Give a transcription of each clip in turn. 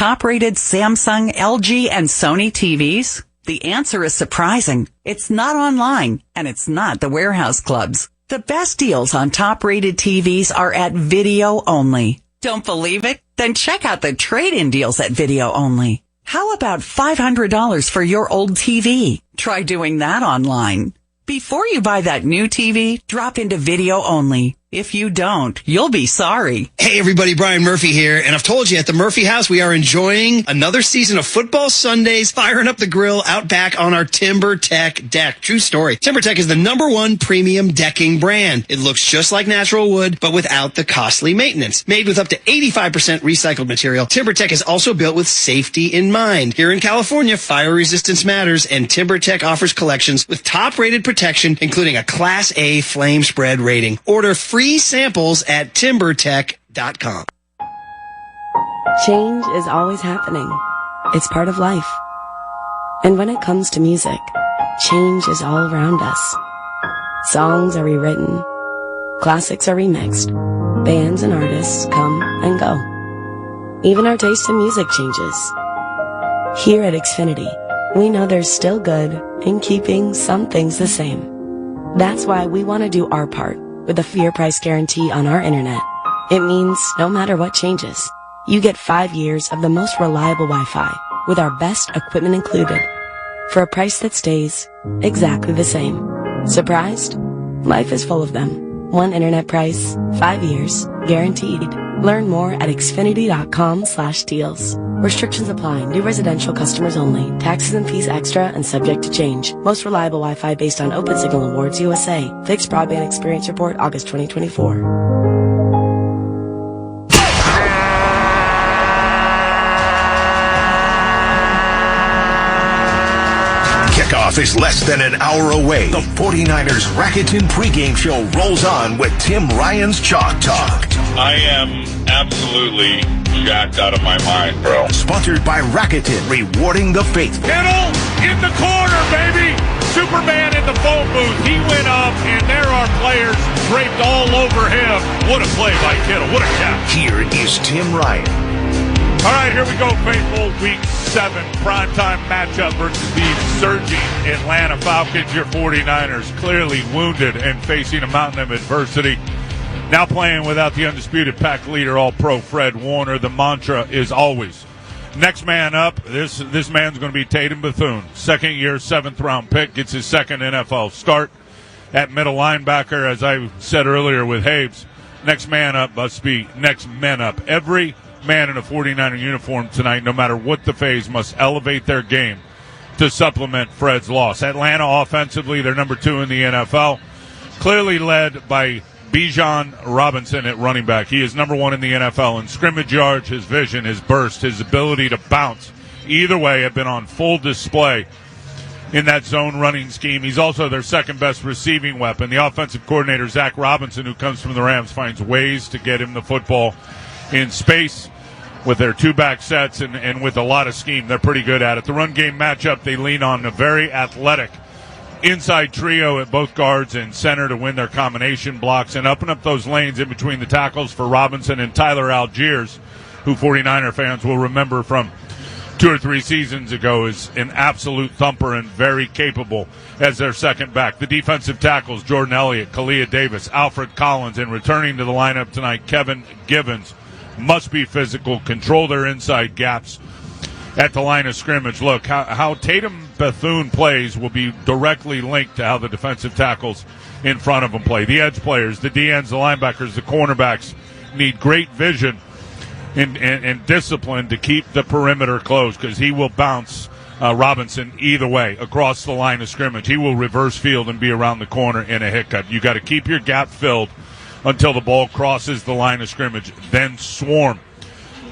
top-rated Samsung, LG, and Sony TVs? The answer is surprising. It's not online, and it's not the warehouse clubs. The best deals on top-rated TVs are at Video Only. Don't believe it? Then check out the trade-in deals at Video Only. How about $500 for your old TV? Try doing that online. Before you buy that new TV, drop into Video Only. If you don't, you'll be sorry. Hey everybody, Brian Murphy here, and I've told you at the Murphy House we are enjoying another season of football Sundays, firing up the grill out back on our Timbertech deck. True story. Timbertech is the #1 premium decking brand. It looks just like natural wood, but without the costly maintenance. Made with up to 85% recycled material, Timbertech is also built with safety in mind. Here in California, fire resistance matters, and Timbertech offers collections with top-rated protection, including a Class A flame spread rating. Order free samples at Timbertech.com. Change is always happening. It's part of life. And when it comes to music, change is all around us. Songs are rewritten. Classics are remixed. Bands and artists come and go. Even our taste in music changes. Here at Xfinity, we know there's still good in keeping some things the same. That's why we want to do our part with a fair price guarantee on our internet. It means no matter what changes, you get 5 years of the most reliable Wi-Fi with our best equipment included for a price that stays exactly the same. Surprised? Life is full of them. One internet price, 5 years, guaranteed. Learn more at Xfinity.com/deals. Restrictions apply. New residential customers only. Taxes and fees extra and subject to change. Most reliable Wi-Fi based on Open Signal Awards USA. Fixed Broadband Experience Report, August 2024. Kickoff is less than an hour away. The 49ers Rakuten pregame show rolls on with Tim Ryan's Chalk Talk. I am absolutely jacked out of my mind, bro. Sponsored by Rakuten, rewarding the faithful. Kittle in the corner, baby! Superman in the phone booth. He went up, and there are players draped all over him. What a play by Kittle. What a catch. Here is Tim Ryan. All right, here we go, faithful. Week 7 primetime matchup versus the surging Atlanta Falcons. Your 49ers clearly wounded and facing a mountain of adversity. Now playing without the undisputed pack leader, All-Pro Fred Warner. The mantra is always, next man up. This man's going to be Tatum Bethune. Second-year, 7th-round pick. Gets his second NFL start at middle linebacker. As I said earlier with Habes, next man up must be next men up. Every man in a 49er uniform tonight, no matter what the phase, must elevate their game to supplement Fred's loss. Atlanta offensively, they're number 2 in the NFL, clearly led by Bijan Robinson at running back. He is number 1 in the NFL in scrimmage yards. His vision, his burst, his ability to bounce, either way, have been on full display in that zone running scheme. He's also their second best receiving weapon. The offensive coordinator, Zach Robinson, who comes from the Rams, finds ways to get him the football in space with their 2-back sets and with a lot of scheme. They're pretty good at it. The run game matchup, they lean on a very athletic inside trio at both guards and center to win their combination blocks and open up those lanes in between the tackles for Robinson and Tyler Algiers, who 49er fans will remember from 2 or 3 seasons ago is an absolute thumper and very capable as their second back. The defensive tackles, Jordan Elliott, Kalia Davis, Alfred Collins, and returning to the lineup tonight, Kevin Givens, must be physical, control their inside gaps at the line of scrimmage. Look, how Tatum Bethune plays will be directly linked to how the defensive tackles in front of him play. The edge players, the DNs, the linebackers, the cornerbacks need great vision and discipline to keep the perimeter closed, because he will bounce Robinson either way across the line of scrimmage. He will reverse field and be around the corner in a hiccup. You got to keep your gap filled until the ball crosses the line of scrimmage, then swarm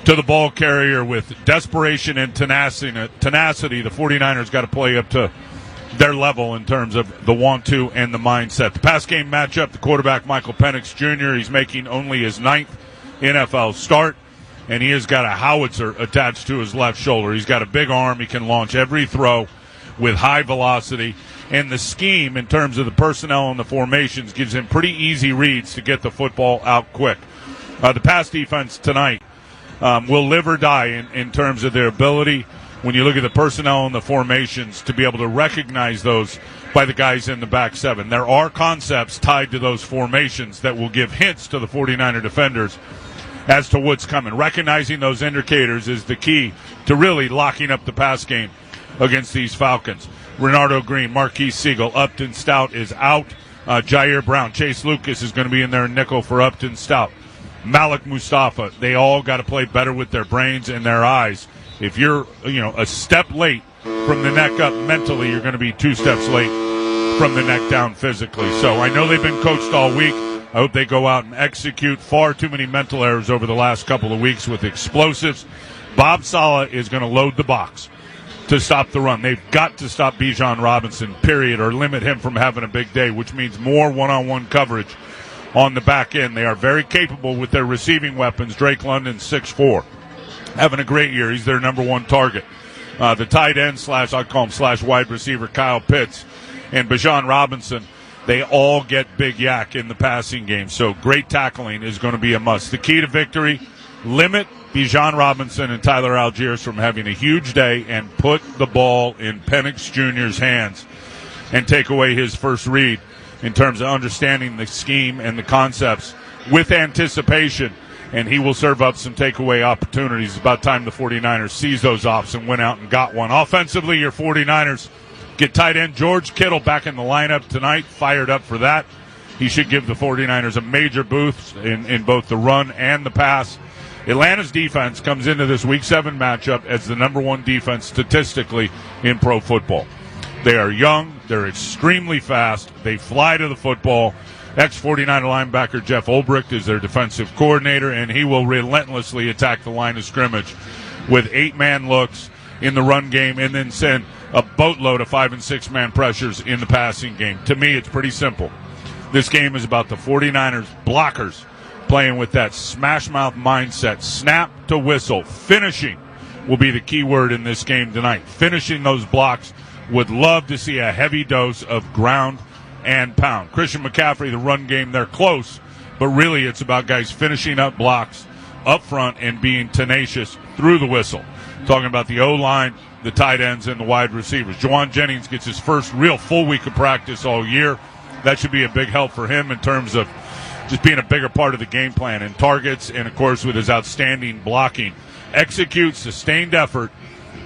to the ball carrier with desperation and tenacity. The 49ers got to play up to their level in terms of the want-to and the mindset. The pass game matchup, the quarterback, Michael Penix Jr., he's making only his 9th NFL start, and he has got a howitzer attached to his left shoulder. He's got a big arm. He can launch every throw with high velocity. And the scheme, in terms of the personnel and the formations, gives him pretty easy reads to get the football out quick. The pass defense tonight, will live or die in terms of their ability, when you look at the personnel and the formations, to be able to recognize those by the guys in the back seven. There are concepts tied to those formations that will give hints to the 49er defenders as to what's coming. Recognizing those indicators is the key to really locking up the pass game against these Falcons. Renardo Green, Marquise Siegel, Upton Stout is out. Jair Brown, Chase Lucas is going to be in there in nickel for Upton Stout. Malik Mustafa, they all got to play better with their brains and their eyes. If you're, a step late from the neck up mentally, you're going to be 2 steps late from the neck down physically. So I know they've been coached all week. I hope they go out and execute. Far too many mental errors over the last couple of weeks with explosives. Bob Saleh is going to load the box to stop the run. They've got to stop Bijan Robinson, period, or limit him from having a big day, which means more one-on-one coverage on the back end. They are very capable with their receiving weapons. Drake London, 6'4", having a great year. He's their number one target. The tight end / wide receiver, Kyle Pitts, and Bijan Robinson, they all get big yak in the passing game. So great tackling is going to be a must. The key to victory, limit Bijan Robinson and Tyler Algiers from having a huge day and put the ball in Penix Jr.'s hands and take away his first read in terms of understanding the scheme and the concepts with anticipation, and he will serve up some takeaway opportunities. It's about time the 49ers seized those ops and went out and got one. Offensively, your 49ers get tight end George Kittle back in the lineup tonight, fired up for that. He should give the 49ers a major boost in both the run and the pass. Atlanta's defense comes into this Week 7 matchup as the number one defense statistically in pro football. They are young. They're extremely fast. They fly to the football. Ex-49er linebacker Jeff Ulbricht is their defensive coordinator, and he will relentlessly attack the line of scrimmage with 8-man looks in the run game and then send a boatload of 5- and 6-man pressures in the passing game. To me, it's pretty simple. This game is about the 49ers blockers playing with that smash-mouth mindset. Snap to whistle. Finishing will be the key word in this game tonight. Finishing those blocks. Would love to see a heavy dose of ground and pound. Christian McCaffrey, the run game, they're close, but really it's about guys finishing up blocks up front and being tenacious through the whistle. Talking about the O-line, the tight ends, and the wide receivers. Juwan Jennings gets his first real full week of practice all year. That should be a big help for him in terms of just being a bigger part of the game plan and targets, and, of course, with his outstanding blocking. Execute, sustained effort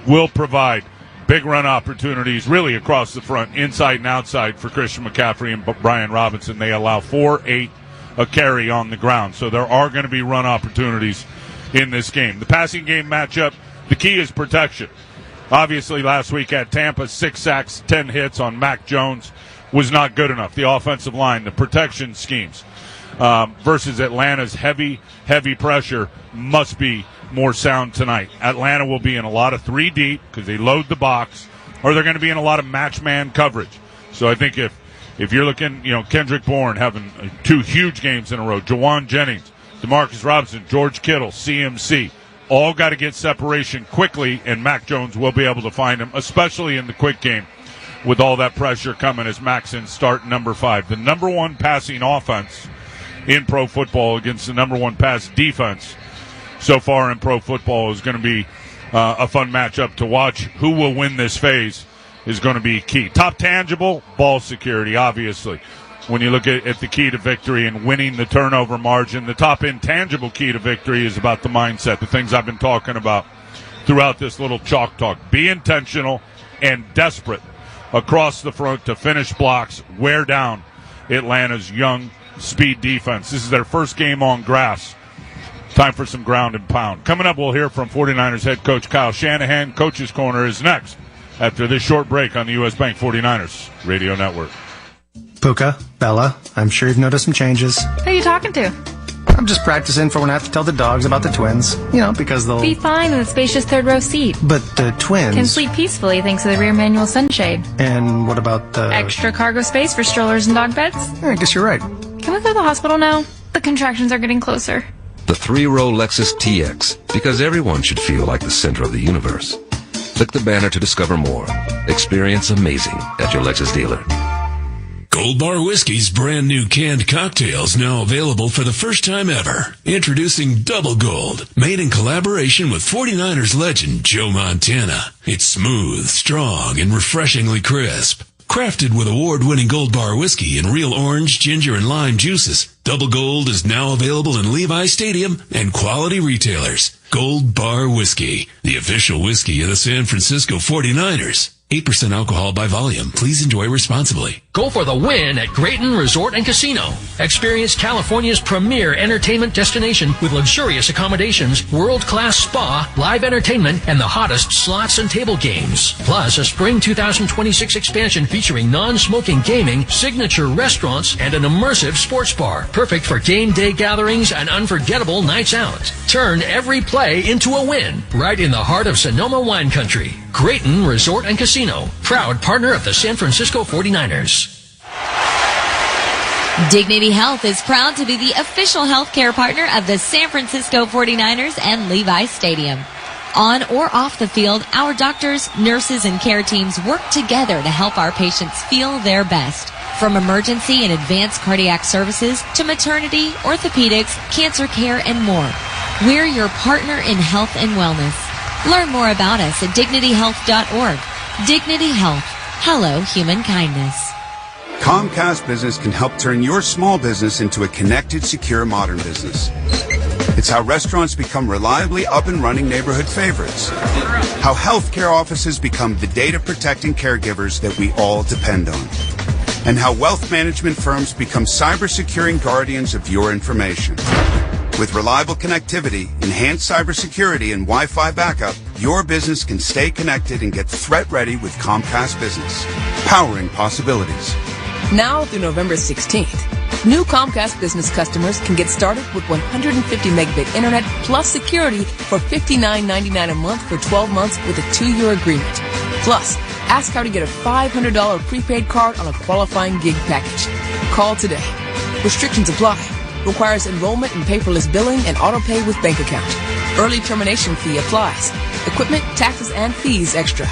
will provide big run opportunities really across the front, inside and outside for Christian McCaffrey and Brian Robinson. They allow 4-8 a carry on the ground. So there are going to be run opportunities in this game. The passing game matchup, the key is protection. Obviously, last week at Tampa, 6 sacks, 10 hits on Mac Jones was not good enough. The offensive line, the protection schemes versus Atlanta's heavy pressure must be more sound tonight. Atlanta will be in a lot of 3 deep because they load the box, or they're going to be in a lot of match man coverage. So I think if you're looking, Kendrick Bourne having 2 huge games in a row, Juwan Jennings, Demarcus Robinson, George Kittle, CMC, all got to get separation quickly, and Mac Jones will be able to find him, especially in the quick game with all that pressure coming as Mac's in start number 5. The number one passing offense in pro football against the number one pass defense so far in pro football is going to be a fun matchup to watch. Who will win this phase is going to be key. Top tangible, ball security, obviously. When you look at the key to victory and winning the turnover margin, the top intangible key to victory is about the mindset, the things I've been talking about throughout this little chalk talk. Be intentional and desperate across the front to finish blocks, wear down Atlanta's young speed defense. This is their first game on grass. Time for some ground and pound. Coming up, we'll hear from 49ers head coach Kyle Shanahan. Coach's Corner is next after this short break on the U.S. Bank 49ers Radio Network. Puka, Bella, I'm sure you've noticed some changes. Who are you talking to? I'm just practicing for when I have to tell the dogs about the twins. Because they'll... Be fine in the spacious third row seat. But the twins... Can sleep peacefully thanks to the rear manual sunshade. And what about the... Extra cargo space for strollers and dog beds? I guess you're right. Can we go to the hospital now? The contractions are getting closer. The 3-row Lexus TX, because everyone should feel like the center of the universe. Click the banner to discover more. Experience amazing at your Lexus dealer. Gold Bar Whiskey's brand new canned cocktails now available for the first time ever. Introducing Double Gold, made in collaboration with 49ers legend Joe Montana. It's smooth, strong, and refreshingly crisp. Crafted with award-winning Gold Bar Whiskey and real orange, ginger, and lime juices, Double Gold is now available in Levi Stadium and quality retailers. Gold Bar Whiskey, the official whiskey of the San Francisco 49ers. 8% alcohol by volume. Please enjoy responsibly. Go for the win at Grayton Resort and Casino. Experience California's premier entertainment destination with luxurious accommodations, world-class spa, live entertainment, and the hottest slots and table games. Plus, a spring 2026 expansion featuring non-smoking gaming, signature restaurants, and an immersive sports bar. Perfect for game day gatherings and unforgettable nights out. Turn every play into a win. Right in the heart of Sonoma wine country. Grayton Resort and Casino, proud partner of the San Francisco 49ers. Dignity Health is proud to be the official healthcare partner of the San Francisco 49ers and Levi Stadium. On or off the field, our doctors, nurses, and care teams work together to help our patients feel their best. From emergency and advanced cardiac services to maternity, orthopedics, cancer care, and more. We're your partner in health and wellness. Learn more about us at dignityhealth.org. Dignity Health. Hello, human kindness. Comcast Business can help turn your small business into a connected, secure, modern business. It's how restaurants become reliably up and running neighborhood favorites. How healthcare offices become the data-protecting caregivers that we all depend on. And how wealth management firms become cyber-securing guardians of your information. With reliable connectivity, enhanced cybersecurity, and Wi-Fi backup, your business can stay connected and get threat-ready with Comcast Business. Powering possibilities. Now through November 16th, new Comcast Business customers can get started with 150 megabit internet plus security for $59.99 a month for 12 months with a 2-year agreement. Plus, ask how to get a $500 prepaid card on a qualifying gig package. Call today. Restrictions apply. Requires enrollment in paperless billing and auto pay with bank account. Early termination fee applies. Equipment, taxes, and fees extra.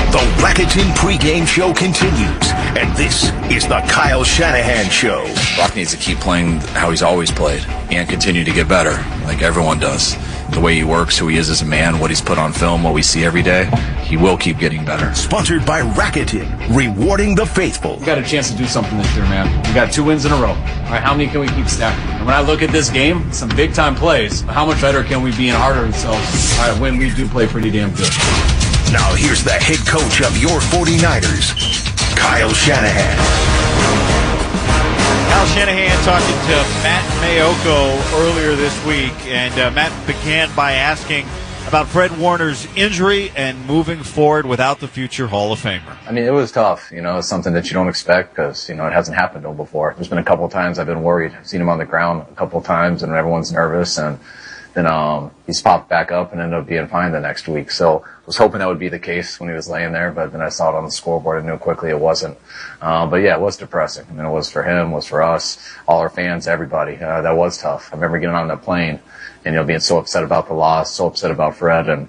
The Rakuten Pregame Show continues, and this is the Kyle Shanahan Show. Brock needs to keep playing how he's always played and continue to get better, like everyone does. The way he works, who he is as a man, what he's put on film, what we see every day, he will keep getting better. Sponsored by Rakuten, rewarding the faithful. We got a chance to do something this year, man. We got 2 wins in a row. All right, how many can we keep stacking? And when I look at this game, some big-time plays. How much better can we be and harder ourselves when we do play pretty damn good? Now here's the head coach of your 49ers, Kyle Shanahan. Kyle Shanahan talking to Matt Mayoko earlier this week, and Matt began by asking about Fred Warner's injury and moving forward without the future Hall of Famer. I mean, it was tough. It's something that you don't expect because, it hasn't happened to him before. There's been a couple of times I've been worried. I've seen him on the ground a couple of times, and everyone's nervous, and then he's popped back up and ended up being fine the next week. So I was hoping that would be the case when he was laying there, but then I saw it on the scoreboard and knew quickly it wasn't. But yeah, it was depressing. I mean, it was for him, it was for us, all our fans, everybody. That was tough. I remember getting on that plane and, being so upset about the loss, so upset about Fred. And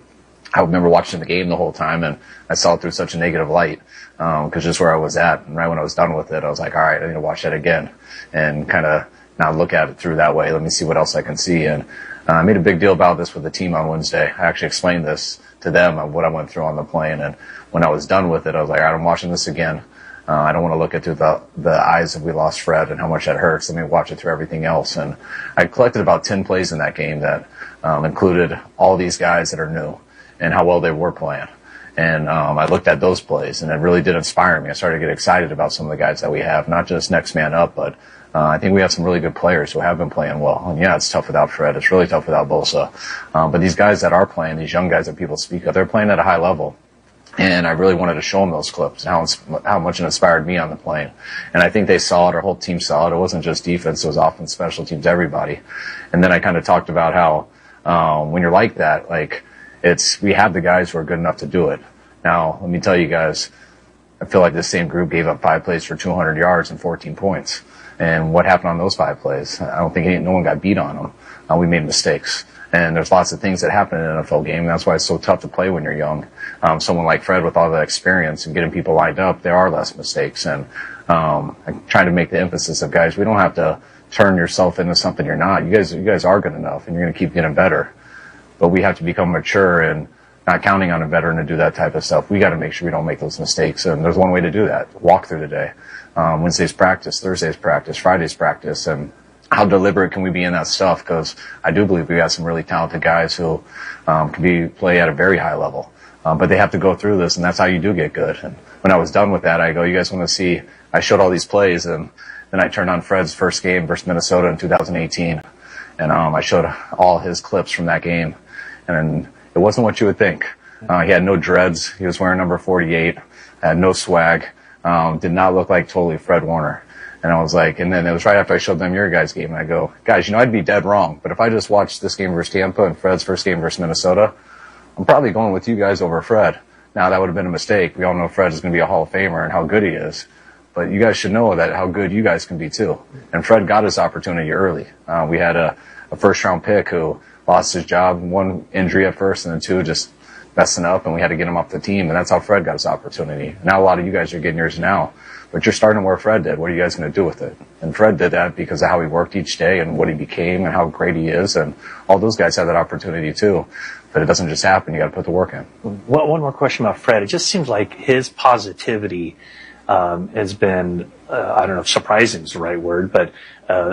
I remember watching the game the whole time, and I saw it through such a negative light, because just where I was at. And right when I was done with it, I was like, all right, I need to watch that again and kind of now look at it through that way. Let me see what else I can see. And I made a big deal about this with the team on Wednesday. I actually explained this to them of what I went through on the plane. And when I was done with it, I was like, all right, I'm watching this again. I don't want to look at through the eyes of we lost Fred and how much that hurts. Let me watch it through everything else. And I collected about 10 plays in that game that included all these guys that are new and how well they were playing. And I looked at those plays, and it really did inspire me. I started to get excited about some of the guys that we have, not just next man up, but I think we have some really good players who have been playing well. And yeah, it's tough without Fred. It's really tough without Bosa. But these guys that are playing, these young guys that people speak of, they're playing at a high level. And I really wanted to show them those clips and how much it inspired me on the plane. And I think they saw it, our whole team saw it. It wasn't just defense, it was offense, special teams, everybody. And then I kind of talked about how when you're like that, we have the guys who are good enough to do it. Now, let me tell you guys, I feel like this same group gave up 5 plays for 200 yards and 14 points. And what happened on those 5 plays? I don't think no one got beat on them. We made mistakes. And there's lots of things that happen in an NFL game, and that's why it's so tough to play when you're young. Someone like Fred with all that experience and getting people lined up, there are less mistakes. And I'm trying to make the emphasis of, guys, we don't have to turn yourself into something you're not. You guys are good enough, and you're going to keep getting better. But we have to become mature and not counting on a veteran to do that type of stuff. We got to make sure we don't make those mistakes. And there's one way to do that. Walk through the day. Wednesday's practice, Thursday's practice, Friday's practice, and how deliberate can we be in that stuff? Because I do believe we got some really talented guys who can play at a very high level. But they have to go through this, and that's how you do get good. And when I was done with that, I go, you guys want to see, I showed all these plays, and then I turned on Fred's first game versus Minnesota in 2018. And I showed all his clips from that game. And it wasn't what you would think. He had no dreads. He was wearing number 48, had no swag, did not look like totally Fred Warner. And I was like, and then it was right after I showed them your guys' game, and I go, guys, I'd be dead wrong, but if I just watched this game versus Tampa and Fred's first game versus Minnesota, I'm probably going with you guys over Fred. Now, that would have been a mistake. We all know Fred is going to be a Hall of Famer and how good he is, but you guys should know that how good you guys can be too. And Fred got his opportunity early. We had a first-round pick who lost his job, 1 injury at first, and then 2 just messing up, and we had to get him off the team, and that's how Fred got his opportunity. Now a lot of you guys are getting yours now. But you're starting where Fred did. What are you guys going to do with it? And Fred did that because of how he worked each day and what he became and how great he is. And all those guys have that opportunity too. But it doesn't just happen. You got to put the work in. One more question about Fred. It just seems like his positivity has been, I don't know if surprising is the right word, but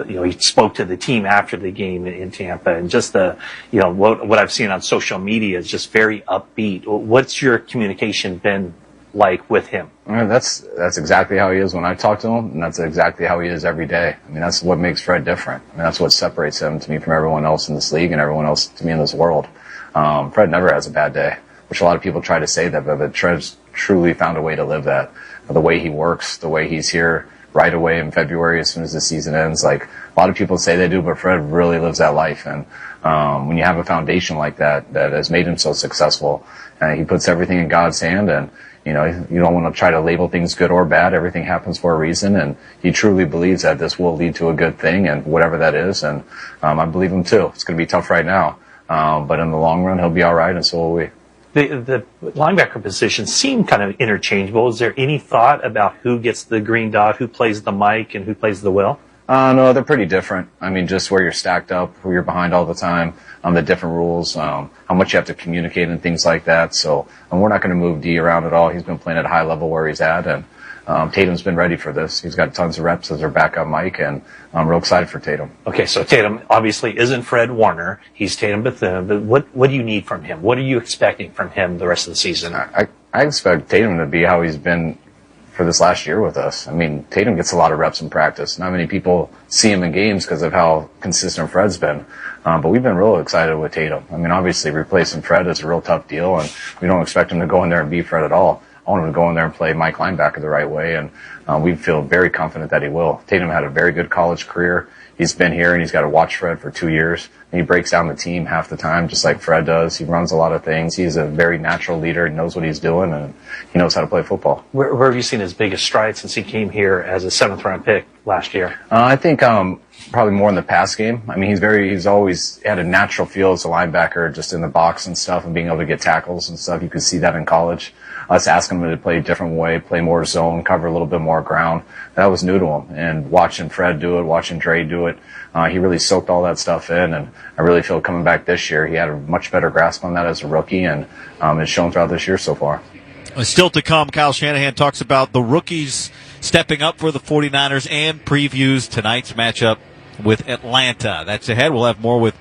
he spoke to the team after the game in Tampa, and just what I've seen on social media is just very upbeat. What's your communication been like with him? That's exactly how he is when I talk to him, and that's exactly how he is every day. I mean, that's what makes Fred different. I mean, that's what separates him to me from everyone else in this league and everyone else to me in this world. Fred never has a bad day, which a lot of people try to say that, but Fred's truly found a way to live that. The way he works, the way he's here right away in February as soon as the season ends. Like, a lot of people say they do, but Fred really lives that life. And when you have a foundation like that has made him so successful, he puts everything in God's hand, and you don't want to try to label things good or bad. Everything happens for a reason, and he truly believes that this will lead to a good thing, and whatever that is. And I believe him too. It's going to be tough right now, but in the long run, he'll be all right, and so will we. The linebacker positions seem kind of interchangeable. Is there any thought about who gets the green dot, who plays the mic, and who plays the will? No, they're pretty different. I mean, just where you're stacked up, who you're behind all the time, the different rules, how much you have to communicate and things like that. So we're not going to move D around at all. He's been playing at a high level where he's at, and Tatum's been ready for this. He's got tons of reps as our backup Mike, and I'm real excited for Tatum. Okay, so Tatum obviously isn't Fred Warner. He's Tatum Bethune, but what do you need from him? What are you expecting from him the rest of the season? I expect Tatum to be how he's been for this last year with us. I mean, Tatum gets a lot of reps in practice. Not many people see him in games because of how consistent Fred's been. But we've been real excited with Tatum. I mean, obviously replacing Fred is a real tough deal, and we don't expect him to go in there and beat Fred at all. I want him to go in there and play Mike linebacker the right way, and we feel very confident that he will. Tatum had a very good college career. He's been here, and he's got to watch Fred for 2 years. And he breaks down the team half the time, just like Fred does. He runs a lot of things. He's a very natural leader. He knows what he's doing, and he knows how to play football. Where have you seen his biggest stride since he came here as a 7th-round pick last year? I think probably more in the pass game. I mean, he's always had a natural feel as a linebacker, just in the box and stuff, and being able to get tackles and stuff. You could see that in college. Us asking him to play a different way, play more zone, cover a little bit more ground. That was new to him. And watching Fred do it, watching Dre do it, he really soaked all that stuff in. And I really feel coming back this year, he had a much better grasp on that as a rookie, and it's shown throughout this year so far. Still to come, Kyle Shanahan talks about the rookies stepping up for the 49ers and previews tonight's matchup with Atlanta. That's ahead. We'll have more with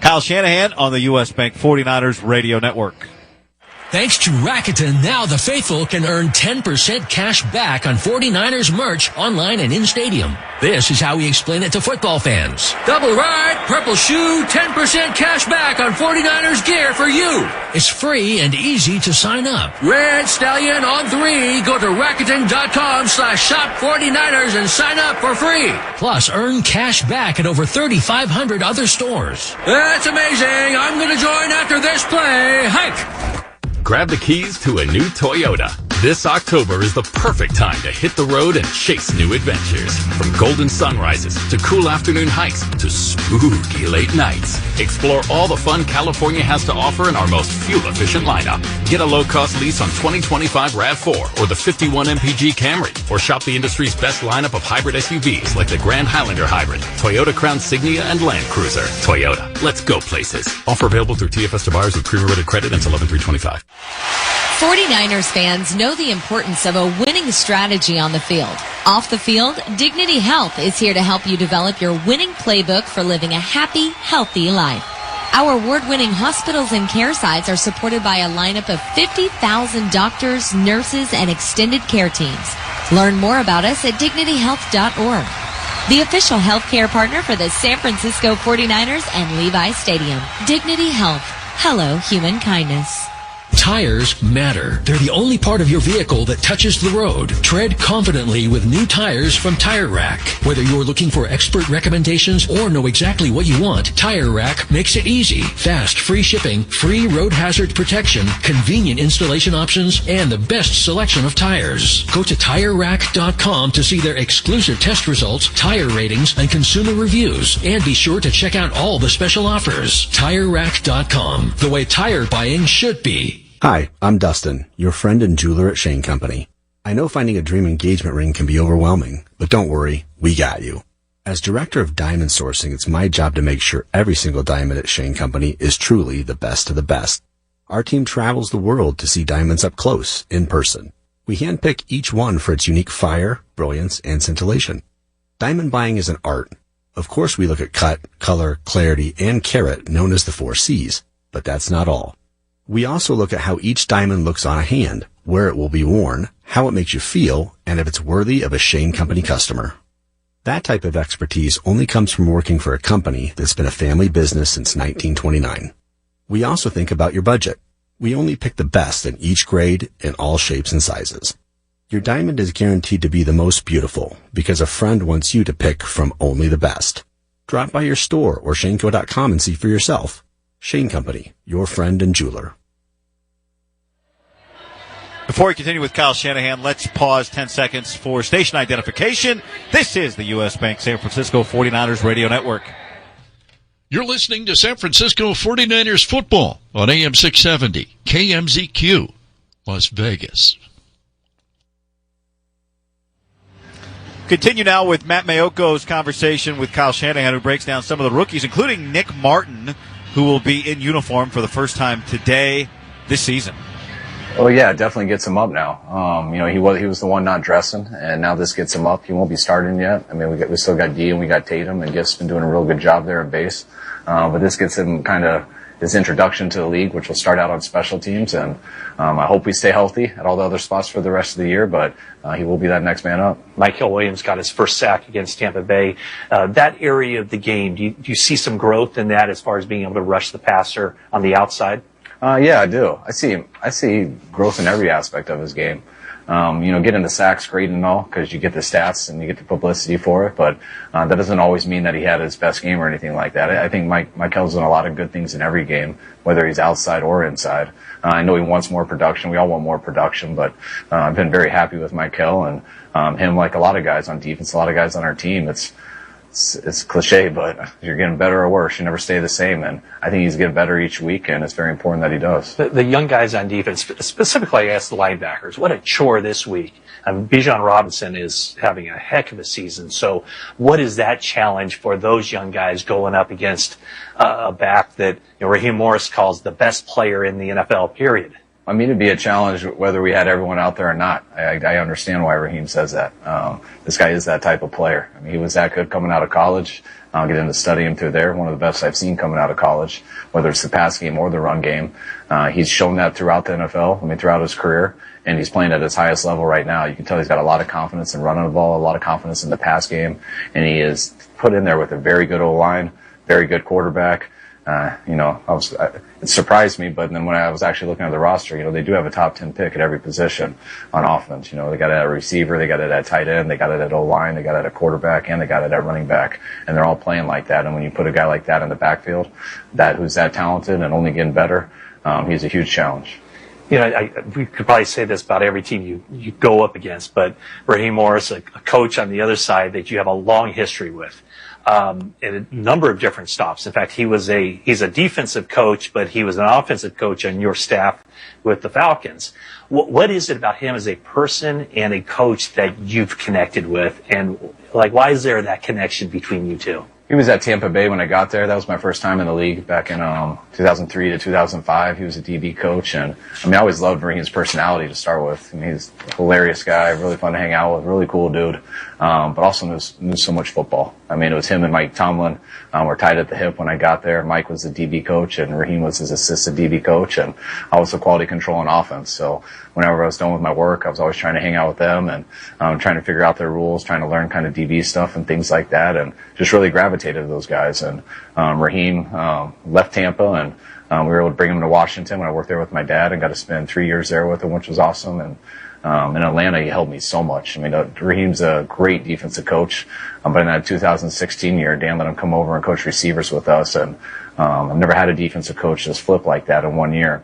Kyle Shanahan on the U.S. Bank 49ers Radio Network. Thanks to Rakuten, now the faithful can earn 10% cash back on 49ers merch online and in stadium. This is how we explain it to football fans. Double right, purple shoe, 10% cash back on 49ers gear for you. It's free and easy to sign up. Red Stallion on 3. Go to Rakuten.com/shop49ers and sign up for free. Plus, earn cash back at over 3,500 other stores. That's amazing. I'm going to join after this play. Hike! Grab the keys to a new Toyota. This October is the perfect time to hit the road and chase new adventures. From golden sunrises to cool afternoon hikes to spooky late nights. Explore all the fun California has to offer in our most fuel-efficient lineup. Get a low-cost lease on 2025 RAV4 or the 51 MPG Camry. Or shop the industry's best lineup of hybrid SUVs like the Grand Highlander Hybrid, Toyota Crown Signia, and Land Cruiser. Toyota, let's go places. Offer available through TFS to buyers with premium-rated credit until 11/3/25. 49ers fans know the importance of a winning strategy on the field. Off the field, Dignity Health is here to help you develop your winning playbook for living a happy, healthy life. Our award-winning hospitals and care sites are supported by a lineup of 50,000 doctors, nurses, and extended care teams. Learn more about us at dignityhealth.org. The official healthcare partner for the San Francisco 49ers and Levi Stadium. Dignity Health. Hello, human kindness. Tires matter. They're the only part of your vehicle that touches the road. Tread confidently with new tires from Tire Rack. Whether you're looking for expert recommendations or know exactly what you want, Tire Rack makes it easy. Fast, free shipping, free road hazard protection, convenient installation options, and the best selection of tires. Go to TireRack.com to see their exclusive test results, tire ratings, and consumer reviews. And be sure to check out all the special offers. TireRack.com. The way tire buying should be. Hi, I'm Dustin, your friend and jeweler at Shane Company. I know finding a dream engagement ring can be overwhelming, but don't worry, we got you. As director of diamond sourcing, it's my job to make sure every single diamond at Shane Company is truly the best of the best. Our team travels the world to see diamonds up close, in person. We handpick each one for its unique fire, brilliance, and scintillation. Diamond buying is an art. Of course, we look at cut, color, clarity, and carat, known as the 4 C's, but that's not all. We also look at how each diamond looks on a hand, where it will be worn, how it makes you feel, and if it's worthy of a Shane Company customer. That type of expertise only comes from working for a company that's been a family business since 1929. We also think about your budget. We only pick the best in each grade in all shapes and sizes. Your diamond is guaranteed to be the most beautiful because a friend wants you to pick from only the best. Drop by your store or shaneco.com and see for yourself. Shane Company, your friend and jeweler. Before we continue with Kyle Shanahan, let's pause 10 seconds for station identification. This is the U.S. Bank San Francisco 49ers Radio Network. You're listening to San Francisco 49ers football on AM 670, KMZQ, Las Vegas. Continue now with Matt Mayoko's conversation with Kyle Shanahan, who breaks down some of the rookies, including Nick Martin, who will be in uniform for the first time today this season. Oh yeah, it definitely gets him up now. He was the one not dressing, and now this gets him up. He won't be starting yet. I mean, we still got D and we got Tatum, and Gift's been doing a real good job there at base. But this gets him kind of his introduction to the league, which will start out on special teams. And I hope we stay healthy at all the other spots for the rest of the year. But he will be that next man up. Michael Williams got his first sack against Tampa Bay. That area of the game, do you see some growth in that as far as being able to rush the passer on the outside? Yeah, I do. I see growth in every aspect of his game. Getting the sacks great and all because you get the stats and you get the publicity for it, but that doesn't always mean that he had his best game or anything like that. I think Mikel's done a lot of good things in every game, whether he's outside or inside. I know he wants more production. We all want more production, but I've been very happy with Mikel and him, like a lot of guys on defense, a lot of guys on our team. It's cliche, but you're getting better or worse. You never stay the same, and I think he's getting better each week, and it's very important that he does. The young guys on defense, specifically I asked the linebackers, what a chore this week. Bijan Robinson is having a heck of a season, so what is that challenge for those young guys going up against a back that Raheem Morris calls the best player in the NFL, period? I mean, it'd be a challenge whether we had everyone out there or not. I understand why Raheem says that. This guy is that type of player. I mean, he was that good coming out of college. I'll get into study him through there. One of the best I've seen coming out of college, whether it's the pass game or the run game. He's shown that throughout the NFL, throughout his career, and he's playing at his highest level right now. You can tell he's got a lot of confidence in running the ball, a lot of confidence in the pass game, and he is put in there with a very good O-line, very good quarterback. It surprised me, but then when I was actually looking at the roster, they do have a top 10 pick at every position on offense. They got it at receiver, they got it at tight end, they got it at O-line, they got it at quarterback, and they got it at running back. And they're all playing like that. And when you put a guy like that in the backfield, who's that talented and only getting better, he's a huge challenge. we could probably say this about every team you go up against, but Raheem Morris, a coach on the other side that you have a long history with, and a number of different stops. In fact, he's a defensive coach, but he was an offensive coach on your staff with the Falcons. What is it about him as a person and a coach that you've connected with, and why is there that connection between you two? He was at Tampa Bay when I got there. That was my first time in the league back in 2003 to 2005. He was a DB coach, and I always loved Raheem's personality to start with. He's a hilarious guy, really fun to hang out with, really cool dude, but also knew so much football. It was him and Mike Tomlin were tied at the hip when I got there. Mike was the DB coach, and Raheem was his assistant DB coach, and I was the quality control and offense. So whenever I was done with my work, I was always trying to hang out with them and trying to figure out their rules, trying to learn kind of DB stuff and things like that, and just really gravitated to those guys. And Raheem left Tampa, and we were able to bring him to Washington when I worked there with my dad and got to spend 3 years there with him, which was awesome. And in Atlanta, he helped me so much. Raheem's a great defensive coach, but in that 2016 year, Dan let him come over and coach receivers with us, and I've never had a defensive coach just flip like that in 1 year.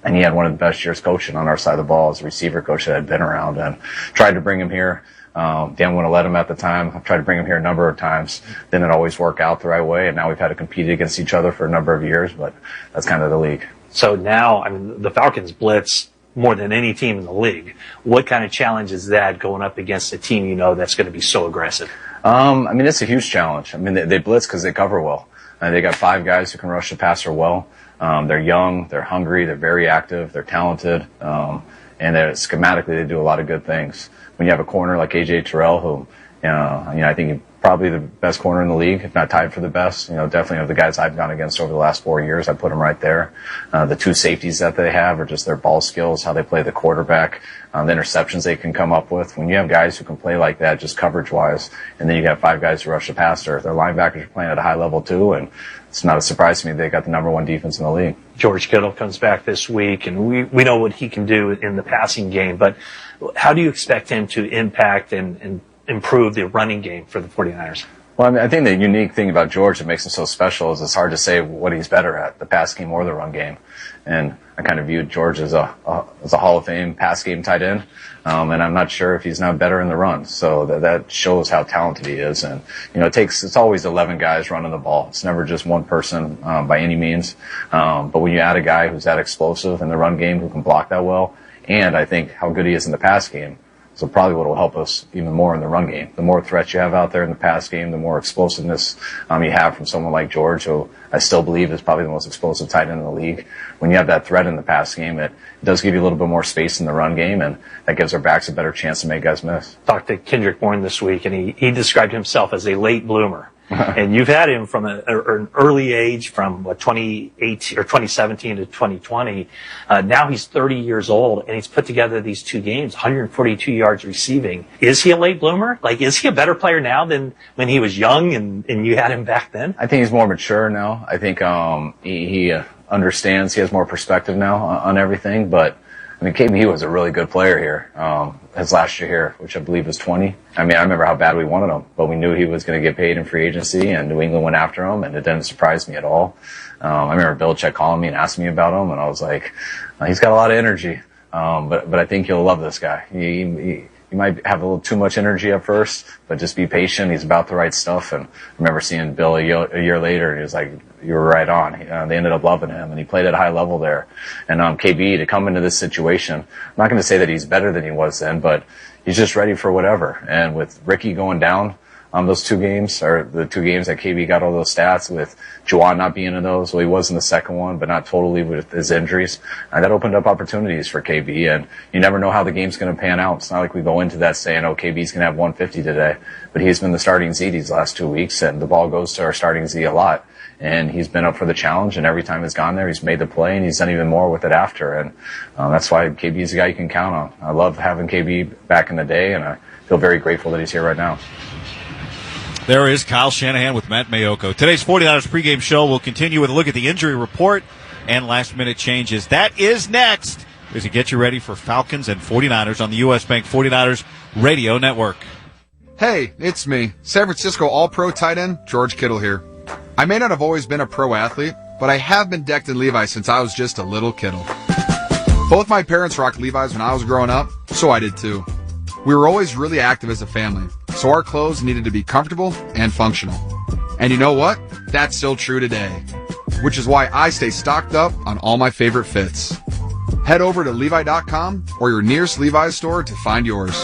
And he had one of the best years coaching on our side of the ball as a receiver coach that I'd been around, and tried to bring him here. Dan wouldn't have let him at the time. I've tried to bring him here a number of times. Didn't always work out the right way, and now we've had to compete against each other for a number of years, but that's kind of the league. So now, the Falcons blitz more than any team in the league. What kind of challenge is that going up against a team that's going to be so aggressive? It's a huge challenge. They blitz because they cover well. They got 5 guys who can rush the passer well. They're young, they're hungry, they're very active, they're talented, and schematically they do a lot of good things. When you have a corner like A.J. Terrell, who, I think he's probably the best corner in the league, if not tied for the best. Definitely of the guys I've gone against over the last 4 years, I put him right there. The 2 safeties that they have are just their ball skills, how they play the quarterback, the interceptions they can come up with. When you have guys who can play like that, just coverage-wise, and then you got 5 guys who rush the passer, their linebackers are playing at a high level too, and it's not a surprise to me they got the number 1 defense in the league. George Kittle comes back this week, and we know what he can do in the passing game, but how do you expect him to impact and improve the running game for the 49ers? Well, I think the unique thing about George that makes him so special is it's hard to say what he's better at, the pass game or the run game. And I kind of viewed George as a Hall of Fame pass game tight end, and I'm not sure if he's not better in the run. So that shows how talented he is. And it's always 11 guys running the ball. It's never just one person by any means. But when you add a guy who's that explosive in the run game, who can block that well, and I think how good he is in the pass game. So probably what will help us even more in the run game. The more threats you have out there in the pass game, the more explosiveness you have from someone like George, who I still believe is probably the most explosive tight end in the league. When you have that threat in the pass game, it does give you a little bit more space in the run game, and that gives our backs a better chance to make guys miss. Talked to Kendrick Bourne this week, and he described himself as a late bloomer. And you've had him from an early age, from 2018 or 2017 to 2020. Now he's 30 years old, and he's put together these 2 games, 142 yards receiving. Is he a late bloomer? Is he a better player now than when he was young and you had him back then? I think he's more mature now. I think he understands. He has more perspective now on everything. But KB was a really good player here. His last year here, which I believe was 20. I remember how bad we wanted him, but we knew he was going to get paid in free agency, and New England went after him, and it didn't surprise me at all. I remember Belichick calling me and asking me about him, and I was like, he's got a lot of energy, but I think you'll love this guy. He might have a little too much energy at first, but just be patient. He's about the right stuff. And I remember seeing Bill a year later, and he was like, you were right on. They ended up loving him, and he played at a high level there. And KB, to come into this situation, I'm not going to say that he's better than he was then, but he's just ready for whatever. And with Ricky going down, those 2 games, or the 2 games that KB got all those stats, with Juwan not being in those. Well, he was in the second one, but not totally with his injuries. And that opened up opportunities for KB, and you never know how the game's going to pan out. It's not like we go into that saying, KB's going to have 150 today. But he's been the starting Z these last 2 weeks, and the ball goes to our starting Z a lot. And he's been up for the challenge, and every time he's gone there, he's made the play, and he's done even more with it after. And that's why KB is a guy you can count on. I love having KB back in the day, and I feel very grateful that he's here right now. There is Kyle Shanahan with Matt Mayoko. Today's 49ers pregame show will continue with a look at the injury report and last-minute changes. That is next as we get you ready for Falcons and 49ers on the U.S. Bank 49ers Radio Network. Hey, it's me, San Francisco All-Pro tight end George Kittle here. I may not have always been a pro athlete, but I have been decked in Levi's since I was just a little kiddo. Both my parents rocked Levi's when I was growing up, so I did too. We were always really active as a family, so our clothes needed to be comfortable and functional. And you know what? That's still true today, which is why I stay stocked up on all my favorite fits. Head over to Levi.com or your nearest Levi's store to find yours.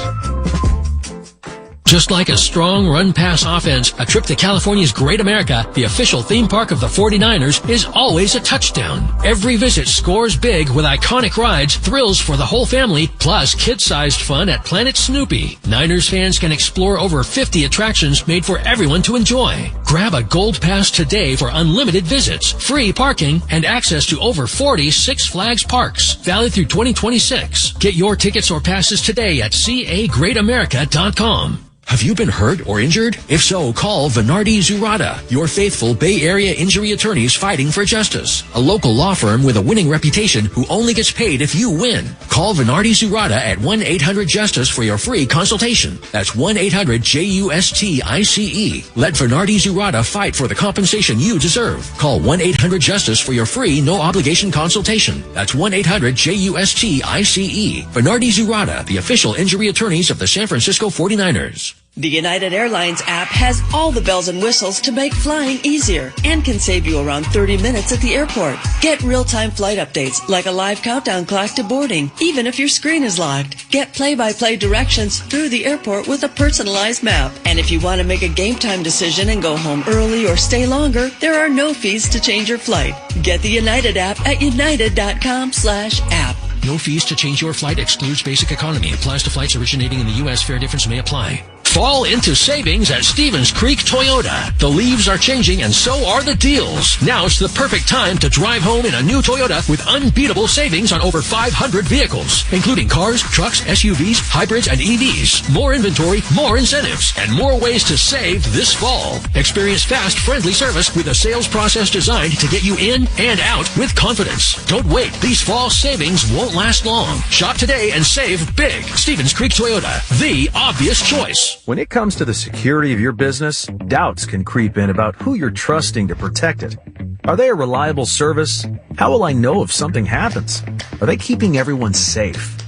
Just like a strong run-pass offense, a trip to California's Great America, the official theme park of the 49ers, is always a touchdown. Every visit scores big with iconic rides, thrills for the whole family, plus kid-sized fun at Planet Snoopy. Niners fans can explore over 50 attractions made for everyone to enjoy. Grab a Gold Pass today for unlimited visits, free parking, and access to over 40 Six Flags parks. Valid through 2026. Get your tickets or passes today at cagreatamerica.com. Have you been hurt or injured? If so, call Venardi Zurada, your faithful Bay Area injury attorneys fighting for justice. A local law firm with a winning reputation who only gets paid if you win. Call Venardi Zurada at 1-800-JUSTICE for your free consultation. That's 1-800-JUSTICE. Let Venardi Zurada fight for the compensation you deserve. Call 1-800-JUSTICE for your free, no-obligation consultation. That's 1-800-JUSTICE. Venardi Zurada, the official injury attorneys of the San Francisco 49ers. The United Airlines app has all the bells and whistles to make flying easier and can save you around 30 minutes at the airport. Get real-time flight updates like a live countdown clock to boarding, even if your screen is locked. Get play-by-play directions through the airport with a personalized map. And if you want to make a game time decision and go home early or stay longer, there are no fees to change your flight. Get the United app at united.com/app. No fees to change your flight, excludes basic economy. Applies to flights originating in the U.S. Fare difference may apply. Fall into savings at Stevens Creek Toyota. The leaves are changing and so are the deals. Now it's the perfect time to drive home in a new Toyota with unbeatable savings on over 500 vehicles, including cars, trucks, SUVs, hybrids, and EVs. More inventory, more incentives, and more ways to save this fall. Experience fast, friendly service with a sales process designed to get you in and out with confidence. Don't wait. These fall savings won't last long. Shop today and save big. Stevens Creek Toyota, the obvious choice. When it comes to the security of your business, doubts can creep in about who you're trusting to protect it. Are they a reliable service? How will I know if something happens? Are they keeping everyone safe?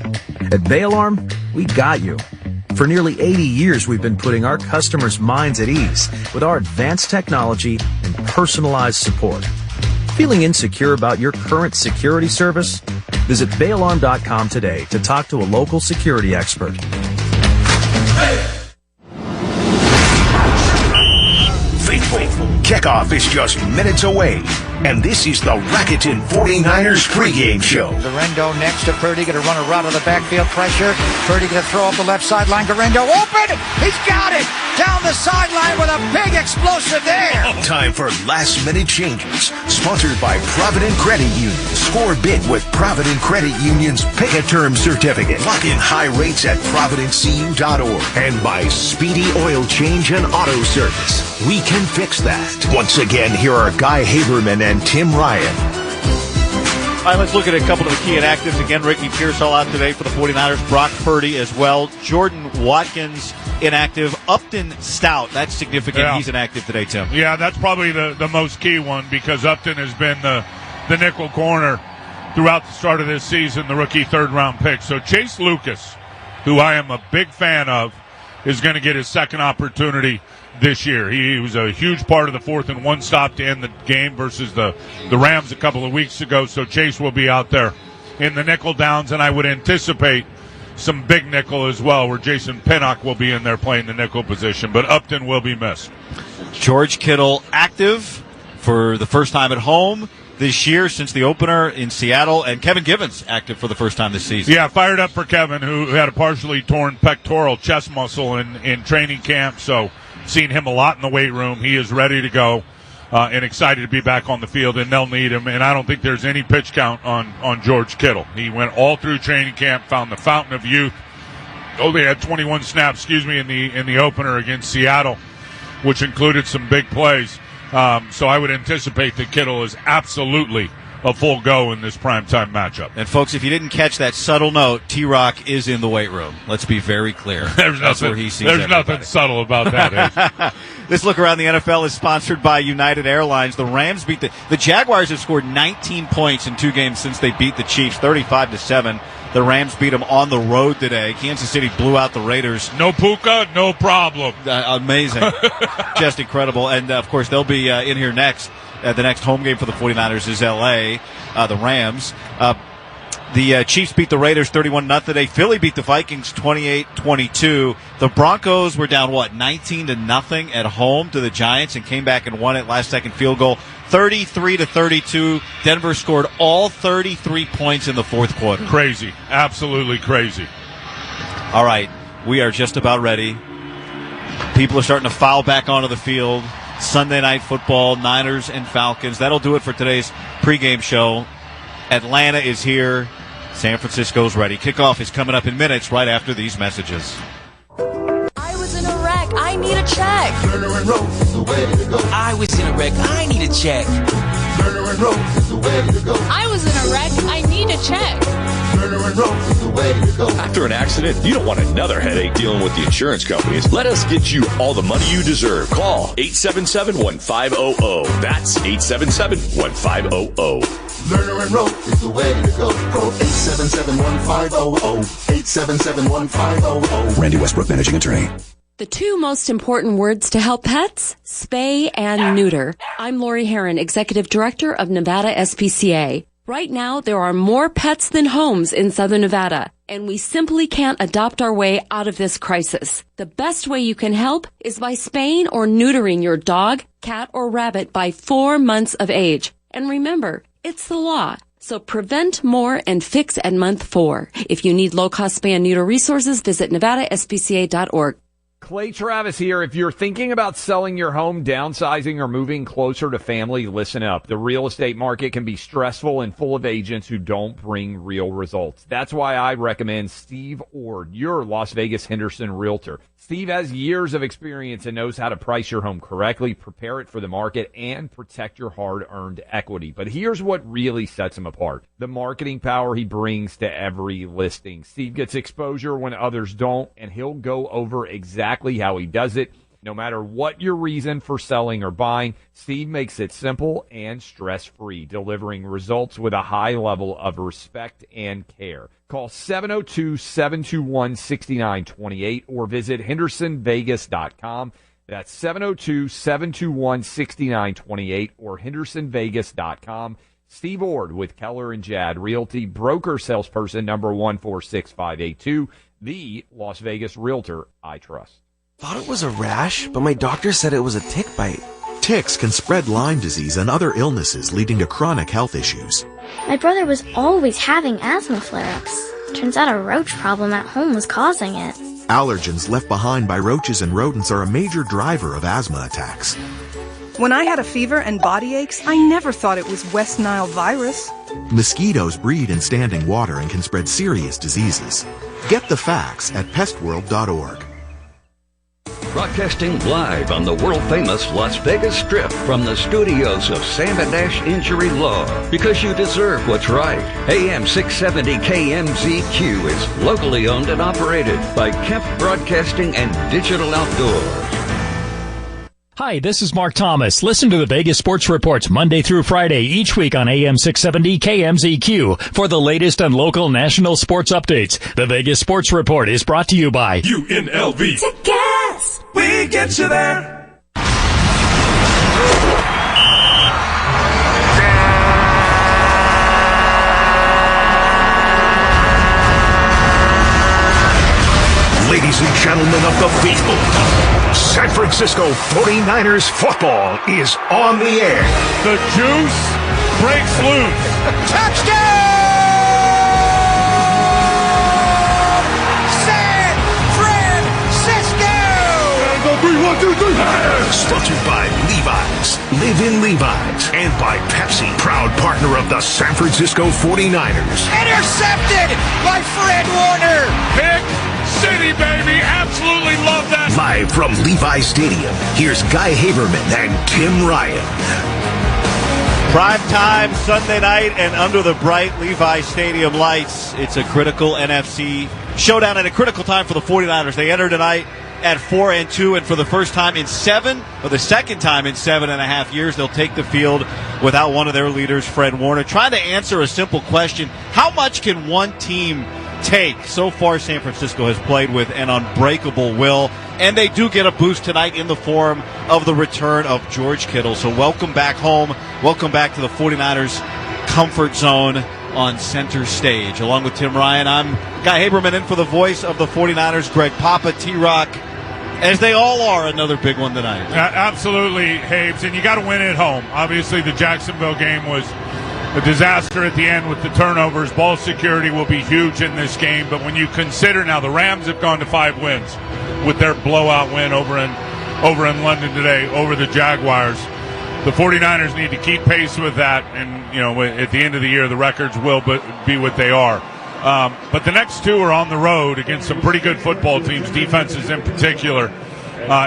At Bay Alarm, we got you. For nearly 80 years, we've been putting our customers' minds at ease with our advanced technology and personalized support. Feeling insecure about your current security service? Visit bayalarm.com today to talk to a local security expert. Faithful, kickoff is just minutes away, and this is the Rakuten 49ers pregame show. Garendo next to Purdy, going to run a route of the backfield pressure. Purdy going to throw up the left sideline. Garendo open! He's got it! Down the sideline with a big explosive there! Time for last-minute changes. Sponsored by Provident Credit Union. Score big with Provident Credit Union's Pick-a-Term Certificate. Lock in high rates at providencecu.org. And by Speedy Oil Change and Auto Service. We can fix that. Once again, here are Guy Haberman and Tim Ryan. All right, let's look at a couple of the key inactives. Again, Ricky Pearsall out today for the 49ers. Brock Purdy as well. Jordan Watkins inactive. Upton Stout, that's significant. Yeah. He's inactive today, Tim. Yeah, that's probably the most key one because Upton has been the nickel corner throughout the start of this season, the rookie third-round pick. So Chase Lucas, who I am a big fan of, is going to get his second opportunity this year. He was a huge part of the 4th and 1 stop to end the game versus the Rams a couple of weeks ago. So Chase will be out there in the nickel downs, and I would anticipate some big nickel as well, where Jason Pinnock will be in there playing the nickel position. But Upton will be missed. George Kittle active for the first time at home this year since the opener in Seattle, and Kevin Givens active for the first time this season. Yeah, fired up for Kevin, who had a partially torn pectoral chest muscle in training camp. So seen him a lot in the weight room. He is ready to go and excited to be back on the field, and they'll need him. And I don't think there's any pitch count on George Kittle. He went all through training camp, found the fountain of youth. They had 21 snaps, in the opener against Seattle, which included some big plays. So I would anticipate that Kittle is absolutely a full go in this primetime matchup. And, folks, if you didn't catch that subtle note, T-Rock is in the weight room. Let's be very clear. That's where he sees everybody. Nothing subtle about that. This look around the NFL is sponsored by United Airlines. The Rams beat the Jaguars have scored 19 points in 2 games since they beat the Chiefs, 35-7. The Rams beat them on the road today. Kansas City blew out the Raiders. No Puka, no problem. Amazing. Just incredible. And, of course, they'll be in here next. The next home game for the 49ers is L.A., the Rams. The Chiefs beat the Raiders 31-0 today. Philly beat the Vikings 28-22. The Broncos were down, 19-0 at home to the Giants and came back and won it. Last-second field goal, 33-32. Denver scored all 33 points in the fourth quarter. Crazy. Absolutely crazy. All right. We are just about ready. People are starting to file back onto the field. Sunday Night Football, Niners and Falcons. That'll do it for today's pregame show. Atlanta is here. San Francisco's ready. Kickoff is coming up in minutes right after these messages. I was in a wreck. I need a check. Turner and Rose is the way to go. I was in a wreck. I need a check. Turner and Rose is the way to go. I was in a wreck. I need a check. Turner and Rose is the way to go. After an accident, you don't want another headache dealing with the insurance companies. Let us get you all the money you deserve. Call 877-1500. That's 877-1500. Lerner and Rowe is the way to go. Call 877-1500. 877-1500. Randy Westbrook, managing attorney. The 2 most important words to help pets, spay and neuter. I'm Lori Herron, Executive Director of Nevada SPCA. Right now, there are more pets than homes in Southern Nevada, and we simply can't adopt our way out of this crisis. The best way you can help is by spaying or neutering your dog, cat, or rabbit by 4 months of age. And remember, it's the law. So prevent more and fix at month 4. If you need low-cost spay and neuter resources, visit NevadaSPCA.org. Clay Travis here. If you're thinking about selling your home, downsizing, or moving closer to family, listen up. The real estate market can be stressful and full of agents who don't bring real results. That's why I recommend Steve Ord, your Las Vegas Henderson realtor. Steve has years of experience and knows how to price your home correctly, prepare it for the market, and protect your hard-earned equity. But here's what really sets him apart: the marketing power he brings to every listing. Steve gets exposure when others don't, and he'll go over exactly how he does it. No matter what your reason for selling or buying, Steve makes it simple and stress-free, delivering results with a high level of respect and care. Call 702-721-6928 or visit HendersonVegas.com. That's 702-721-6928 or HendersonVegas.com. Steve Ord with Keller & Jad Realty, broker salesperson number 146582, the Las Vegas realtor I trust. Thought it was a rash, but my doctor said it was a tick bite. Ticks can spread Lyme disease and other illnesses, leading to chronic health issues. My brother was always having asthma flare-ups. Turns out a roach problem at home was causing it. Allergens left behind by roaches and rodents are a major driver of asthma attacks. When I had a fever and body aches, I never thought it was West Nile virus. Mosquitoes breed in standing water and can spread serious diseases. Get the facts at pestworld.org. Broadcasting live on the world-famous Las Vegas Strip from the studios of Sam & Ash Injury Law. Because you deserve what's right. AM 670 KMZQ is locally owned and operated by Kemp Broadcasting and Digital Outdoors. Hi, this is Mark Thomas. Listen to the Vegas Sports Reports Monday through Friday each week on AM 670 KMZQ for the latest and local national sports updates. The Vegas Sports Report is brought to you by UNLV. To gas! We get you there. Ladies and gentlemen of the faithful, San Francisco 49ers football is on the air. The juice breaks loose. Touchdown! San Francisco! Sponsored by Levi's. Live in Levi's. And by Pepsi, proud partner of the San Francisco 49ers. Intercepted by Fred Warner! Pick City, baby. Absolutely love that. Live from Levi's Stadium, here's Guy Haberman and Tim Ryan. Prime time Sunday night and under the bright Levi Stadium lights. It's a critical NFC showdown at a critical time for the 49ers. They enter tonight at 4-2, and for the first time in the second time in 7.5 years, they'll take the field without one of their leaders, Fred Warner. Trying to answer a simple question: how much can one team take? So far, San Francisco has played with an unbreakable will, and they do get a boost tonight in the form of the return of George Kittle. So welcome back home. Welcome back to the 49ers comfort zone on center stage. Along with Tim Ryan, I'm Guy Haberman in for the voice of the 49ers, Greg Papa, T-Rock, as they all are, another big one tonight. Absolutely, Habes, and you got to win at home. Obviously, the Jacksonville game was a disaster at the end with the turnovers. Ball security will be huge in this game, but when you consider now the Rams have gone to 5 wins with their blowout win over in London today over the Jaguars. The 49ers need to keep pace with that, and at the end of the year the records will be what they are. But the next 2 are on the road against some pretty good football teams, defenses in particular,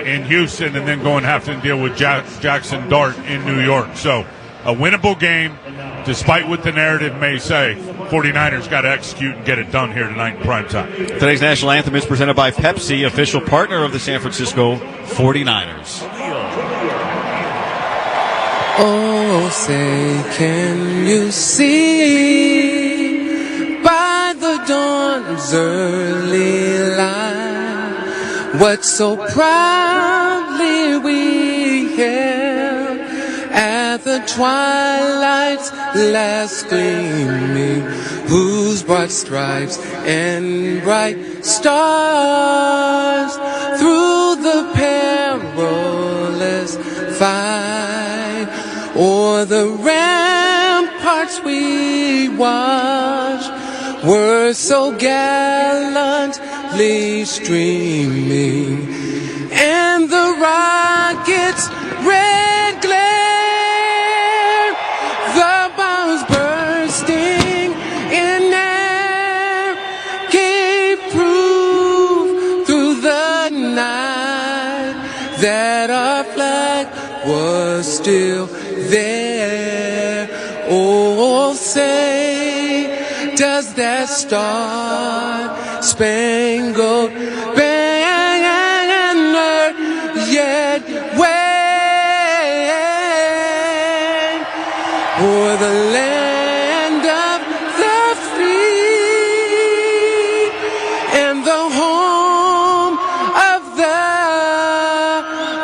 in Houston, and then go and have to deal with Jackson Dart in New York. So a winnable game, despite what the narrative may say. 49ers got to execute and get it done here tonight in primetime. Today's national anthem is presented by Pepsi, official partner of the San Francisco 49ers. Oh, say, can you see by the dawn's early light what so proudly we hailed at the twilight's last gleaming, whose broad stripes and bright stars through the perilous fight o'er the ramparts we watched were so gallantly streaming, and the rocket's red glare, the bombs bursting in air, gave proof through the night that our flag was still there. Oh, say, does that star-spangled banner yet wave o'er the land of the free and the home of the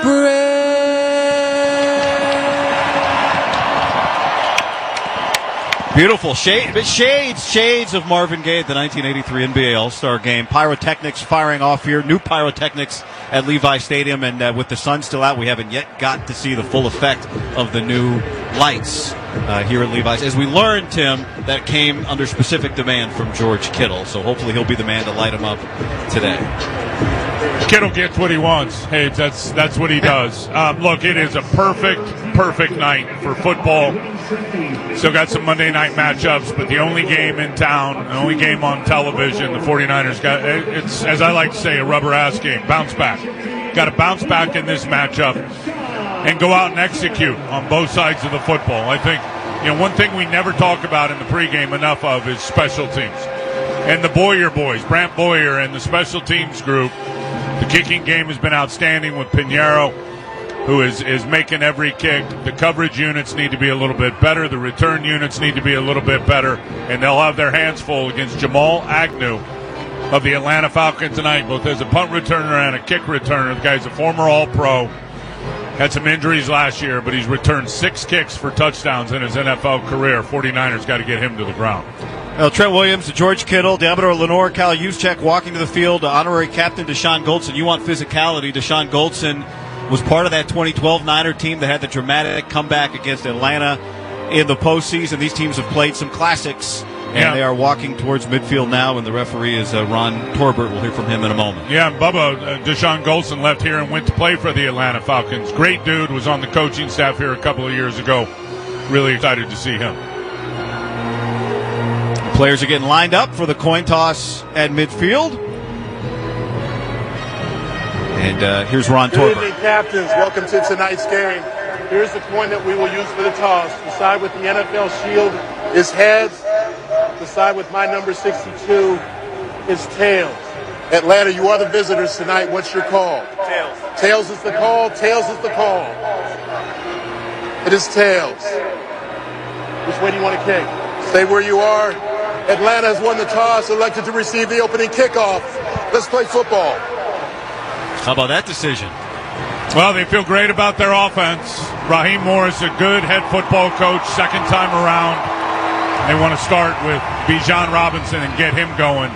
brave? Beautiful. Shades of Marvin Gaye at the 1983 NBA All-Star Game. Pyrotechnics firing off here. New pyrotechnics at Levi Stadium. And with the sun still out, we haven't yet got to see the full effect of the new lights here at Levi's. As we learned, Tim, that came under specific demand from George Kittle. So hopefully he'll be the man to light them up today. Kittle gets what he wants. Hey, that's what he does. Look, it is a perfect night for football. Still got some Monday night matchups, but the only game in town, the only game on television, the 49ers got, it's, as I like to say, a rubber-ass game. Bounce back. Got to bounce back in this matchup and go out and execute on both sides of the football. I think, one thing we never talk about in the pregame enough of is special teams. And the Boyer boys, Brant Boyer and the special teams group, the kicking game has been outstanding with Pinheiro, who is making every kick. The coverage units need to be a little bit better. The return units need to be a little bit better. And they'll have their hands full against Jamal Agnew of the Atlanta Falcons tonight, both as a punt returner and a kick returner. The guy's a former All-Pro. Had some injuries last year, but he's returned 6 kicks for touchdowns in his NFL career. 49ers got to get him to the ground. Well, Trent Williams, George Kittle, Diameter Lenore, Kyle Juszczyk walking to the field. Honorary captain Deshaun Goldson. You want physicality. Deshaun Goldson was part of that 2012 Niner team that had the dramatic comeback against Atlanta in the postseason. These teams have played some classics, and they are walking towards midfield now, and the referee is Ron Torbert. We'll hear from him in a moment. Yeah, and Bubba, Deshaun Goldson left here and went to play for the Atlanta Falcons. Great dude, was on the coaching staff here a couple of years ago. Really excited to see him. Players are getting lined up for the coin toss at midfield. And here's Ron Torbert. Good evening, captains. Welcome to tonight's game. Here's the coin that we will use for the toss. The side with the NFL shield is heads. The side with my number 62 is tails. Atlanta, you are the visitors tonight. What's your call? Tails. Tails is the call. Tails is the call. It is tails. Which way do you want to kick? Stay where you are. Atlanta has won the toss, elected to receive the opening kickoff. Let's play football. How about that decision? Well, they feel great about their offense. Raheem Morris, a good head football coach, second time around. They want to start with Bijan Robinson and get him going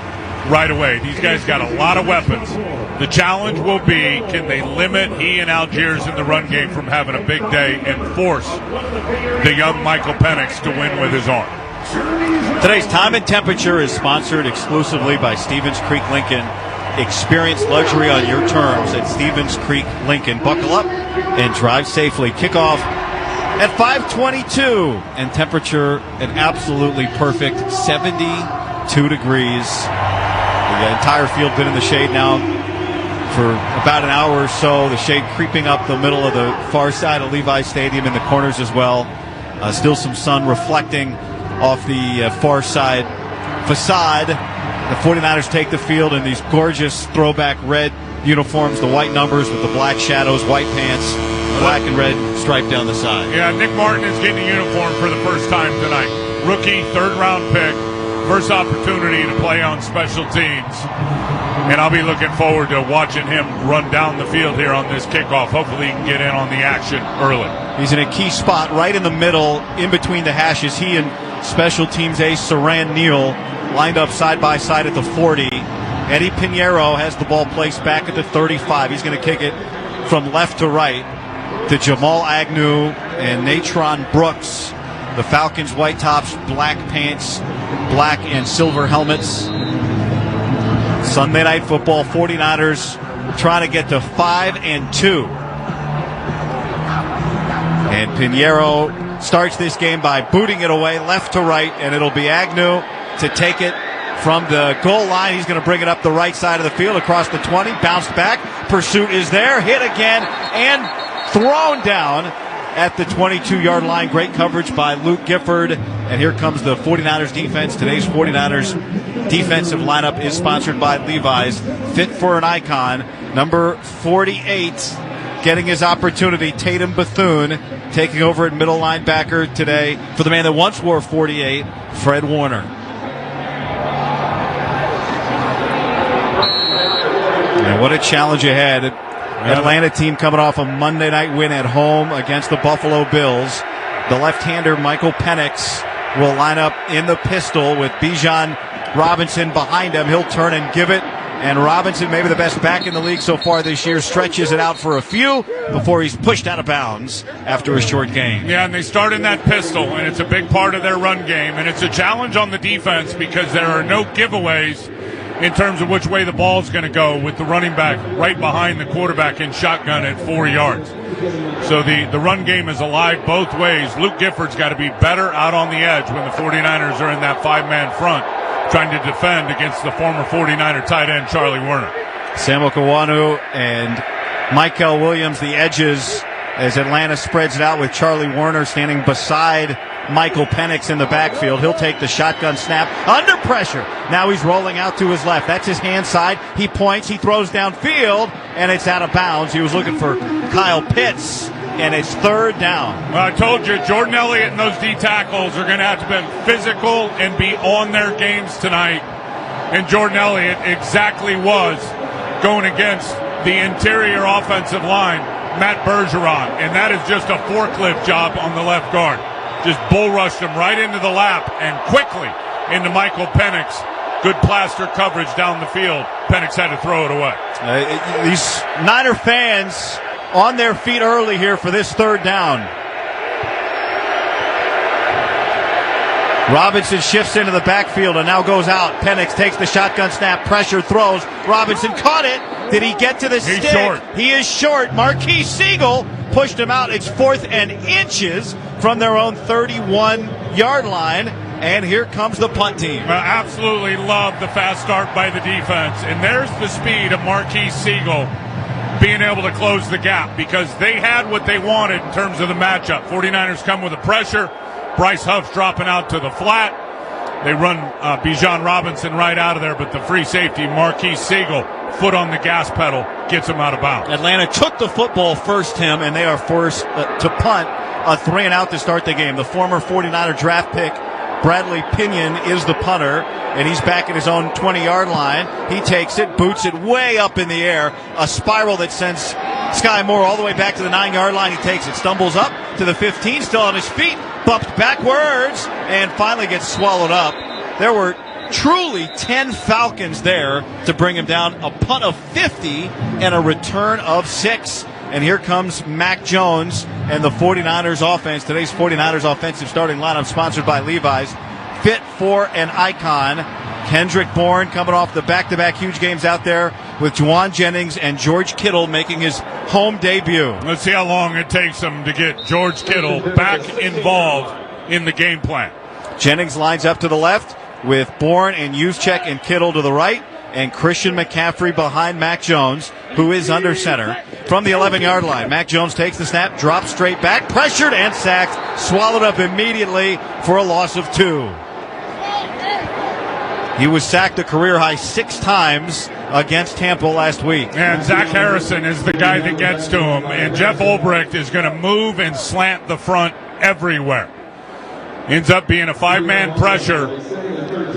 right away. These guys got a lot of weapons. The challenge will be, can they limit he and Algiers in the run game from having a big day and force the young Michael Penix to win with his arm? Today's Time and Temperature is sponsored exclusively by Stevens Creek Lincoln. Experience luxury on your terms at Stevens Creek Lincoln. Buckle up and drive safely. Kickoff at 5:22, and temperature an absolutely perfect 72 degrees. The entire field been in the shade now for about an hour or so. The shade creeping up the middle of the far side of Levi Stadium in the corners as well. Still some sun reflecting off the far side facade. The 49ers take the field in these gorgeous throwback red uniforms, the white numbers with the black shadows, white pants, black and red stripe down the side. Yeah, Nick Martin is getting a uniform for the first time tonight. Rookie, third-round pick, first opportunity to play on special teams. And I'll be looking forward to watching him run down the field here on this kickoff. Hopefully he can get in on the action early. He's in a key spot right in the middle, in between the hashes. He and special teams ace Saran Neal lined up side by side at the 40. Eddie Pinheiro has the ball placed back at the 35. He's going to kick it from left to right to Jamal Agnew and Natron Brooks. The Falcons white tops, black pants, black and silver helmets. Sunday Night Football, 49ers trying to get to 5-2. And Pinheiro starts this game by booting it away left to right, and it'll be Agnew to take it from the goal line. He's going to bring it up the right side of the field across the 20, bounced back. Pursuit is there, hit again, and thrown down at the 22-yard line. Great coverage by Luke Gifford. And here comes the 49ers defense. Today's 49ers defensive lineup is sponsored by Levi's. Fit for an icon. Number 48 getting his opportunity. Tatum Bethune taking over at middle linebacker today for the man that once wore 48, Fred Warner. And what a challenge ahead. Atlanta team coming off a Monday night win at home against the Buffalo Bills. The left-hander Michael Penix will line up in the pistol with Bijan Robinson behind him. He'll turn and give it. And Robinson, maybe the best back in the league so far this year, stretches it out for a few before he's pushed out of bounds after a short gain. Yeah, and they start in that pistol, and it's a big part of their run game. And it's a challenge on the defense because there are no giveaways in terms of which way the ball's going to go, with the running back right behind the quarterback in shotgun at 4 yards. So the run game is alive both ways. Luke Gifford's got to be better out on the edge when the 49ers are in that five-man front trying to defend against the former 49er tight end Charlie Werner. Samuel Kawanu and Michael Williams, the edges, as Atlanta spreads it out with Charlie Werner standing beside Michael Penix in the backfield. He'll take the shotgun snap under pressure. Now he's rolling out to his left. That's his hand side. He points. He throws downfield, and it's out of bounds. He was looking for Kyle Pitts, and it's third down. Well, I told you, Jordan Elliott and those D tackles are going to have to be physical and be on their games tonight. And Jordan Elliott exactly was going against the interior offensive line, Matt Bergeron, and that is just a forklift job on the left guard. Just bull rushed him right into the lap and quickly into Michael Penix. Good plaster coverage down the field. Penix had to throw it away. These Niner fans on their feet early here for this third down. Robinson shifts into the backfield and now goes out. Penix takes the shotgun snap, pressure, throws. Robinson caught it. Did he get to the stick? He's short. He is short. Marquise Siegel pushed him out. It's 4th and inches from their own 31-yard line. And here comes the punt team. Well, absolutely love the fast start by the defense. And there's the speed of Marquise Siegel. being able to close the gap because they had what they wanted in terms of the matchup. 49ers come with the pressure. Bryce Huff's dropping out to the flat. They run Bijan Robinson right out of there, but the free safety, Marquise Siegel, foot on the gas pedal, gets him out of bounds. Atlanta took the football first, Tim, and they are forced to punt a 3-and-out to start the game. The former 49er draft pick, Bradley Pinion, is the punter, and he's back at his own 20-yard line. He takes it, boots it way up in the air, a spiral that sends Sky Moore all the way back to the 9-yard line. He takes it, stumbles up to the 15, still on his feet, bumped backwards, and finally gets swallowed up. There were truly 10 Falcons there to bring him down. A punt of 50 and a return of 6. And here comes Mac Jones and the 49ers offense. Today's 49ers offensive starting lineup sponsored by Levi's. Fit for an icon. Kendrick Bourne coming off the back-to-back huge games out there with Juwan Jennings and George Kittle making his home debut. Let's see how long it takes them to get George Kittle back involved in the game plan. Jennings lines up to the left with Bourne and Juszczyk and Kittle to the right, and Christian McCaffrey behind Mac Jones, who is under center. From the 11-yard line, Mac Jones takes the snap, drops straight back, pressured and sacked, swallowed up immediately for a loss of 2. He was sacked a career-high 6 times against Tampa last week. And Zach Harrison is the guy that gets to him, and Jeff Ulbrich is going to move and slant the front everywhere. Ends up being a 5-man pressure.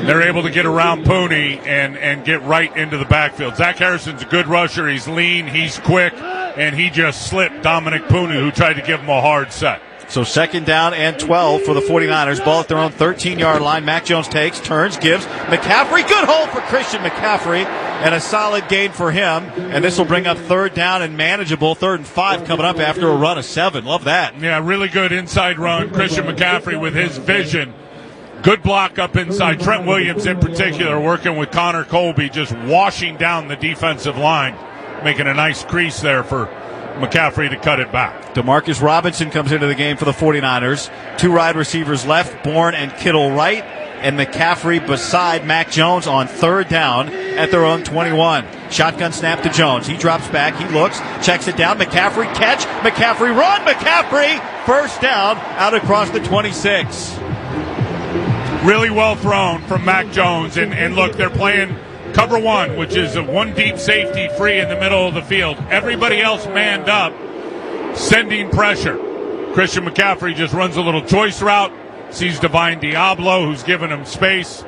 They're able to get around Pooney and get right into the backfield. Zach Harrison's a good rusher. He's lean, he's quick, and he just slipped Dominic Pooney, who tried to give him a hard set. So 2nd down and 12 for the 49ers. Ball at their own 13-yard line. Mac Jones takes, turns, gives McCaffrey. Good hole for Christian McCaffrey, and a solid gain for him. And this will bring up 3rd down and manageable. 3rd and 5 coming up after a run of 7. Love that. Yeah, really good inside run. Christian McCaffrey with his vision. Good block up inside. Trent Williams in particular working with Connor Colby, just washing down the defensive line, making a nice crease there for McCaffrey to cut it back. Demarcus Robinson comes into the game for the 49ers. 2 wide receivers left, Bourne and Kittle right, and McCaffrey beside Mac Jones on 3rd down at their own 21. Shotgun snap to Jones. He drops back, he looks, checks it down. McCaffrey catch, McCaffrey run, McCaffrey 1st down out across the 26. Really well thrown from Mac Jones. And look, they're playing cover 1, which is a 1 deep safety free in the middle of the field. Everybody else manned up, sending pressure. Christian McCaffrey just runs a little choice route, sees Divine Diablo, who's giving him space.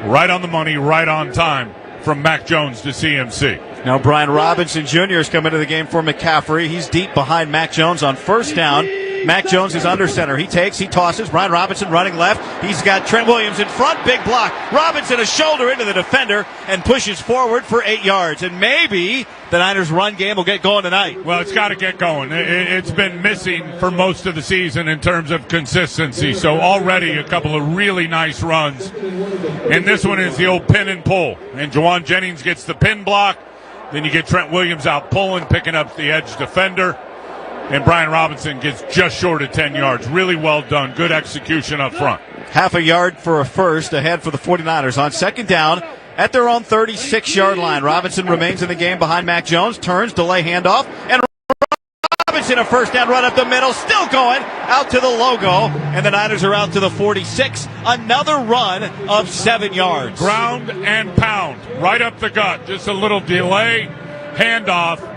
Right on the money, right on time from Mac Jones to CMC. Now Brian Robinson Jr. has come into the game for McCaffrey. He's deep behind Mac Jones on 1st down. Mac Jones is under center. He takes, he tosses. Brian Robinson running left. He's got Trent Williams in front. Big block. Robinson a shoulder into the defender and pushes forward for 8 yards. And maybe the Niners' run game will get going tonight. Well, it's got to get going. It's been missing for most of the season in terms of consistency. So already a couple of really nice runs. And this one is the old pin and pull. And Juwan Jennings gets the pin block. Then you get Trent Williams out pulling, picking up the edge defender. And Brian Robinson gets just short of 10 yards. Really well done. Good execution up front. Half a yard for a first ahead for the 49ers. On 2nd down at their own 36-yard line. Robinson remains in the game behind Mac Jones. Turns, delay handoff. And Robinson a 1st down run up the middle. Still going out to the logo. And the Niners are out to the 46. Another run of 7 yards. Ground and pound. Right up the gut. Just a little delay. Handoff.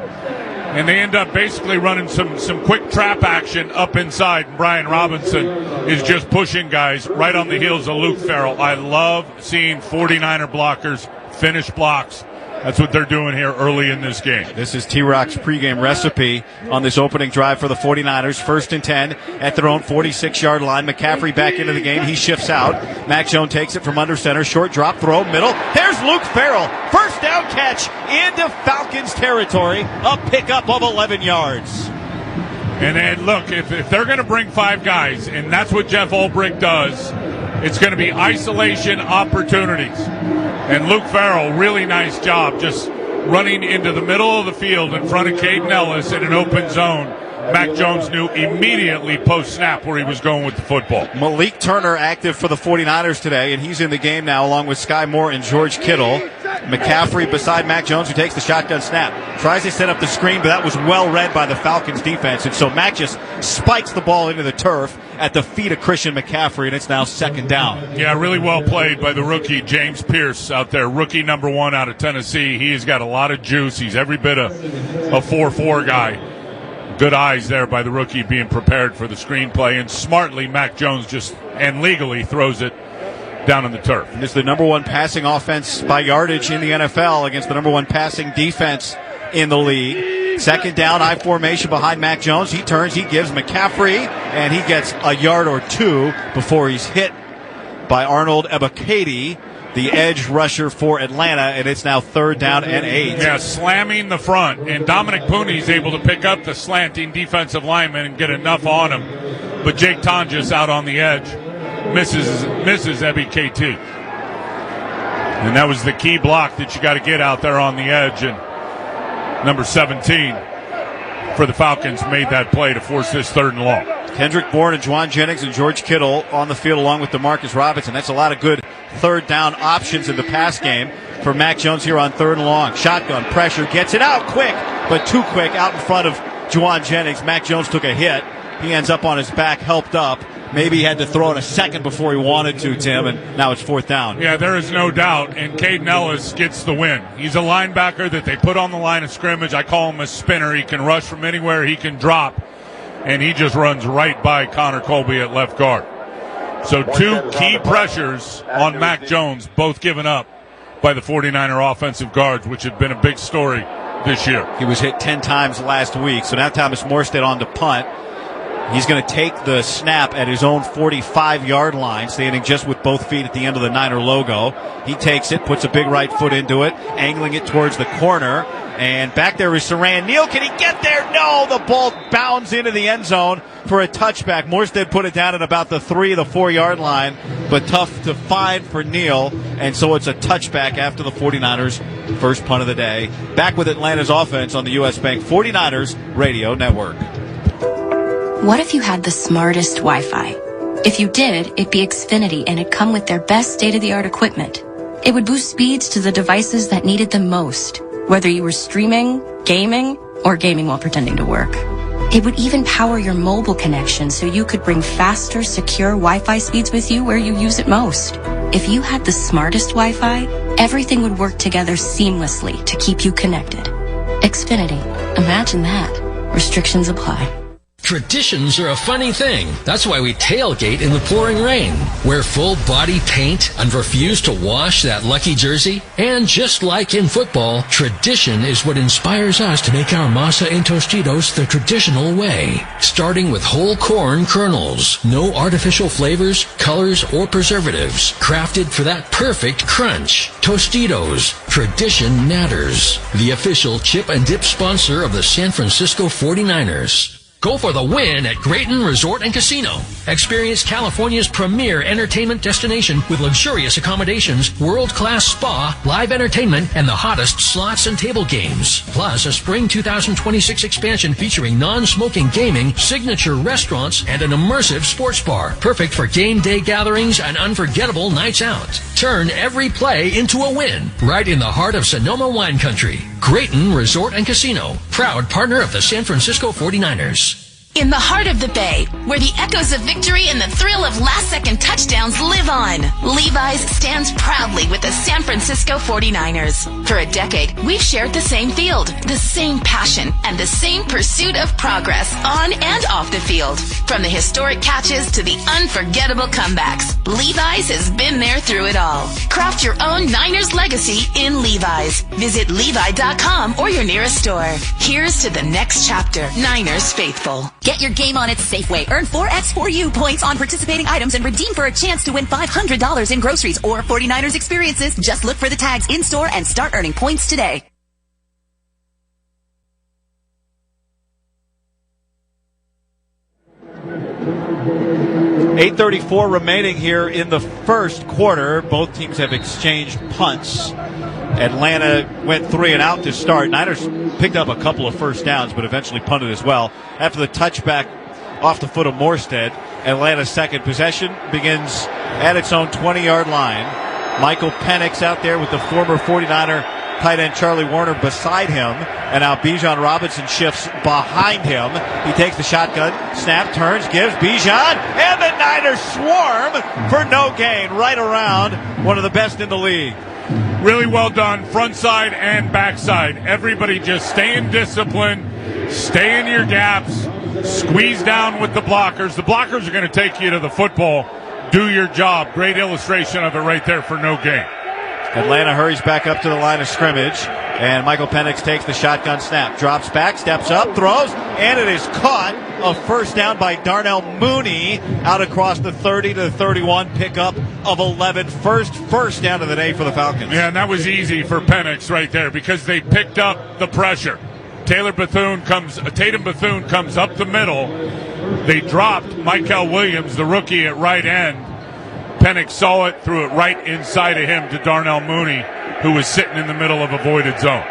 And they end up basically running some quick trap action up inside. Brian Robinson is just pushing guys right on the heels of Luke Farrell. I love seeing 49er blockers finish blocks. That's what they're doing here early in this game. This is T-Rock's pregame recipe on this opening drive for the 49ers. 1st and 10 at their own 46-yard line. McCaffrey back into the game. He shifts out. Mac Jones takes it from under center. Short drop, throw, middle. There's Luke Farrell. 1st down catch into Falcons territory. A pickup of 11 yards. And then, look, if they're going to bring 5 guys, and that's what Jeff Ulbrich does, it's going to be isolation opportunities. And Luke Farrell, really nice job just running into the middle of the field in front of Caden Ellis in an open zone. Mac Jones knew immediately post-snap where he was going with the football. Malik Turner active for the 49ers today, and he's in the game now along with Sky Moore and George Kittle. McCaffrey beside Mac Jones, who takes the shotgun snap. Tries to set up the screen, but that was well read by the Falcons defense. And so Mac just spikes the ball into the turf at the feet of Christian McCaffrey, and it's now second down. Yeah, really well played by the rookie, James Pierce, out there. Rookie number 1 out of Tennessee. He's got a lot of juice. He's every bit a 4-4 guy. Good eyes there by the rookie being prepared for the screenplay. And smartly, Mac Jones just and legally throws it down on the turf. And it's the number 1 passing offense by yardage in the NFL against the number 1 passing defense in the league. Second down, I formation behind Mac Jones. He turns, he gives McCaffrey, and he gets a yard or 2 before he's hit by Arnold Ebiketie, the edge rusher for Atlanta, and it's now third down and 8. Yeah, slamming the front, and Dominic Pooney's able to pick up the slanting defensive lineman and get enough on him. But Jake Tonjes out on the edge misses Ebiketie. And that was the key block that you got to get out there on the edge, and number 17 for the Falcons made that play to force this third and long. Kendrick Bourne and Juwan Jennings and George Kittle on the field along with DeMarcus Robinson. That's a lot of good third down options in the pass game for Mac Jones here on third and long. Shotgun pressure, gets it out quick, but too quick out in front of Juwan Jennings. Mac Jones took a hit. He ends up on his back, helped up. Maybe he had to throw in a second before he wanted to, Tim, and now it's fourth down. Yeah, there is no doubt, and Caden Ellis gets the win. He's a linebacker that they put on the line of scrimmage. I call him a spinner. He can rush from anywhere. He can drop, and he just runs right by Connor Colby at left guard. So 2 key pressures on Mac Jones, both given up by the 49er offensive guards, which had been a big story this year. He was hit 10 times last week, so now Thomas Morstead on to punt. He's going to take the snap at his own 45-yard line, standing just with both feet at the end of the Niner logo. He takes it, puts a big right foot into it, angling it towards the corner. And back there is Saran Neal. Can he get there? No! The ball bounds into the end zone for a touchback. Morstead put it down at about the 3 to 4 yard line, but tough to find for Neal. And so it's a touchback after the 49ers' first punt of the day. Back with Atlanta's offense on the U.S. Bank 49ers Radio Network. What if you had the smartest Wi-Fi? If you did, it'd be Xfinity, and it'd come with their best state-of-the-art equipment. It would boost speeds to the devices that needed them most, whether you were streaming, gaming, or gaming while pretending to work. It would even power your mobile connection so you could bring faster, secure Wi-Fi speeds with you where you use it most. If you had the smartest Wi-Fi, everything would work together seamlessly to keep you connected. Xfinity. Imagine that. Restrictions apply. Traditions are a funny thing. That's why we tailgate in the pouring rain, wear full body paint, and refuse to wash that lucky jersey. And just like in football, tradition is what inspires us to make our masa and Tostitos the traditional way. Starting with whole corn kernels, no artificial flavors, colors, or preservatives. Crafted for that perfect crunch. Tostitos. Tradition matters. The official chip and dip sponsor of the San Francisco 49ers. Go for the win at Grayton Resort and Casino. Experience California's premier entertainment destination with luxurious accommodations, world-class spa, live entertainment, and the hottest slots and table games. Plus, a spring 2026 expansion featuring non-smoking gaming, signature restaurants, and an immersive sports bar. Perfect for game day gatherings and unforgettable nights out. Turn every play into a win. Right in the heart of Sonoma wine country. Grayton Resort and Casino. Proud partner of the San Francisco 49ers. In the heart of the Bay, where the echoes of victory and the thrill of last-second touchdowns live on, Levi's stands proudly with the San Francisco 49ers. For a decade, we've shared the same field, the same passion, and the same pursuit of progress on and off the field. From the historic catches to the unforgettable comebacks, Levi's has been there through it all. Craft your own Niners legacy in Levi's. Visit Levi.com or your nearest store. Here's to the next chapter, Niners faithful. Get your game on at Safeway. Earn 4x4U points on participating items and redeem for a chance to win $500 in groceries or 49ers experiences. Just look for the tags in-store and start earning points today. .834 remaining here in the first quarter. Both teams have exchanged punts. Atlanta went 3 and out to start. Niners picked up a couple of first downs, but eventually punted as well. After the touchback off the foot of Morstead, Atlanta's second possession begins at its own 20-yard line. Michael Penix out there with the former 49er tight end Charlie Warner beside him. And now Bijan Robinson shifts behind him. He takes the shotgun, snap, turns, gives Bijan, and the Niners swarm for no gain right around one of the best in the league. Really well done, front side and backside. Everybody just stay in discipline, stay in your gaps, squeeze down with the blockers. The blockers are going to take you to the football. Do your job. Great illustration of it right there for no gain. Atlanta hurries back up to the line of scrimmage, and Michael Penix takes the shotgun snap, drops back, steps up, throws, and it is caught. A first down by Darnell Mooney out across the 30 to the 31, pickup of 11. First down of the day for the Falcons. Yeah, and that was easy for Penix right there because they picked up the pressure. Tatum Bethune comes up the middle. They dropped Michael Williams, the rookie, at right end. Penix saw it, threw it right inside of him to Darnell Mooney, who was sitting in the middle of a voided zone.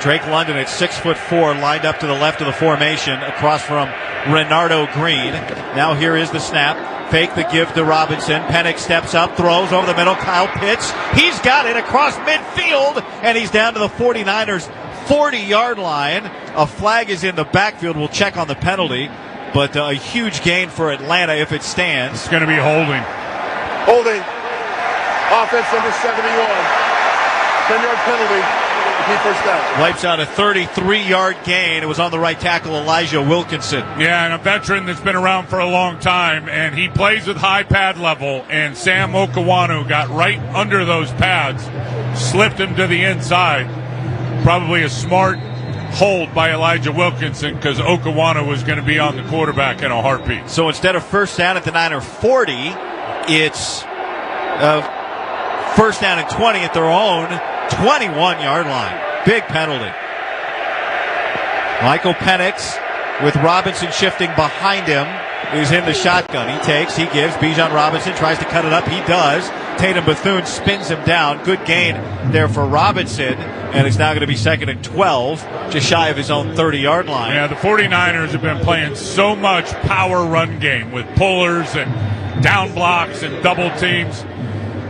Drake London at 6'4", lined up to the left of the formation across from Renardo Green. Now here is the snap. Fake the give to Robinson. Penix steps up, throws over the middle. Kyle Pitts. He's got it across midfield, and he's down to the 49ers' 40-yard line. A flag is in the backfield. We'll check on the penalty, but a huge gain for Atlanta if it stands. It's going to be holding. Holding. Offense number 71. 10-yard penalty. Keep first down. Wipes out a 33-yard gain. It was on the right tackle, Elijah Wilkinson. Yeah, and a veteran that's been around for a long time, and he plays with high pad level, and Sam Okawanu got right under those pads, slipped him to the inside. Probably a smart hold by Elijah Wilkinson because Okawanu was going to be on the quarterback in a heartbeat. So instead of first down at the Niner 40, it's first down and 20 at their own 21-yard line. Big penalty. Michael Penix with Robinson shifting behind him is in the shotgun. He takes, he gives. Bijan Robinson tries to cut it up. He does. Tatum Bethune spins him down. Good gain there for Robinson. And it's now going to be 2nd and 12, just shy of his own 30-yard line. Yeah, the 49ers have been playing so much power run game with pullers and down blocks and double teams.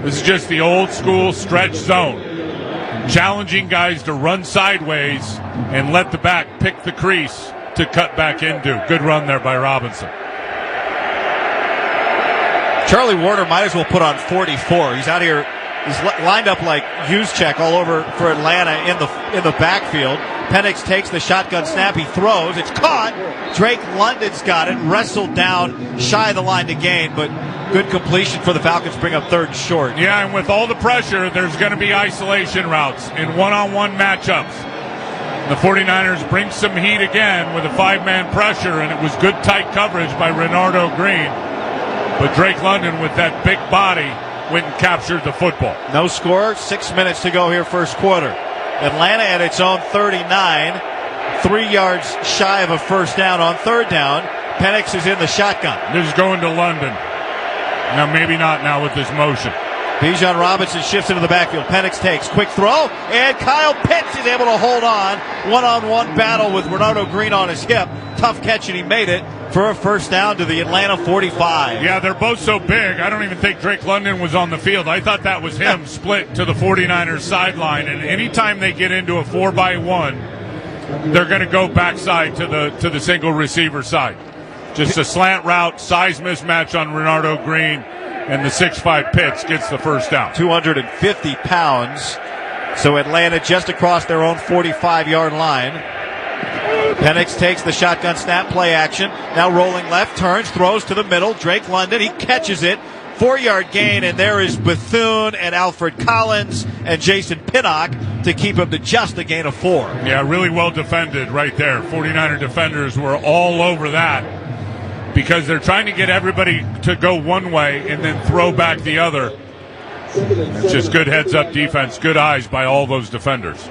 This is just the old school stretch zone. Challenging guys to run sideways and let the back pick the crease to cut back into. Good run there by Robinson. Charlie Warner might as well put on 44. He's out here. He's lined up like Juszczyk all over for Atlanta in the backfield. Penix takes the shotgun snap. He throws. It's caught. Drake London's got it. Wrestled down, shy of the line to gain, but good completion for the Falcons. Bring up 3rd and short. Yeah, and with all the pressure, there's going to be isolation routes in one-on-one matchups. The 49ers bring some heat again with a 5-man pressure, and it was good tight coverage by Renardo Green. But Drake London with that big body went and captured the football. No score, 6 minutes to go here, first quarter. Atlanta at its own 39, 3 yards shy of a first down on 3rd down. Penix is in the shotgun. This is going to London. Now maybe not now with this motion. Bijan Robinson shifts into the backfield. Penix takes, quick throw, and Kyle Pitts is able to hold on. One-on-one battle with Renardo Green on his hip. Tough catch, and he made it for a first down to the Atlanta 45. Yeah, they're both so big. I don't even think Drake London was on the field. I thought that was him split to the 49ers sideline. And anytime they get into a 4-by-1, they're going to go backside to the single receiver side. Just a slant route, size mismatch on Renardo Green, and the 6'5" Pitts gets the first down. 250 pounds. So Atlanta just across their own 45-yard line. Penix takes the shotgun snap, play action. Now rolling left, turns, throws to the middle. Drake London, he catches it. 4-yard gain, and there is Bethune and Alfred Collins and Jason Pinnock to keep him to just a gain of 4. Yeah, really well defended right there. 49er defenders were all over that because they're trying to get everybody to go one way and then throw back the other. It's just good heads-up defense, good eyes by all those defenders.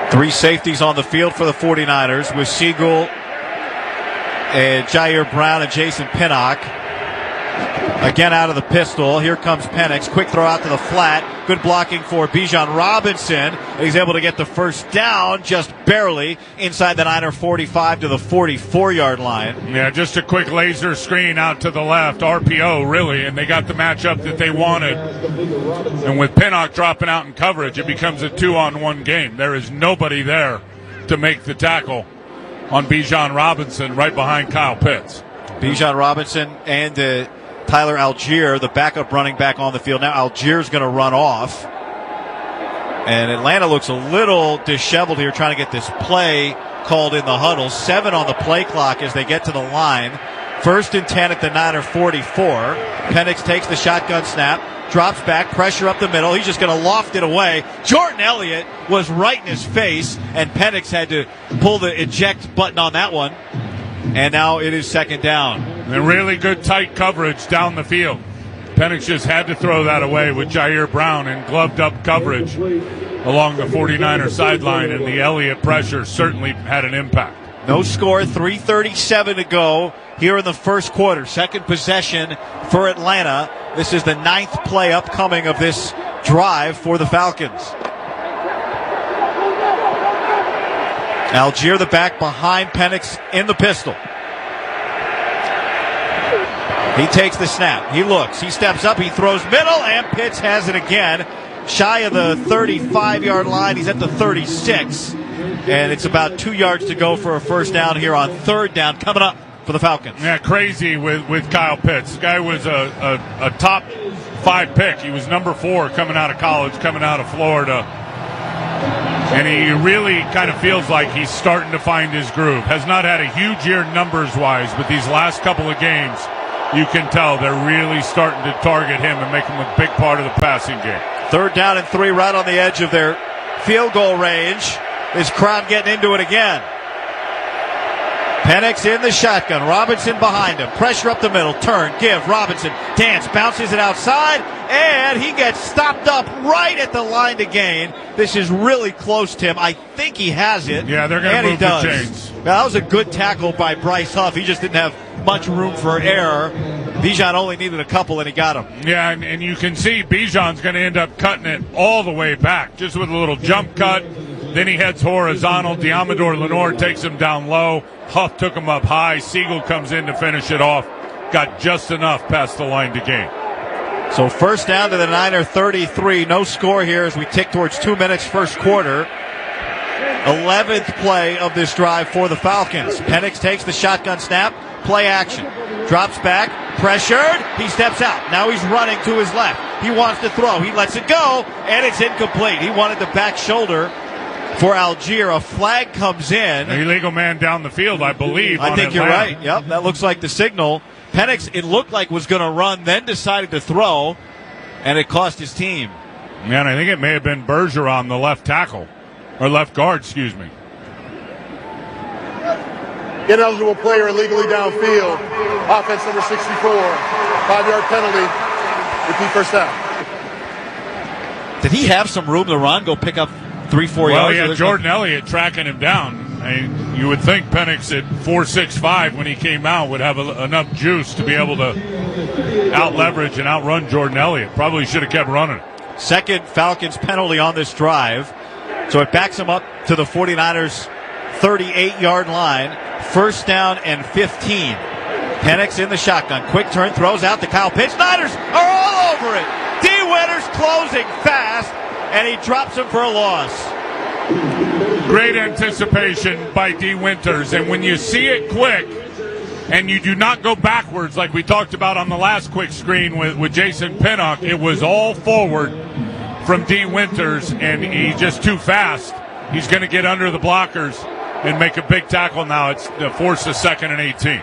Three safeties on the field for the 49ers with Siegel and Jair Brown and Jason Pinnock. Again out of the pistol. Here comes Penix. Quick throw out to the flat. Good blocking for Bijan Robinson. He's able to get the first down just barely inside the Niner 45 to the 44-yard line. Yeah, just a quick laser screen out to the left. RPO, really, and they got the matchup that they wanted. And with Pinnock dropping out in coverage, it becomes a 2-on-1 game. There is nobody there to make the tackle on Bijan Robinson right behind Kyle Pitts. Bijan Robinson and Tyler Algier, the backup running back on the field. Now Algier's going to run off. And Atlanta looks a little disheveled here trying to get this play called in the huddle. 7 on the play clock as they get to the line. 1st and 10 at the Niner 44. Penix takes the shotgun snap, drops back, pressure up the middle. He's just going to loft it away. Jordan Elliott was right in his face, and Penix had to pull the eject button on that one. And now it is 2nd down. And really good tight coverage down the field. Penix just had to throw that away with Jair Brown in gloved up coverage along the 49er sideline, and the Elliott pressure certainly had an impact. No score, 3:37 to go here in the first quarter. Second possession for Atlanta. This is the 9th play upcoming of this drive for the Falcons. Algier, the back behind Penix in the pistol. He takes the snap. He looks. He steps up. He throws middle, and Pitts has it again. Shy of the 35-yard line. He's at the 36. And it's about 2 yards to go for a first down here on 3rd down coming up for the Falcons. Yeah, crazy with Kyle Pitts. The guy was a top 5 pick. He was number 4 coming out of college, coming out of Florida. And he really kind of feels like he's starting to find his groove. Has not had a huge year numbers-wise, but these last couple of games, you can tell they're really starting to target him and make him a big part of the passing game. 3rd down and 3 right on the edge of their field goal range. This crowd getting into it again. Penix in the shotgun. Robinson behind him. Pressure up the middle. Turn. Give. Robinson. Dance. Bounces it outside. And he gets stopped up right at the line to gain. This is really close, Tim. I think he has it. Yeah, they're going to move the chains. Now, that was a good tackle by Bryce Huff. He just didn't have much room for error. Bijan only needed a couple, and he got them. Yeah, and you can see Bijan's going to end up cutting it all the way back, just with a little jump cut. Then he heads horizontal. Diamador Lenore takes him down low. Huff took him up high. Siegel comes in to finish it off. Got just enough past the line to gain. So first down to the Niner 33. No score here as we tick towards 2 minutes first quarter. 11th play of this drive for the Falcons. Penix takes the shotgun snap. Play action. Drops back. Pressured. He steps out. Now he's running to his left. He wants to throw. He lets it go, and it's incomplete. He wanted the back shoulder for Algier. A flag comes in. An illegal man down the field, I believe. I think you're right. Yep, that looks like the signal. Penix, it looked like, was going to run, then decided to throw, and it cost his team. Yeah, and I think it may have been Bergeron, the left tackle, or left guard, excuse me. Ineligible player illegally downfield. Offense number 64. 5-yard penalty. Repeat first down. Did he have some room to run, go pick up 3-4 yards? Well, yeah, Jordan Elliott tracking him down. I mean, you would think Penix at 4.65 when he came out would have enough juice to be able to out-leverage and outrun Jordan Elliott. Probably should have kept running. Second Falcons penalty on this drive. So it backs him up to the 49ers' 38-yard line. First down and 15. Penix in the shotgun. Quick turn, throws out to Kyle Pitts. Niners are all over it. D. Winters closing fast, and he drops him for a loss. Great anticipation by D. Winters, and when you see it quick and you do not go backwards like we talked about on the last quick screen with Jason Pinnock, it was all forward from D. Winters, and he's just too fast. He's going to get under the blockers and make a big tackle now. It's forced a 2nd and 18.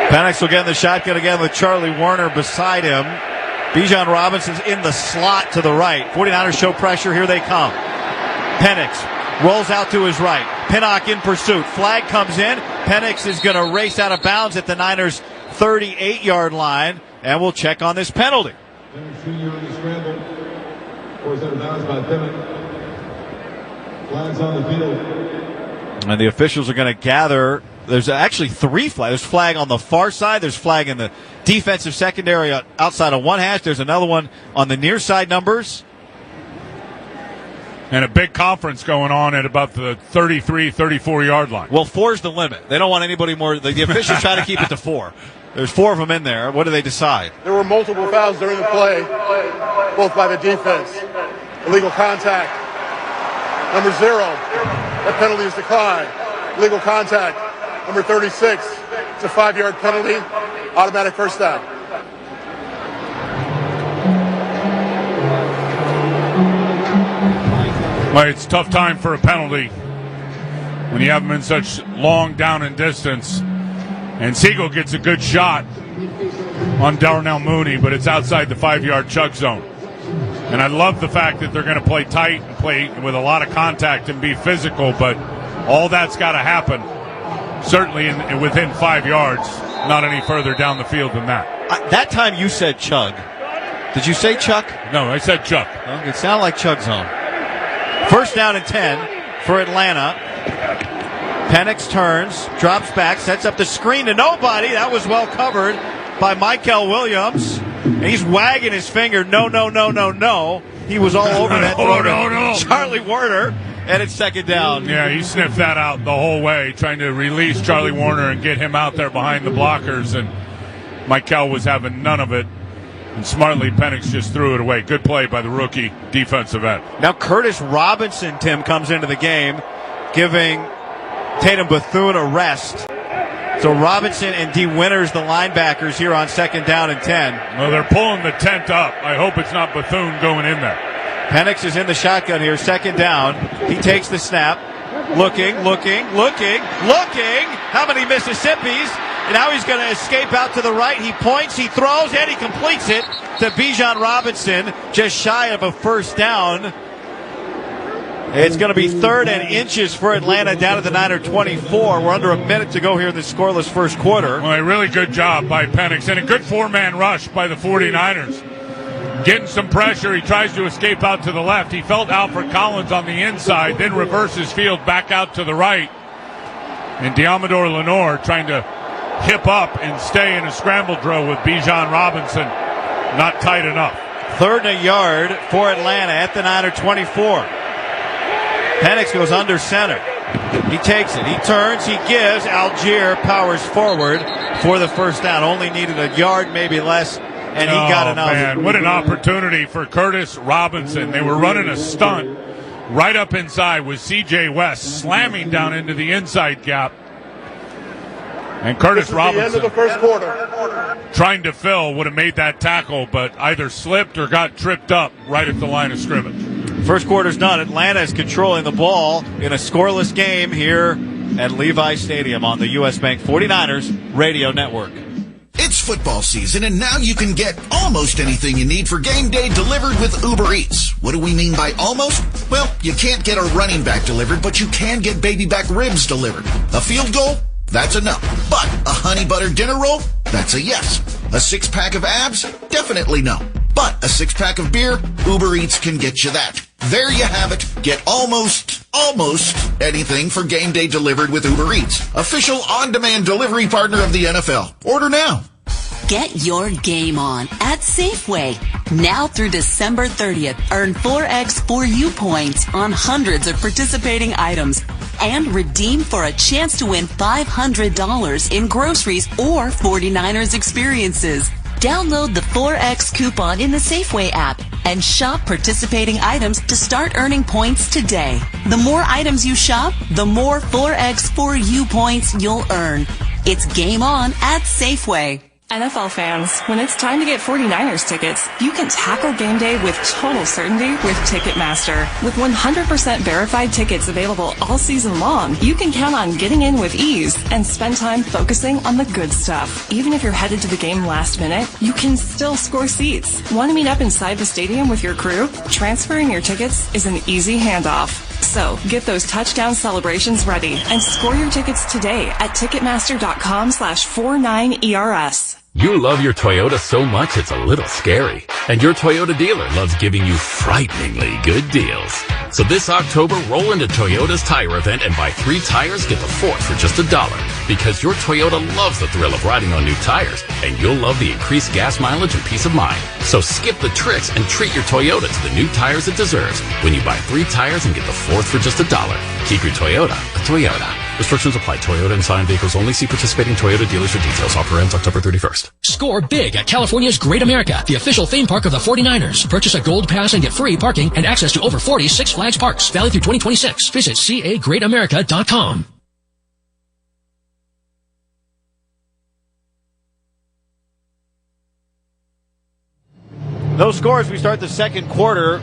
Penix will get in the shotgun again with Charlie Warner beside him. Bijan Robinson's in the slot to the right. 49ers show pressure. Here they come. Penix rolls out to his right. Pinnock in pursuit. Flag comes in. Penix is going to race out of bounds at the Niners' 38-yard line, and we'll check on this penalty. And the officials are going to gather. There's actually 3 flags. There's flag on the far side. There's flag in the defensive secondary outside of one hash. There's another one on the near side numbers. And a big conference going on at about the 33, 34-yard line. Well, 4's the limit. They don't want anybody more. The officials try to keep it to 4. There's 4 of them in there. What do they decide? There were multiple fouls during the play, both by the defense. Illegal contact. Number 0, that penalty is declined. Illegal contact. Number 36, it's a 5-yard penalty. Automatic first down. Well, it's a tough time for a penalty when you have them in such long down and distance. And Siegel gets a good shot on Darnell Mooney, but it's outside the 5-yard chug zone. And I love the fact that they're going to play tight and play with a lot of contact and be physical, but all that's got to happen certainly within 5 yards, not any further down the field than that. That time you said chug. Did you say Chuck? No, I said Chuck. Well, it sounded like chug zone. First down and 10 for Atlanta. Penix turns, drops back, sets up the screen to nobody. That was well covered by Michael Williams. And he's wagging his finger. No. He was all over that. No. Charlie Warner, and it's second down. Yeah, he sniffed that out the whole way, trying to release Charlie Warner and get him out there behind the blockers. And Michael was having none of it. And smartly, Penix just threw it away. Good play by the rookie defensive end. Now Curtis Robinson, Tim, comes into the game, giving Tatum Bethune a rest. So Robinson and D. Winters, the linebackers, here on second down and 10. Well, they're pulling the tent up. I hope it's not Bethune going in there. Penix is in the shotgun here, second down. He takes the snap. Looking. How many Mississippis? And now he's going to escape out to the right. He points, he throws, and he completes it to Bijan Robinson, just shy of a first down. It's going to be 3rd and inches for Atlanta down at the Niner 24. We're under a minute to go here in the scoreless first quarter. Well, a really good job by Penix and a good 4-man rush by the 49ers. Getting some pressure. He tries to escape out to the left. He felt Alfred Collins on the inside, then reverses field back out to the right. And Diamador Lenore trying to hip up and stay in a scramble drill with Bijan Robinson. Not tight enough. 3rd and a yard for Atlanta at the Niner 24. Penix goes under center. He takes it. He turns. He gives. Algier powers forward for the first down. Only needed a yard, maybe less, and he got enough. Man, what an opportunity for Curtis Robinson. They were running a stunt right up inside with C.J. West slamming down into the inside gap. And Curtis Robinson, the end of the first quarter, trying to fill, would have made that tackle, but either slipped or got tripped up right at the line of scrimmage. First quarter's done. Atlanta is controlling the ball in a scoreless game here at Levi Stadium on the U.S. Bank 49ers Radio Network. It's football season, and now you can get almost anything you need for game day delivered with Uber Eats. What do we mean by almost? Well, you can't get a running back delivered, but you can get baby back ribs delivered. A field goal? That's a no. But a honey butter dinner roll? That's a yes. A 6-pack of abs? Definitely no. But a 6-pack of beer? Uber Eats can get you that. There you have it. Get almost anything for game day delivered with Uber Eats. Official on-demand delivery partner of the NFL. Order now. Get your game on at Safeway. Now through December 30th, earn 4x for you points on hundreds of participating items and redeem for a chance to win $500 in groceries or 49ers experiences. Download the 4X coupon in the Safeway app and shop participating items to start earning points today. The more items you shop, the more 4X for you points you'll earn. It's game on at Safeway. NFL fans, when it's time to get 49ers tickets, you can tackle game day with total certainty with Ticketmaster. With 100% verified tickets available all season long, you can count on getting in with ease and spend time focusing on the good stuff. Even if you're headed to the game last minute, you can still score seats. Want to meet up inside the stadium with your crew? Transferring your tickets is an easy handoff. So, get those touchdown celebrations ready and score your tickets today at Ticketmaster.com/49ERS. You love your Toyota so much it's a little scary. And your Toyota dealer loves giving you frighteningly good deals. So this October, roll into Toyota's tire event and buy 3 tires, get the 4th for just $1. Because your Toyota loves the thrill of riding on new tires, and you'll love the increased gas mileage and peace of mind. So skip the tricks and treat your Toyota to the new tires it deserves when you buy 3 tires and get the 4th for just $1. Keep your Toyota a Toyota. Restrictions apply. Toyota and Scion vehicles only. See participating Toyota dealers for details. Offer ends October 31st. Score big at California's Great America, the official theme park of the 49ers. Purchase a gold pass and get free parking and access to over 40 Six Flags parks. Valid through 2026. Visit cagreatamerica.com. Those scores, we start the second quarter.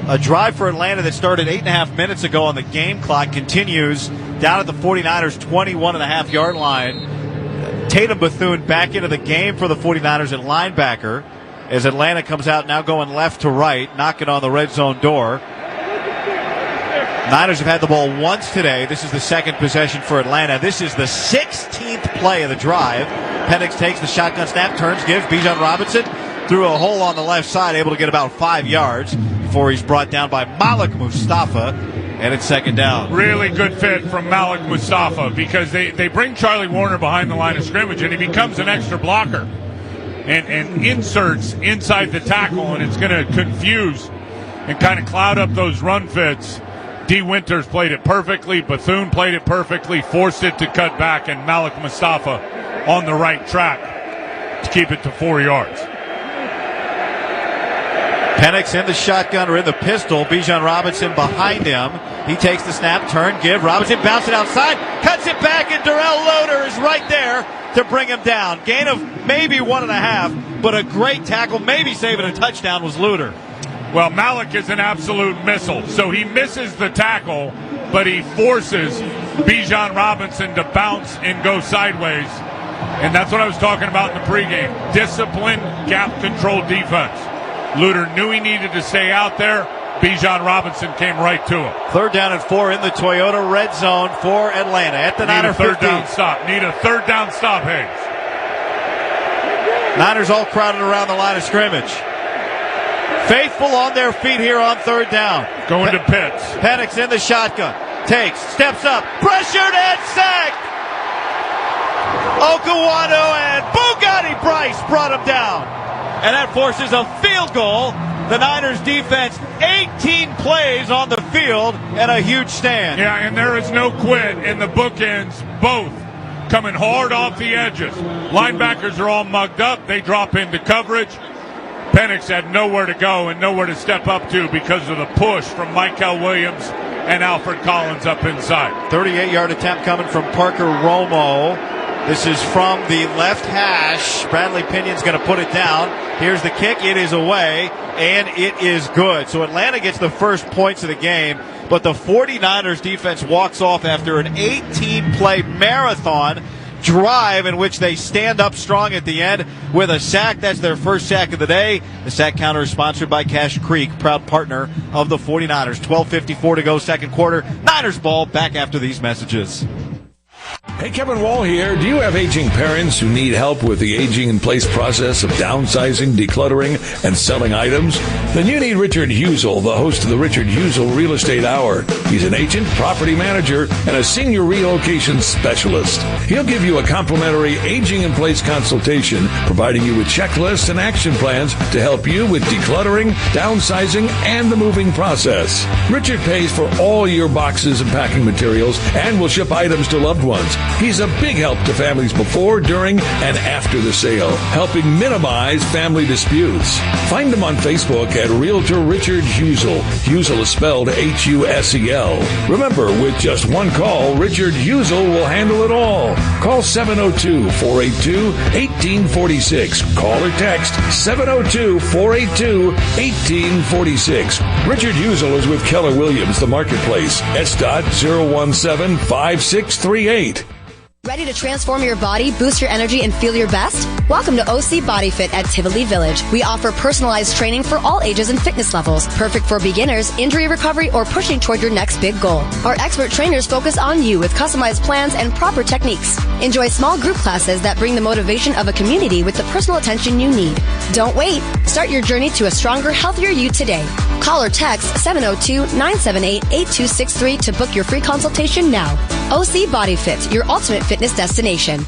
A drive for Atlanta that started 8.5 minutes ago on the game clock continues down at the 49ers' 21.5-yard line. Tatum Bethune back into the game for the 49ers at linebacker as Atlanta comes out now going left to right, knocking on the red zone door. Niners have had the ball once today. This is the second possession for Atlanta. This is the 16th play of the drive. Penix takes the shotgun snap, turns, gives Bijan Robinson through a hole on the left side, able to get about 5 yards before he's brought down by Malik Mustafa, and it's second down. Really good fit from Malik Mustafa because they bring Charlie Warner behind the line of scrimmage, and he becomes an extra blocker and inserts inside the tackle, and it's going to confuse and kind of cloud up those run fits. D. Winters played it perfectly. Bethune played it perfectly, forced it to cut back, and Malik Mustafa on the right track to keep it to 4 yards. Penix in the shotgun or in the pistol. Bijan Robinson behind him. He takes the snap, turn, give. Robinson bounce it outside, cuts it back, and Darrell Loader is right there to bring him down. Gain of maybe 1.5, but a great tackle, maybe saving a touchdown, was Loader. Well, Malik is an absolute missile, so he misses the tackle, but he forces Bijan Robinson to bounce and go sideways. And that's what I was talking about in the pregame. Disciplined, gap-controlled defense. Luter knew he needed to stay out there. Bijan Robinson came right to him. 3rd down and 4 in the Toyota red zone for Atlanta at the Niner 15. Need a third down stop, Hayes. Niners all crowded around the line of scrimmage. Faithful on their feet here on 3rd down. Going to Pitts. Penix in the shotgun. Takes, steps up, pressured and sacked. Okuwano and Bugatti Bryce brought him down. And that forces a field goal. The Niners defense, 18 plays on the field and a huge stand. Yeah, and there is no quit in the bookends, both coming hard off the edges. Linebackers are all mugged up. They drop into coverage. Penix had nowhere to go and nowhere to step up to because of the push from Michael Williams and Alfred Collins up inside. 38-yard attempt coming from Parker Romo. This is from the left hash. Bradley Pinion's going to put it down. Here's the kick. It is away, and it is good. So Atlanta gets the first points of the game, but the 49ers defense walks off after an 18-play marathon drive in which they stand up strong at the end with a sack. That's their first sack of the day. The sack counter is sponsored by Cache Creek, proud partner of the 49ers. 12:54 to go, second quarter. Niners ball, back after these messages. Hey, Kevin Wall here. Do you have aging parents who need help with the aging-in-place process of downsizing, decluttering, and selling items? Then you need Richard Husel, the host of the Richard Husel Real Estate Hour. He's an agent, property manager, and a senior relocation specialist. He'll give you a complimentary aging-in-place consultation, providing you with checklists and action plans to help you with decluttering, downsizing, and the moving process. Richard pays for all your boxes and packing materials and will ship items to loved ones. He's a big help to families before, during, and after the sale, helping minimize family disputes. Find him on Facebook at Realtor Richard Husel. Husel is spelled Husel. Remember, with just one call, Richard Husel will handle it all. Call 702-482-1846. Call or text 702-482-1846. Richard Husel is with Keller Williams, the Marketplace. S.0175638. Ready to transform your body, boost your energy, and feel your best? Welcome to OC Body Fit at Tivoli Village. We offer personalized training for all ages and fitness levels, perfect for beginners, injury recovery, or pushing toward your next big goal. Our expert trainers focus on you with customized plans and proper techniques. Enjoy small group classes that bring the motivation of a community with the personal attention you need. Don't wait. Start your journey to a stronger, healthier you today. Call or text 702-978-8263 to book your free consultation now. OC Body Fit, your ultimate fitness destination.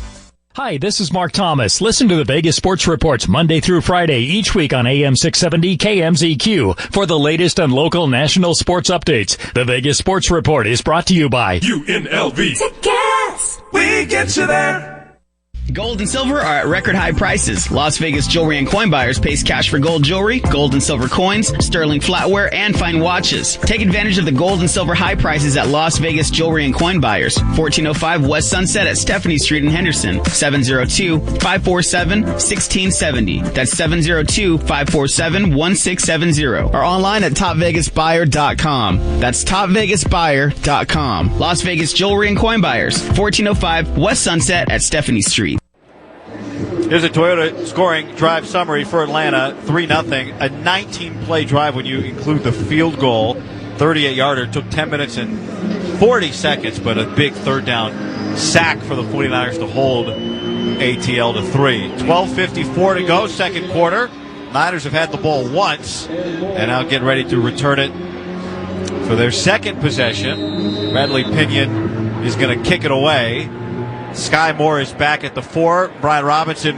Hi, this is Mark Thomas. Listen to the Vegas Sports Reports Monday through Friday each week on AM 670 KMZQ for the latest and local national sports updates. The Vegas Sports Report is brought to you by UNLV. Tickets! We get you there. Gold and silver are at record high prices. Las Vegas Jewelry and Coin Buyers pays cash for gold jewelry, gold and silver coins, sterling flatware, and fine watches. Take advantage of the gold and silver high prices at Las Vegas Jewelry and Coin Buyers. 1405 West Sunset at Stephanie Street in Henderson. 702-547-1670. That's 702-547-1670. Or online at topvegasbuyer.com. That's topvegasbuyer.com. Las Vegas Jewelry and Coin Buyers. 1405 West Sunset at Stephanie Street. Here's a Toyota scoring drive summary for Atlanta. 3-0. A 19-play drive when you include the field goal. 38-yarder. Took 10 minutes and 40 seconds, but a big third down sack for the 49ers to hold ATL to 3. 12:54 to go, second quarter. Niners have had the ball once, and now getting ready to return it for their second possession. Bradley Pinion is going to kick it away. Sky Moore is back at the 4. Brian Robinson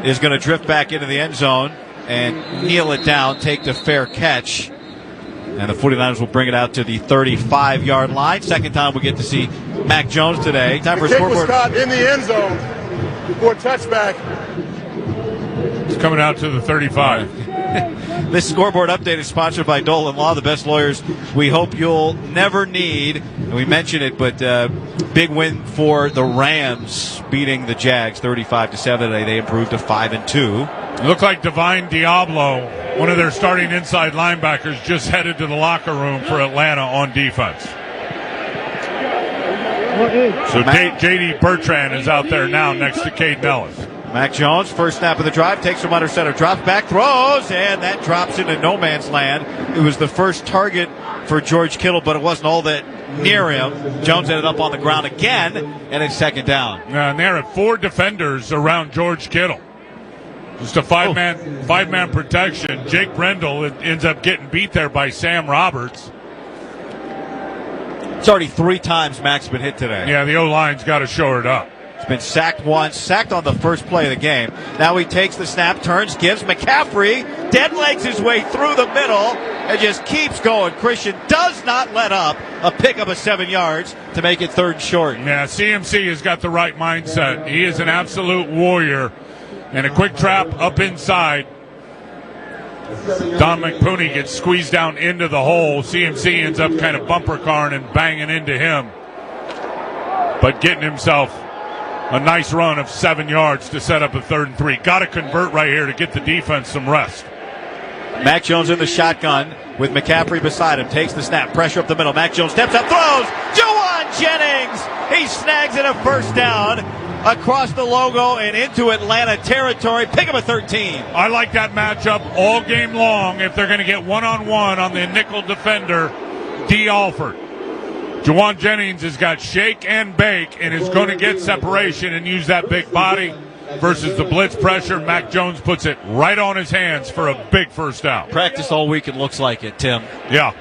is going to drift back into the end zone and kneel it down, take the fair catch. And the 49ers will bring it out to the 35-yard line. Second time we get to see Mac Jones today. Time for the kick was scoreboard. caught in the end zone for a touchback. It's coming out to the 35. This scoreboard update is sponsored by Dolan Law, the best lawyers we hope you'll never need. And we mentioned it, but big win for the Rams, beating the Jags 35-7. They improved to 5-2. It looked like Divine Diablo, one of their starting inside linebackers, just headed to the locker room for Atlanta on defense. So J.D. Bertrand is out there now next to Caden Ellis. Mac Jones, first snap of the drive, takes from under center, drops back, throws, and that drops into no man's land. It was the first target for George Kittle, but it wasn't all that near him. Jones ended up on the ground again, and it's second down. And there are 4 defenders around George Kittle. Just a five-man protection. Jake Brendel ends up getting beat there by Sam Roberts. It's already 3 times Mac's been hit today. Yeah, the O-line's got to shore it up. He's been sacked once, sacked on the first play of the game. Now he takes the snap, turns, gives McCaffrey, dead legs his way through the middle, and just keeps going. Christian does not let up. A pickup of 7 yards to make it third and short. Yeah, CMC has got the right mindset. He is an absolute warrior. And a quick trap up inside. Don McPooney gets squeezed down into the hole. CMC ends up kind of bumper carring and banging into him. But getting himself a nice run of 7 yards to set up a 3rd and 3. Got to convert right here to get the defense some rest. Mac Jones in the shotgun with McCaffrey beside him. Takes the snap. Pressure up the middle. Mac Jones steps up, throws. Juwan Jennings. He snags it a first down across the logo and into Atlanta territory. Pick up a 13. I like that matchup all game long if they're going to get one-on-one on the nickel defender, D. Alford. Juwan Jennings has got shake and bake and is going to get separation and use that big body versus the blitz pressure. Mac Jones puts it right on his hands for a big first down. Practice all week, it looks like it, Tim. Yeah.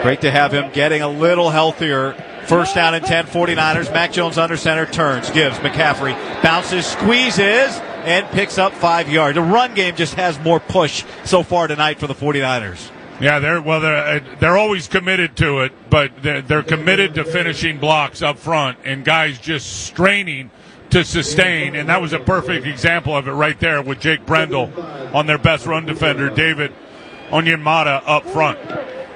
Great to have him getting a little healthier. First down and 10, 49ers. Mac Jones under center, turns, gives McCaffrey, bounces, squeezes, and picks up 5 yards. The run game just has more push so far tonight for the 49ers. Yeah, they're always committed to it, but they're committed to finishing blocks up front and guys just straining to sustain, and that was a perfect example of it right there with Jake Brendel on their best run defender, David Onyemata, up front.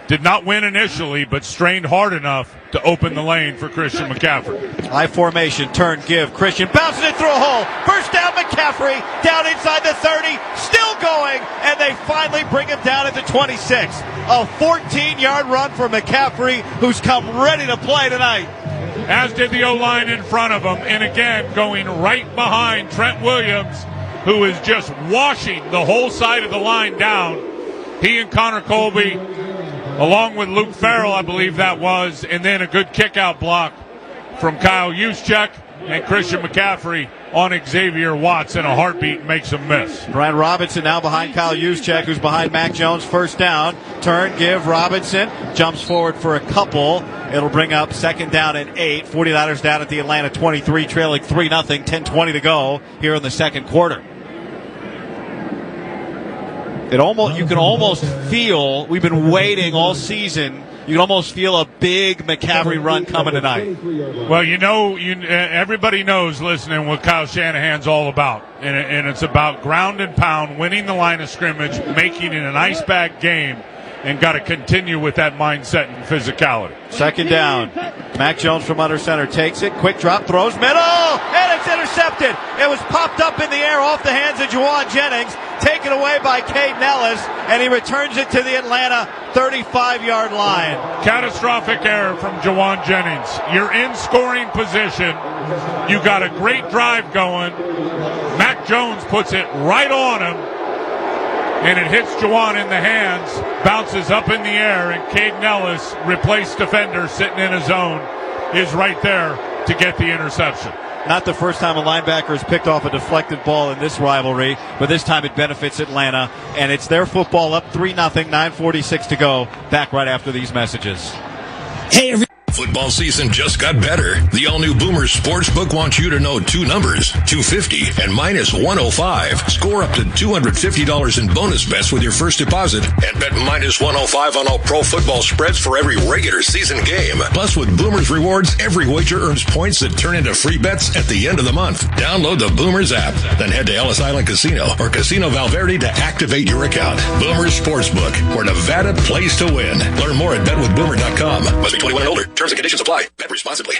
Did not win initially, but strained hard enough to open the lane for Christian McCaffrey. High formation, turn, give. Christian bounces it through a hole. First down, McCaffrey, down inside the 30, still going, and they finally bring him down at the 26. A 14-yard run for McCaffrey, who's come ready to play tonight. as did the O-line in front of him. And again, going right behind Trent Williams, who is just washing the whole side of the line down. He and Connor Colby, along with Luke Farrell, I believe that was, and then a good kick-out block from Kyle Juszczyk and Christian McCaffrey on Xavier Watts in a heartbeat makes him miss. Brian Robinson now behind Kyle Juszczyk, who's behind Mac Jones. First down, turn, give, Robinson jumps forward for a couple. It'll bring up second down and 8. 49ers down at the Atlanta 23, trailing 3-0, 10:20 to go here in the second quarter. You can almost feel, we've been waiting all season, you can almost feel a big McCaffrey run coming tonight. Well, everybody knows listening what Kyle Shanahan's all about. And it's about ground and pound, winning the line of scrimmage, making it an ice bag game, and got to continue with that mindset and physicality. Second down. Mac Jones from under center takes it. Quick drop, throws middle, and it's intercepted. It was popped up in the air off the hands of Juwan Jennings, taken away by Caden Ellis, and he returns it to the Atlanta 35-yard line. Catastrophic error from Juwan Jennings. You're in scoring position. You got a great drive going. Mac Jones puts it right on him, and it hits Juwan in the hands, bounces up in the air, and Caden Ellis, replaced defender sitting in his zone, is right there to get the interception. Not the first time a linebacker has picked off a deflected ball in this rivalry, but this time it benefits Atlanta, and it's their football up 3-0, 9:46 to go. Back right after these messages. Hey, football season just got better. The all-new Boomers Sportsbook wants you to know two numbers, 250 and minus 105. Score up to $250 in bonus bets with your first deposit and bet minus 105 on all pro football spreads for every regular season game. Plus, with Boomers Rewards, every wager earns points that turn into free bets at the end of the month. Download the Boomers app, then head to Ellis Island Casino or Casino Valverde to activate your account. Boomers Sportsbook, where Nevada plays to win. Learn more at betwithboomer.com. Must be 21 and older. Terms and conditions apply. Bet responsibly.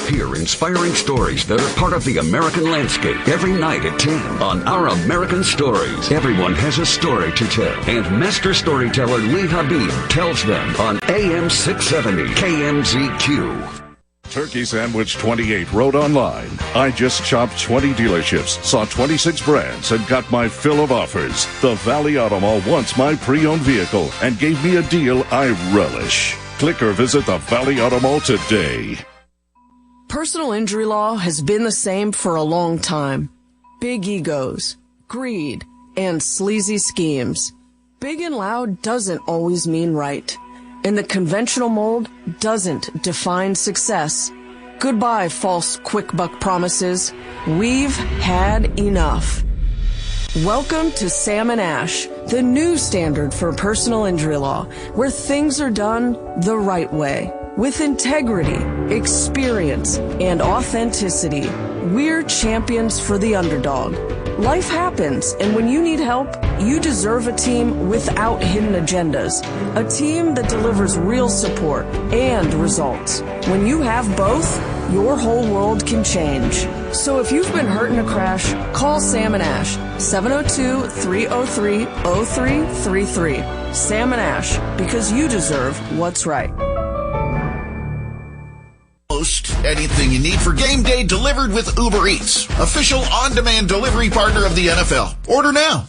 Hear inspiring stories that are part of the American landscape every night at 10 on Our American Stories. Everyone has a story to tell, and master storyteller Lee Habib tells them on AM 670 KMZQ. Turkey Sandwich 28 wrote online, I just shopped 20 dealerships, saw 26 brands, and got my fill of offers. The Valley Auto Mall wants my pre-owned vehicle and gave me a deal I relish. Click or visit the Valley Auto Mall today. Personal injury law has been the same for a long time. Big egos, greed, and sleazy schemes. Big and loud doesn't always mean right. And the conventional mold doesn't define success. Goodbye, false quick buck promises. We've had enough. Welcome to Sam & Ash, the new standard for personal injury law, where things are done the right way. With integrity, experience, and authenticity, we're champions for the underdog. Life happens, and when you need help, you deserve a team without hidden agendas. A team that delivers real support and results. When you have both, your whole world can change. So if you've been hurt in a crash, call Sam & Ash, 702-303-0333. Sam & Ash, because you deserve what's right. Anything you need for game day delivered with Uber Eats, official on-demand delivery partner of the NFL. Order now.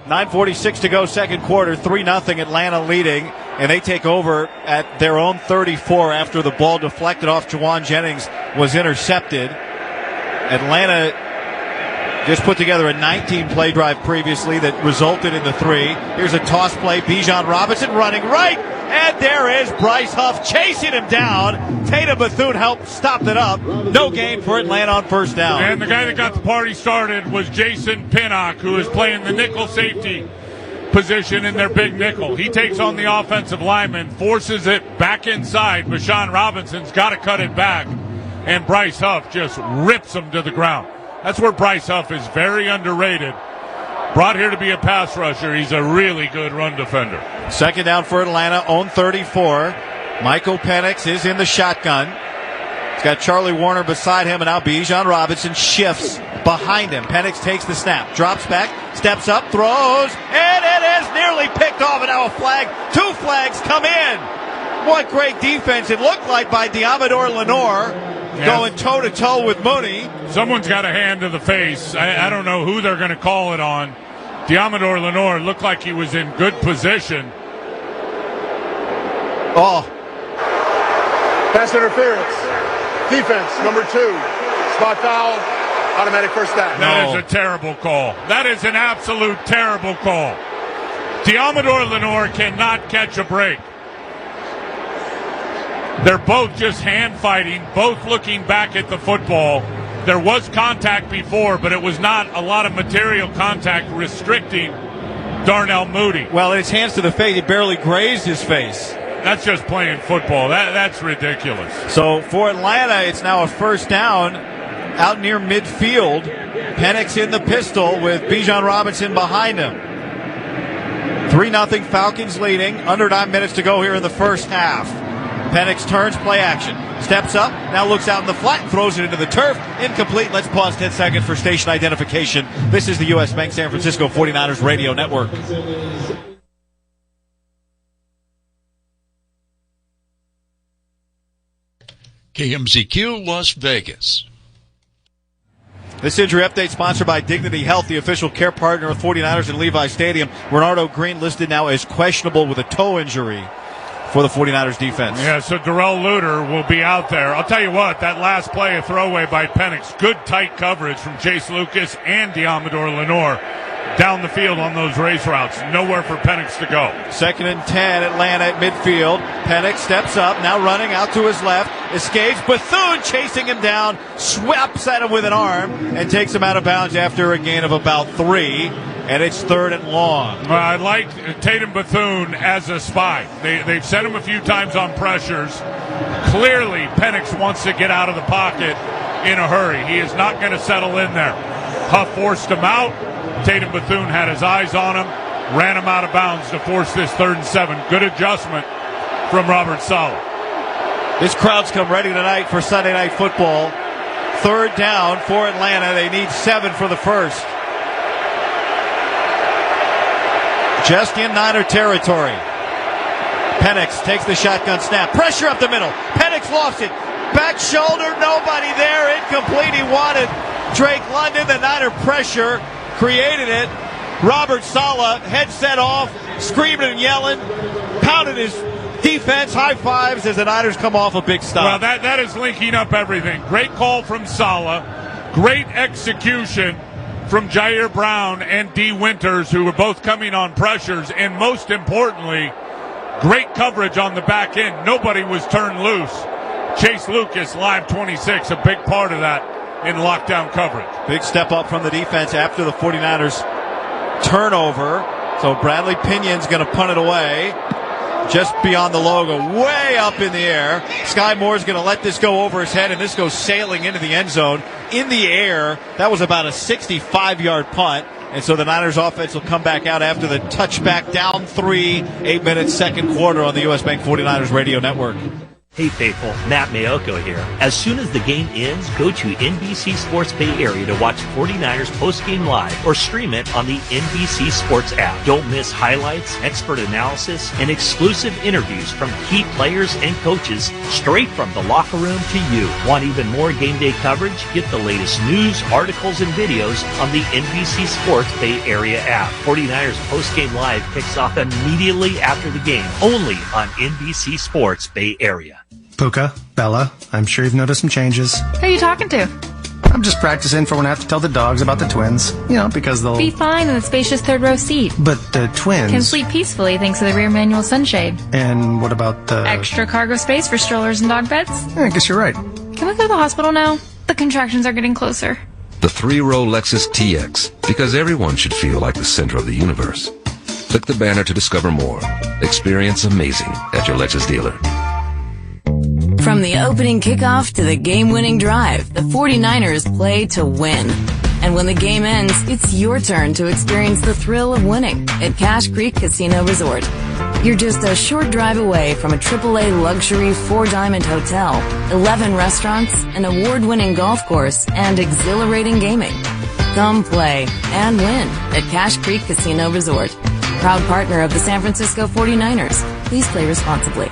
.9:46 to go, second quarter, 3-0 Atlanta leading, and they take over at their own 34 after the ball deflected off Juwan Jennings was intercepted. Atlanta just put together a 19-play drive previously that resulted in the 3. Here's a toss play. Bijan Robinson running right. And there is Bryce Huff chasing him down. Tatum Bethune helped stop it up. No gain for Atlanta on first down. And the guy that got the party started was Jason Pinnock, who is playing the nickel safety position in their big nickel. He takes on the offensive lineman, forces it back inside. Bijan Robinson's got to cut it back. And Bryce Huff just rips him to the ground. That's where Bryce Huff is very underrated. Brought here to be a pass rusher. He's a really good run defender. Second down for Atlanta, own 34. Michael Penix is in the shotgun. He's got Charlie Warner beside him, and now Bijan Robinson shifts behind him. Penix takes the snap, drops back, steps up, throws, and it is nearly picked picked off, and now a flag. 2 flags come in. What great defense it looked like by Diamador Lenore, going toe-to-toe with Mooney. Someone's got a hand to the face. I don't know who they're going to call it on. Diamador Lenore looked like he was in good position. Oh. Pass interference. Defense, number 2. Spot foul. Automatic first down. That is a terrible call. That is an absolute terrible call. Diamador Lenore cannot catch a break. They're both just hand fighting, both looking back at the football. There was contact before, but it was not a lot of material contact restricting Darnell Mooney. Well, his hands to the face, it barely grazed his face. That's just playing football. That's ridiculous. So for Atlanta, it's now a first down out near midfield. Penix in the pistol with Bijan Robinson behind him. 3-0 Falcons leading. Under 9 minutes to go here in the first half. Penix turns, play action. Steps up, now looks out in the flat, throws it into the turf. Incomplete. Let's pause 10 seconds for station identification. This is the U.S. Bank San Francisco 49ers Radio Network. KMZQ Las Vegas. This injury update sponsored by Dignity Health, the official care partner of 49ers in Levi Stadium. Renardo Green listed now as questionable with a toe injury for the 49ers defense. Yeah, so Darrell Luter will be out there. I'll tell you what, that last play, a throwaway by Penix, good tight coverage from Chase Lucas and Diamador Lenore down the field on those race routes. Nowhere for Penix to go. 2nd and 10, Atlanta at midfield. Penix steps up, now running out to his left, escapes. Bethune chasing him down, swaps at him with an arm, and takes him out of bounds after a gain of about 3. And it's 3rd and long. I like Tatum Bethune as a spy. They've sent him a few times on pressures. Clearly, Penix wants to get out of the pocket in a hurry. He is not going to settle in there. Huff forced him out. Tatum Bethune had his eyes on him, ran him out of bounds to force this 3rd and 7. Good adjustment from Robert Saleh. This crowd's come ready tonight for Sunday Night Football. 3rd down for Atlanta. They need 7 for the first. Just in Niner territory. Penix takes the shotgun snap. Pressure up the middle. Penix lost it. Back shoulder, nobody there. Incomplete. He wanted Drake London. The Niner pressure created it. Robert Saleh, headset off, screaming and yelling, pounded his defense, high fives as the Niners come off a big stop. Well, that is linking up everything. Great call from Saleh. Great execution from Jair Brown and D. Winters, who were both coming on pressures. And most importantly, great coverage on the back end. Nobody was turned loose. Chase Lucas, live 26, a big part of that in lockdown coverage. Big step up from the defense after the 49ers turnover. So Bradley Pinion's going to punt it away. Just beyond the logo, way up in the air. Sky Moore's going to let this go over his head, and this goes sailing into the end zone. In the air, that was about a 65-yard punt. And so the Niners offense will come back out after the touchback, down 3, 8 minutes, second quarter on the U.S. Bank 49ers Radio Network. Hey faithful, Matt Mayoko here. As soon as the game ends, go to NBC Sports Bay Area to watch 49ers postgame live or stream it on the NBC Sports app. Don't miss highlights, expert analysis, and exclusive interviews from key players and coaches straight from the locker room to you. Want even more game day coverage? Get the latest news, articles, and videos on the NBC Sports Bay Area app. 49ers postgame live kicks off immediately after the game, only on NBC Sports Bay Area. Puka, Bella, I'm sure you've noticed some changes. Who are you talking to? I'm just practicing for when I have to tell the dogs about the twins. You know, because they'll... Be fine in the spacious third row seat. But the twins... Can sleep peacefully thanks to the rear manual sunshade. And what about the... Extra cargo space for strollers and dog beds? I guess you're right. Can we go to the hospital now? The contractions are getting closer. The 3-row Lexus TX, because everyone should feel like the center of the universe. Click the banner to discover more. Experience amazing at your Lexus dealer. From the opening kickoff to the game-winning drive, the 49ers play to win. And when the game ends, it's your turn to experience the thrill of winning at Cache Creek Casino Resort. You're just a short drive away from a AAA luxury 4-diamond hotel, 11 restaurants, an award-winning golf course, and exhilarating gaming. Come play and win at Cache Creek Casino Resort. proud partner of the San Francisco 49ers. Please play responsibly.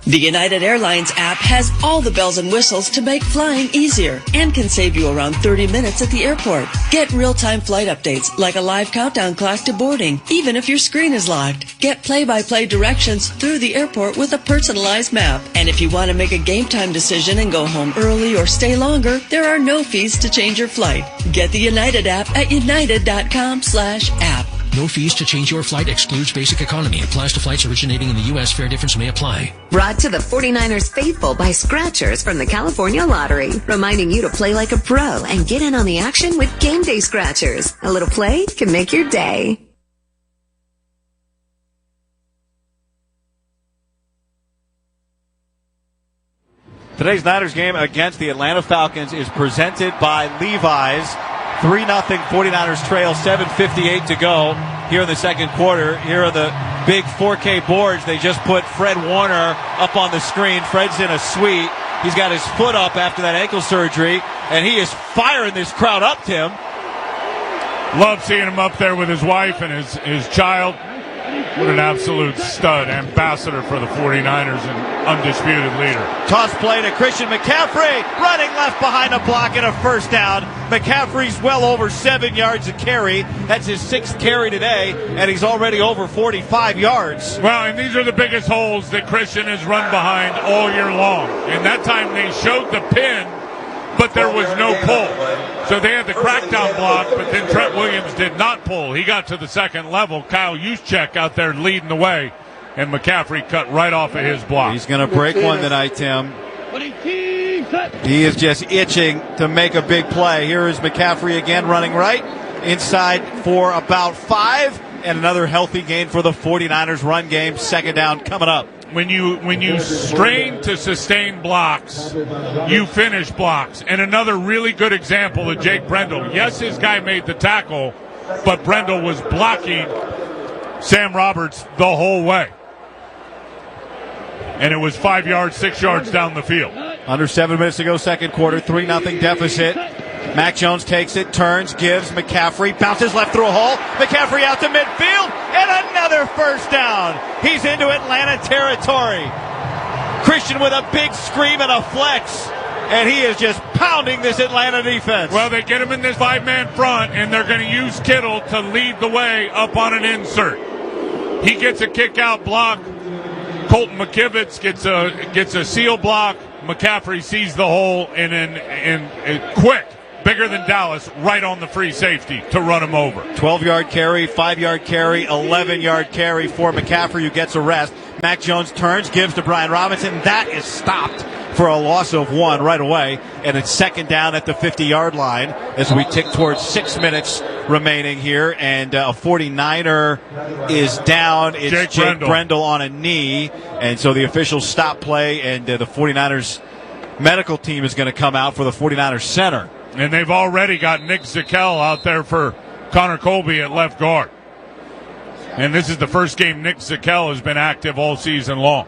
The United Airlines app has all the bells and whistles to make flying easier and can save you around 30 minutes at the airport. Get real-time flight updates like a live countdown clock to boarding, even if your screen is locked. Get play-by-play directions through the airport with a personalized map. And if you want to make a game time decision and go home early or stay longer, there are no fees to change your flight. Get the United app at united.com/app. No fees to change your flight. Excludes basic economy. Applies to flights originating in the U.S. Fare difference may apply. Brought to the 49ers faithful by Scratchers from the California Lottery. Reminding you to play like a pro and get in on the action with Game Day Scratchers. A little play can make your day. Today's Niners game against the Atlanta Falcons is presented by Levi's. 3-0 49ers trail, 7:58 to go here in the second quarter. Here are the big 4K boards. They just put Fred Warner up on the screen. Fred's in a suite. He's got his foot up after that ankle surgery, and he is firing this crowd up, Tim. Love seeing him up there with his wife and his child. What an absolute stud. Ambassador for the 49ers and undisputed leader. Toss play to Christian McCaffrey, running left behind a block and a first down. McCaffrey's well over 7 yards a carry. That's his 6th carry today, and he's already over 45 yards. Well, and these are the biggest holes that Christian has run behind all year long. And that time they showed the pin, but there was no pull. So they had the crackdown block, but then Trent Williams did not pull. He got to the second level. Kyle Juszczyk out there leading the way, and McCaffrey cut right off of his block. He's going to break one tonight, Tim. He is just itching to make a big play. Here is McCaffrey again running right, inside for about 5, and another healthy gain for the 49ers run game. Second down coming up. When you strain to sustain blocks, you finish blocks. And another really good example of Jake Brendel. Yes, his guy made the tackle, but Brendel was blocking Sam Roberts the whole way. And it was 5 yards, 6 yards down the field. Under 7 minutes to go, second quarter, 3-0 deficit. Mac Jones takes it, turns, gives McCaffrey, bounces left through a hole. McCaffrey out to midfield, and another first down. He's into Atlanta territory. Christian with a big scream and a flex, and he is just pounding this Atlanta defense. Well, they get him in this 5-man front, and they're going to use Kittle to lead the way up on an insert. He gets a kick-out block. Colton McKivitz gets a seal block. McCaffrey sees the hole, and then quick. Bigger than Dallas, right on the free safety to run him over. 12-yard carry, 5-yard carry, 11-yard carry for McCaffrey, who gets a rest. Mac Jones turns, gives to Brian Robinson. That is stopped for a loss of 1 right away, and it's second down at the 50-yard line as we tick towards 6 minutes remaining here, and a 49er is down. It's Jake Brendel on a knee, and so the officials stop play, and the 49ers medical team is going to come out for the 49ers center. And they've already got Nick Zakelj out there for Connor Colby at left guard. And this is the first game Nick Zakelj has been active all season long.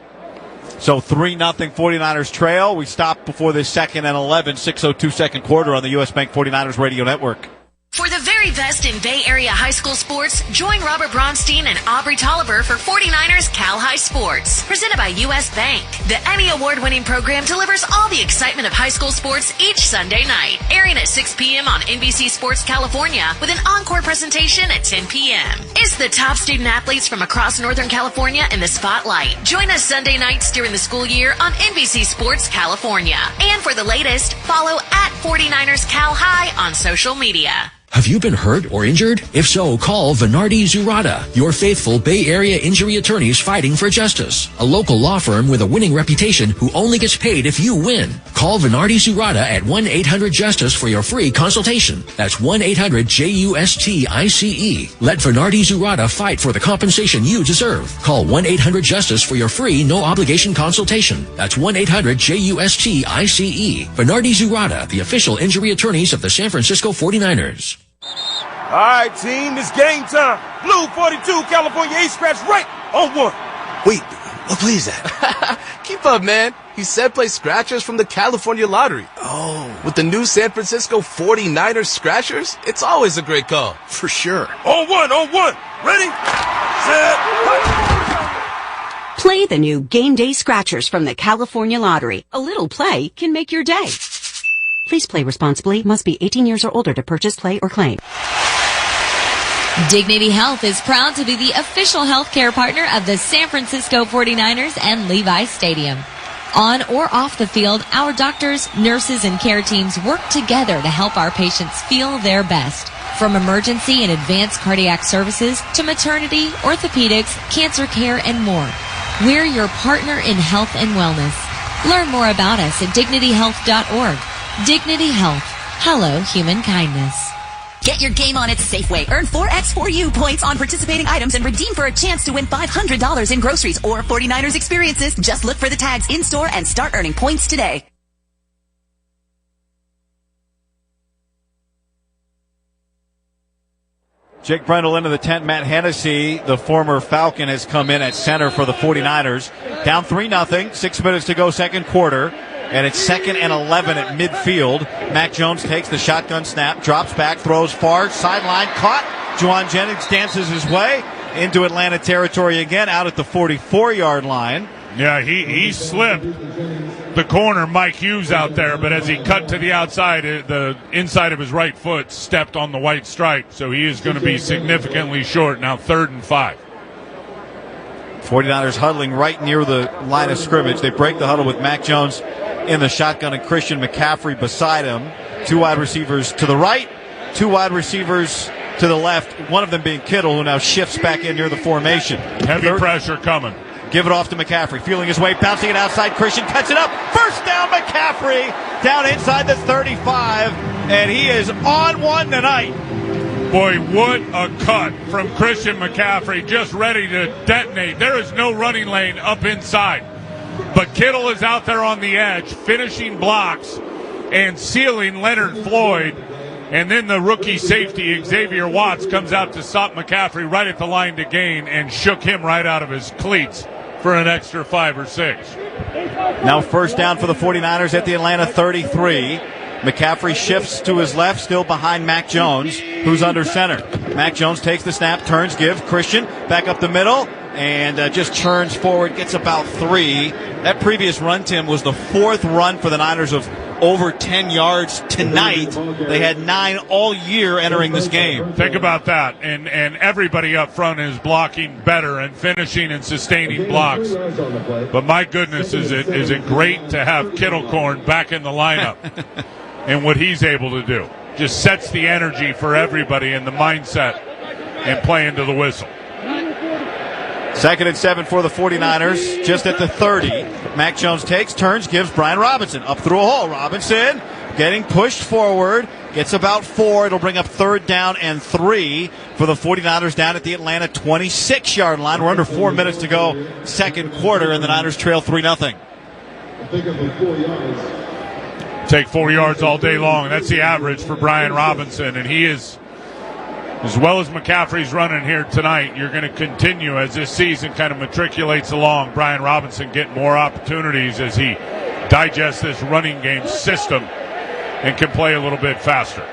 So 3-0 49ers trail. We stop before the second and 11, 6:02 second quarter on the U.S. Bank 49ers radio network. For the very best in Bay Area high school sports, join Robert Bronstein and Aubrey Tolliver for 49ers Cal High Sports. Presented by U.S. Bank. The Emmy Award-winning program delivers all the excitement of high school sports each Sunday night. Airing at 6 p.m. on NBC Sports California with an encore presentation at 10 p.m. It's the top student athletes from across Northern California in the spotlight. Join us Sunday nights during the school year on NBC Sports California. And for the latest, follow at 49ers Cal High on social media. Have you been hurt or injured? If so, call Venardi Zurada, your faithful Bay Area injury attorneys fighting for justice. A local law firm with a winning reputation who only gets paid if you win. Call Venardi Zurada at 1-800-JUSTICE for your free consultation. That's 1-800-JUSTICE. Let Venardi Zurada fight for the compensation you deserve. Call 1-800-JUSTICE for your free no-obligation consultation. That's 1-800-JUSTICE. Venardi Zurada, the official injury attorneys of the San Francisco 49ers. All right, team, it's game time. Blue 42, California Ace scratch right on 1. Wait, what play is that? Keep up, man. He said play scratchers from the California Lottery. Oh. With the new San Francisco 49ers scratchers, it's always a great call. For sure. On 1. Ready, set, Play the new Game Day Scratchers from the California Lottery. A little play can make your day. Please play responsibly. Must be 18 years or older to purchase, play, or claim. Dignity Health is proud to be the official healthcare partner of the San Francisco 49ers and Levi's Stadium. On or off the field, our doctors, nurses, and care teams work together to help our patients feel their best. From emergency and advanced cardiac services to maternity, orthopedics, cancer care, and more. We're your partner in health and wellness. Learn more about us at dignityhealth.org. Dignity Health. Hello, human kindness. Get your game on at Safeway. Earn 4x4U points on participating items and redeem for a chance to win $500 in groceries or 49ers experiences. Just look for the tags in-store and start earning points today. Jake Brendel into the tent. Matt Hennessy, the former Falcon, has come in at center for the 49ers. Down 3-0, 6 minutes to go, second quarter. And it's 2nd and 11 at midfield. Mac Jones takes the shotgun snap, drops back, throws far, sideline, caught. Juwan Jennings dances his way into Atlanta territory again, out at the 44-yard line. Yeah, he slipped the corner, Mike Hughes, out there, but as he cut to the outside, the inside of his right foot stepped on the white stripe, so he is going to be significantly short. Now 3rd and 5. 49ers huddling right near the line of scrimmage. They break the huddle with Mac Jones in the shotgun and Christian McCaffrey beside him. 2 wide receivers to the right, 2 wide receivers to the left, one of them being Kittle, who now shifts back in near the formation. Heavy pressure coming. Give it off to McCaffrey, feeling his way, bouncing it outside. Christian cuts it up. First down, McCaffrey, down inside the 35, and he is on one tonight. Boy, what a cut from Christian McCaffrey, just ready to detonate. There is no running lane up inside. But Kittle is out there on the edge, finishing blocks and sealing Leonard Floyd. And then the rookie safety, Xavier Watts, comes out to stop McCaffrey right at the line to gain and shook him right out of his cleats for an extra 5 or 6. Now first down for the 49ers at the Atlanta 33. McCaffrey shifts to his left, still behind Mac Jones, who's under center. Mac Jones takes the snap, turns, gives Christian back up the middle, and just churns forward, gets about 3. That previous run, Tim, was the 4th run for the Niners of over 10 yards tonight. They had 9 all year entering this game. Think about that. And everybody up front is blocking better and finishing and sustaining blocks. But my goodness, is it great to have Kittle back in the lineup and what he's able to do. Just sets the energy for everybody and the mindset and playing to the whistle. 2nd and 7 for the 49ers, just at the 30. Mac Jones takes, turns, gives Brian Robinson up through a hole. Robinson getting pushed forward, gets about 4. It'll bring up 3rd down and 3 for the 49ers down at the Atlanta 26-yard line. We're under 4 minutes to go, second quarter, and the Niners trail 3-0. Take 4 yards all day long. That's the average for Brian Robinson, and he is, as well as McCaffrey's running here tonight, you're going to continue as this season kind of matriculates along. Brian Robinson getting more opportunities as he digests this running game system and can play a little bit faster.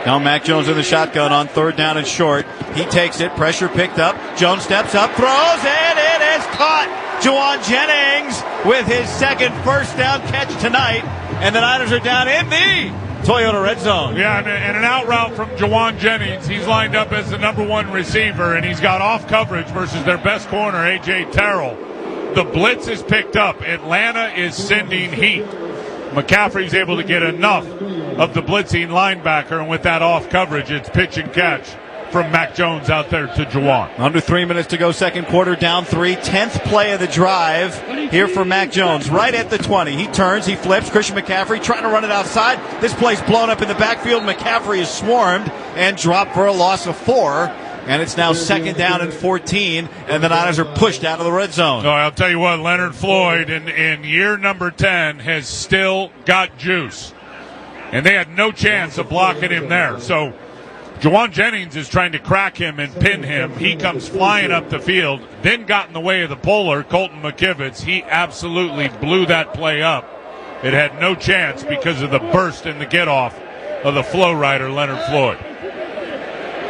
Now Mac Jones in the shotgun on 3rd down and short. He takes it, pressure picked up. Jones steps up, throws, and it is caught. Juwan Jennings with his 2nd first down catch tonight, and the Niners are down in the Toyota red zone. Yeah, and an out route from Juwan Jennings. He's lined up as the number 1 receiver, and he's got off coverage versus their best corner, A.J. Terrell. The blitz is picked up. Atlanta is sending heat. McCaffrey's able to get enough of the blitzing linebacker, and with that off coverage, it's pitch and catch from Mac Jones out there to Juwan. Under 3 minutes to go, second quarter, down 3. 10th play of the drive here for Mac Jones, right at the 20. He turns, he flips. Christian McCaffrey trying to run it outside. This play's blown up in the backfield. McCaffrey is swarmed and dropped for a loss of 4. And it's now 2nd down and 14, and the Niners are pushed out of the red zone. No, I'll tell you what, Leonard Floyd in year number 10 has still got juice. And they had no chance of blocking him there. So Juwan Jennings is trying to crack him and pin him. He comes flying up the field, then got in the way of the puller, Colton McKivitz. He absolutely blew that play up. It had no chance because of the burst and the get-off of the flow rider, Leonard Floyd.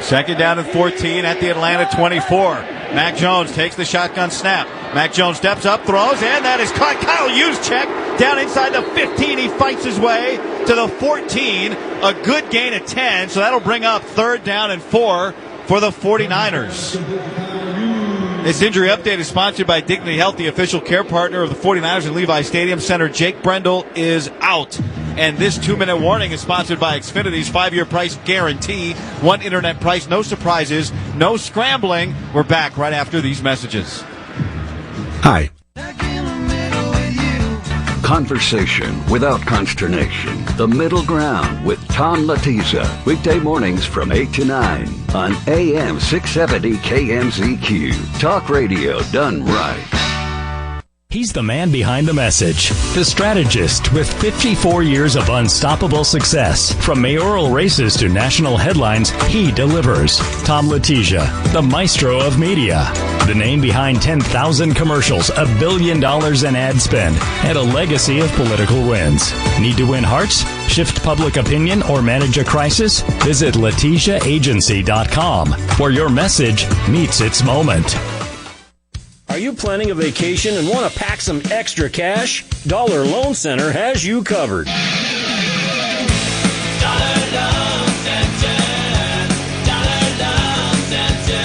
Second down and 14 at the Atlanta 24. Mac Jones takes the shotgun snap. Mac Jones steps up, throws, and that is caught. Kyle Juszczyk down inside the 15. He fights his way to the 14. A good gain of 10, so that'll bring up 3rd down and 4 for the 49ers. This injury update is sponsored by Dignity Health, the official care partner of the 49ers in Levi Stadium. Center Jake Brendel is out. And this 2-minute warning is sponsored by Xfinity's 5-year price guarantee. One internet price, no surprises, no scrambling. We're back right after these messages. Hi. Conversation without consternation. The Middle Ground with Tom Latiza. Weekday mornings from 8 to 9 on AM 670 KMZQ. Talk radio done right. He's the man behind the message, the strategist with 54 years of unstoppable success. From mayoral races to national headlines, he delivers. Tom Latiza, the maestro of media. The name behind 10,000 commercials, $1 billion in ad spend, and a legacy of political wins. Need to win hearts, shift public opinion, or manage a crisis? Visit LatizaAgency.com, where your message meets its moment. Are you planning a vacation and want to pack some extra cash? Dollar Loan Center has you covered. Dollar Loan Center. Dollar Loan Center.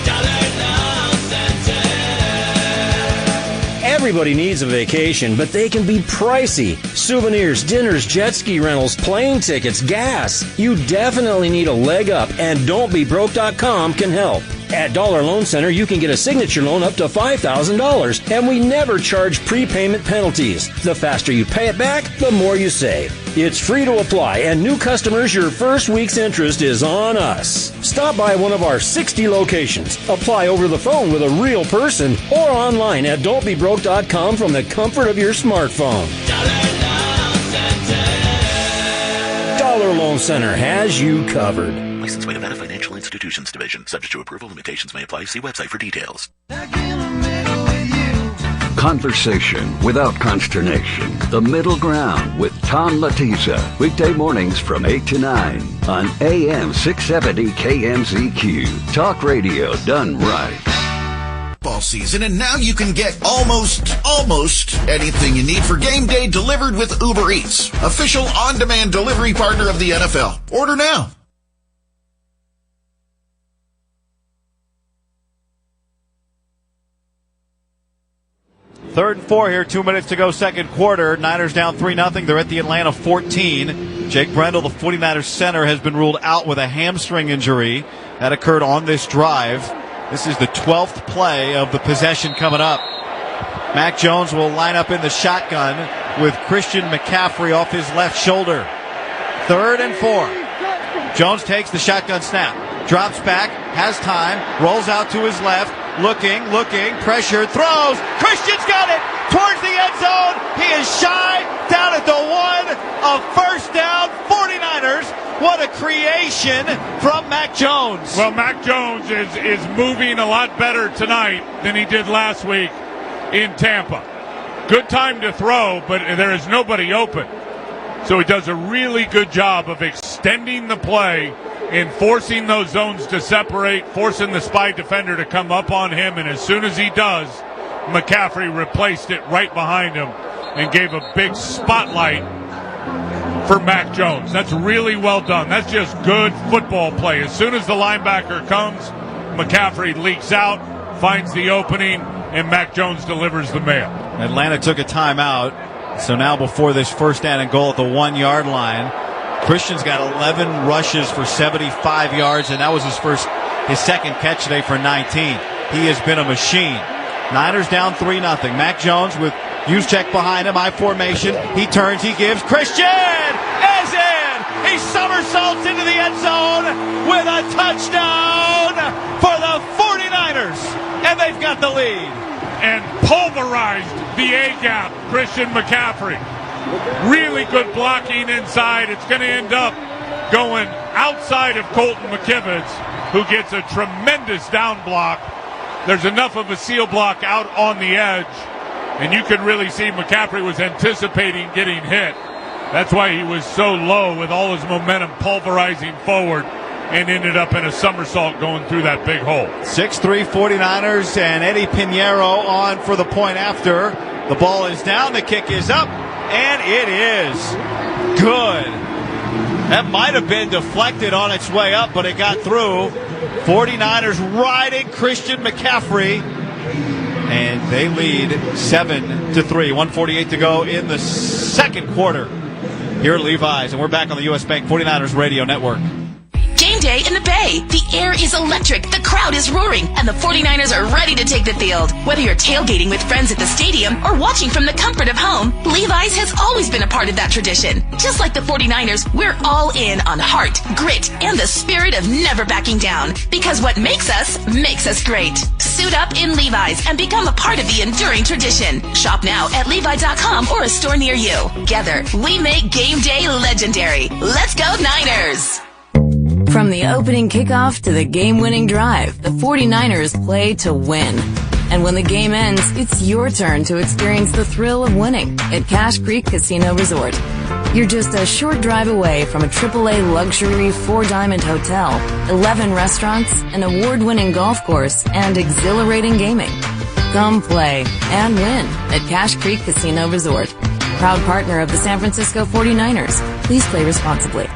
Dollar Loan Center. Everybody needs a vacation, but they can be pricey. Souvenirs, dinners, jet ski rentals, plane tickets, gas. You definitely need a leg up, and Don'tBeBroke.com can help. At Dollar Loan Center, you can get a signature loan up to $5,000, and we never charge prepayment penalties. The faster you pay it back, the more you save. It's free to apply, and new customers, your first week's interest is on us. Stop by one of our 60 locations. Apply over the phone with a real person or online at Don'tBeBroke.com from the comfort of your smartphone. Dollar Loan Center has you covered. Licensed by Nevada Financial Institutions Division. Subject to approval. Limitations may apply. See website for details. Conversation without consternation. The Middle Ground with Tom Latiza. Weekday mornings from 8 to 9 on AM 670 KMZQ. Talk radio done right. Ball season, and now you can get almost anything you need for game day delivered with Uber Eats, official on-demand delivery partner of the NFL. Order now. Third and 4 here, 2 minutes to go, second quarter. Niners down 3-0. They're at the Atlanta 14. Jake Brendel, the 49ers center, has been ruled out with a hamstring injury. That occurred on this drive. This is the 12th play of the possession coming up. Mac Jones will line up in the shotgun with Christian McCaffrey off his left shoulder. 3rd and 4. Jones takes the shotgun snap, drops back, has time, rolls out to his left, looking, pressure, throws. Christian's got it towards the end zone. He is shy down at the 1. A first down, 49ers. What a creation from Mac Jones. Well, Mac Jones is moving a lot better tonight than he did last week in Tampa. Good time to throw, but there is nobody open. So he does a really good job of extending the play and forcing those zones to separate, forcing the spy defender to come up on him, and as soon as he does, McCaffrey replaced it right behind him and gave a big spotlight for Mac Jones. That's really well done. That's just good football play. As soon as the linebacker comes, McCaffrey leaks out, finds the opening, and Mac Jones delivers the mail. Atlanta took a timeout, so now before this first down and goal at the 1 yard line, Christian's got 11 rushes for 75 yards, and that was his second catch today for 19. He has been a machine. Niners down 3-0. Mac Jones with Juszczyk behind him, I formation. He turns, he gives. Christian is in. He somersaults into the end zone with a touchdown for the 49ers, and they've got the lead. And pulverized the A-gap, Christian McCaffrey. Really good blocking inside. It's going to end up going outside of Colton McKivitz, who gets a tremendous down block. There's enough of a seal block out on the edge, and you could really see McCaffrey was anticipating getting hit. That's why he was so low with all his momentum pulverizing forward. and ended up in a somersault going through that big hole. 6-3 49ers, and Eddie Pinheiro on for the point after. The ball is down, the kick is up, and it is good. That might have been deflected on its way up, but it got through. 49ers riding Christian McCaffrey, and they lead 7-3. 1:48 to go in the second quarter here at Levi's, and we're back on the U.S. Bank 49ers Radio Network. Game day in the Bay. The air is electric, the crowd is roaring, and the 49ers are ready to take the field. Whether you're tailgating with friends at the stadium or watching from the comfort of home, Levi's has always been a part of that tradition. Just like the 49ers, we're all in on heart, grit, and the spirit of never backing down. Because what makes us great. Suit up in Levi's and become a part of the enduring tradition. Shop now at Levi.com or a store near you. Together, we make game day legendary. Let's go Niners! From the opening kickoff to the game-winning drive, the 49ers play to win. And when the game ends, it's your turn to experience the thrill of winning at Cache Creek Casino Resort. You're just a short drive away from a AAA luxury 4-diamond hotel, 11 restaurants, an award-winning golf course, and exhilarating gaming. Come play and win at Cache Creek Casino Resort. Proud partner of the San Francisco 49ers. Please play responsibly.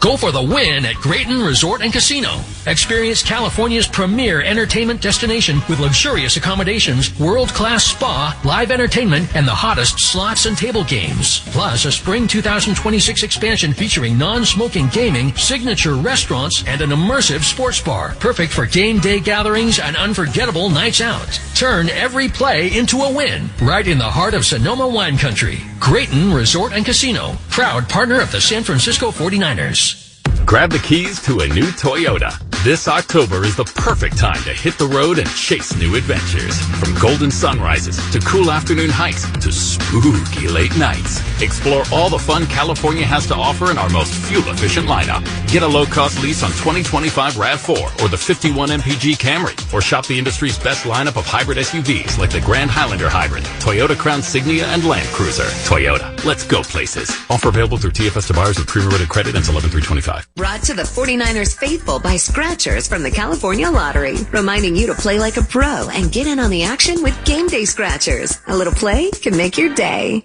Go for the win at Grayton Resort and Casino. Experience California's premier entertainment destination with luxurious accommodations, world-class spa, live entertainment, and the hottest slots and table games. Plus, a spring 2026 expansion featuring non-smoking gaming, signature restaurants, and an immersive sports bar. Perfect for game day gatherings and unforgettable nights out. Turn every play into a win. Right in the heart of Sonoma wine country. Grayton Resort and Casino. Proud partner of the San Francisco 49ers. Grab the keys to a new Toyota. This October is the perfect time to hit the road and chase new adventures. From golden sunrises to cool afternoon hikes to spooky late nights. Explore all the fun California has to offer in our most fuel-efficient lineup. Get a low-cost lease on 2025 RAV4 or the 51 MPG Camry. Or shop the industry's best lineup of hybrid SUVs like the Grand Highlander Hybrid, Toyota Crown Signia, and Land Cruiser. Toyota, let's go places. Offer available through TFS to buyers with pre-rated credit until 11/3/25. Brought to the 49ers faithful by Scratchers from the California Lottery, reminding you to play like a pro and get in on the action with Game Day Scratchers. A little play can make your day.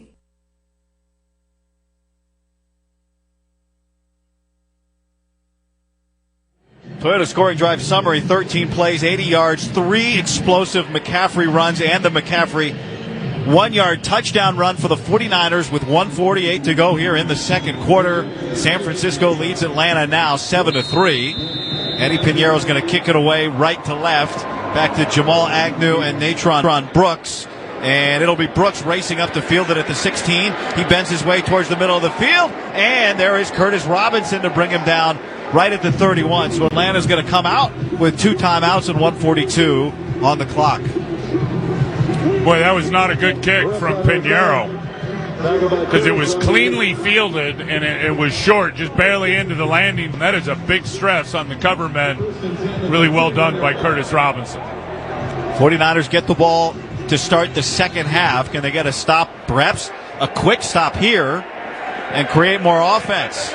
Toyota scoring drive summary, 13 plays, 80 yards, 3 explosive McCaffrey runs, and the McCaffrey 1-yard touchdown run for the 49ers with 1:48 to go here in the second quarter. San Francisco leads Atlanta now 7-3. Eddie Pinheiro is going to kick it away right to left. Back to Jamal Agnew and Natron Brooks. And it'll be Brooks racing up the field at the 16. He bends his way towards the middle of the field. And there is Curtis Robinson to bring him down right at the 31. So Atlanta's going to come out with 2 timeouts and 1:42 on the clock. Boy, that was not a good kick from Pinheiro because it was cleanly fielded and it was short, just barely into the landing. That is a big stress on the cover men. Really well done by Curtis Robinson. 49ers get the ball to start the second half. Can they get a stop, perhaps a quick stop here, and create more offense?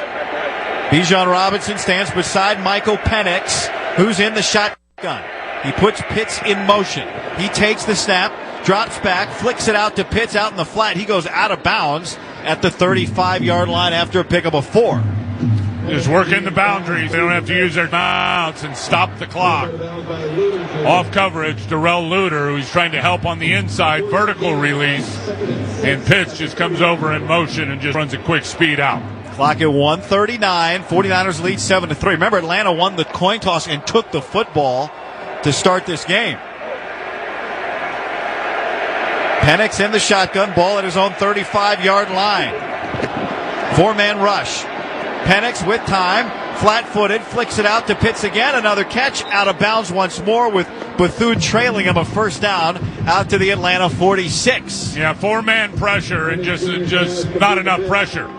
Bijan Robinson stands beside Michael Penix, who's in the shotgun. He puts Pitts in motion. He takes the snap, drops back, flicks it out to Pitts out in the flat. He goes out of bounds at the 35-yard line after a pickup of 4. Just working the boundaries. They don't have to use their timeouts and stop the clock. Off coverage, Darrell Luter, who's trying to help on the inside, vertical release. And Pitts just comes over in motion and just runs a quick speed out. Clock at 1:39. 49ers lead 7-3. Remember, Atlanta won the coin toss and took the football to start this game. Penix in the shotgun, ball at his own 35-yard line. 4-man rush. Penix with time, flat-footed, flicks it out to Pitts again. Another catch, out of bounds once more with Bethune trailing him a first down out to the Atlanta 46. Yeah, 4-man pressure and just not enough pressure.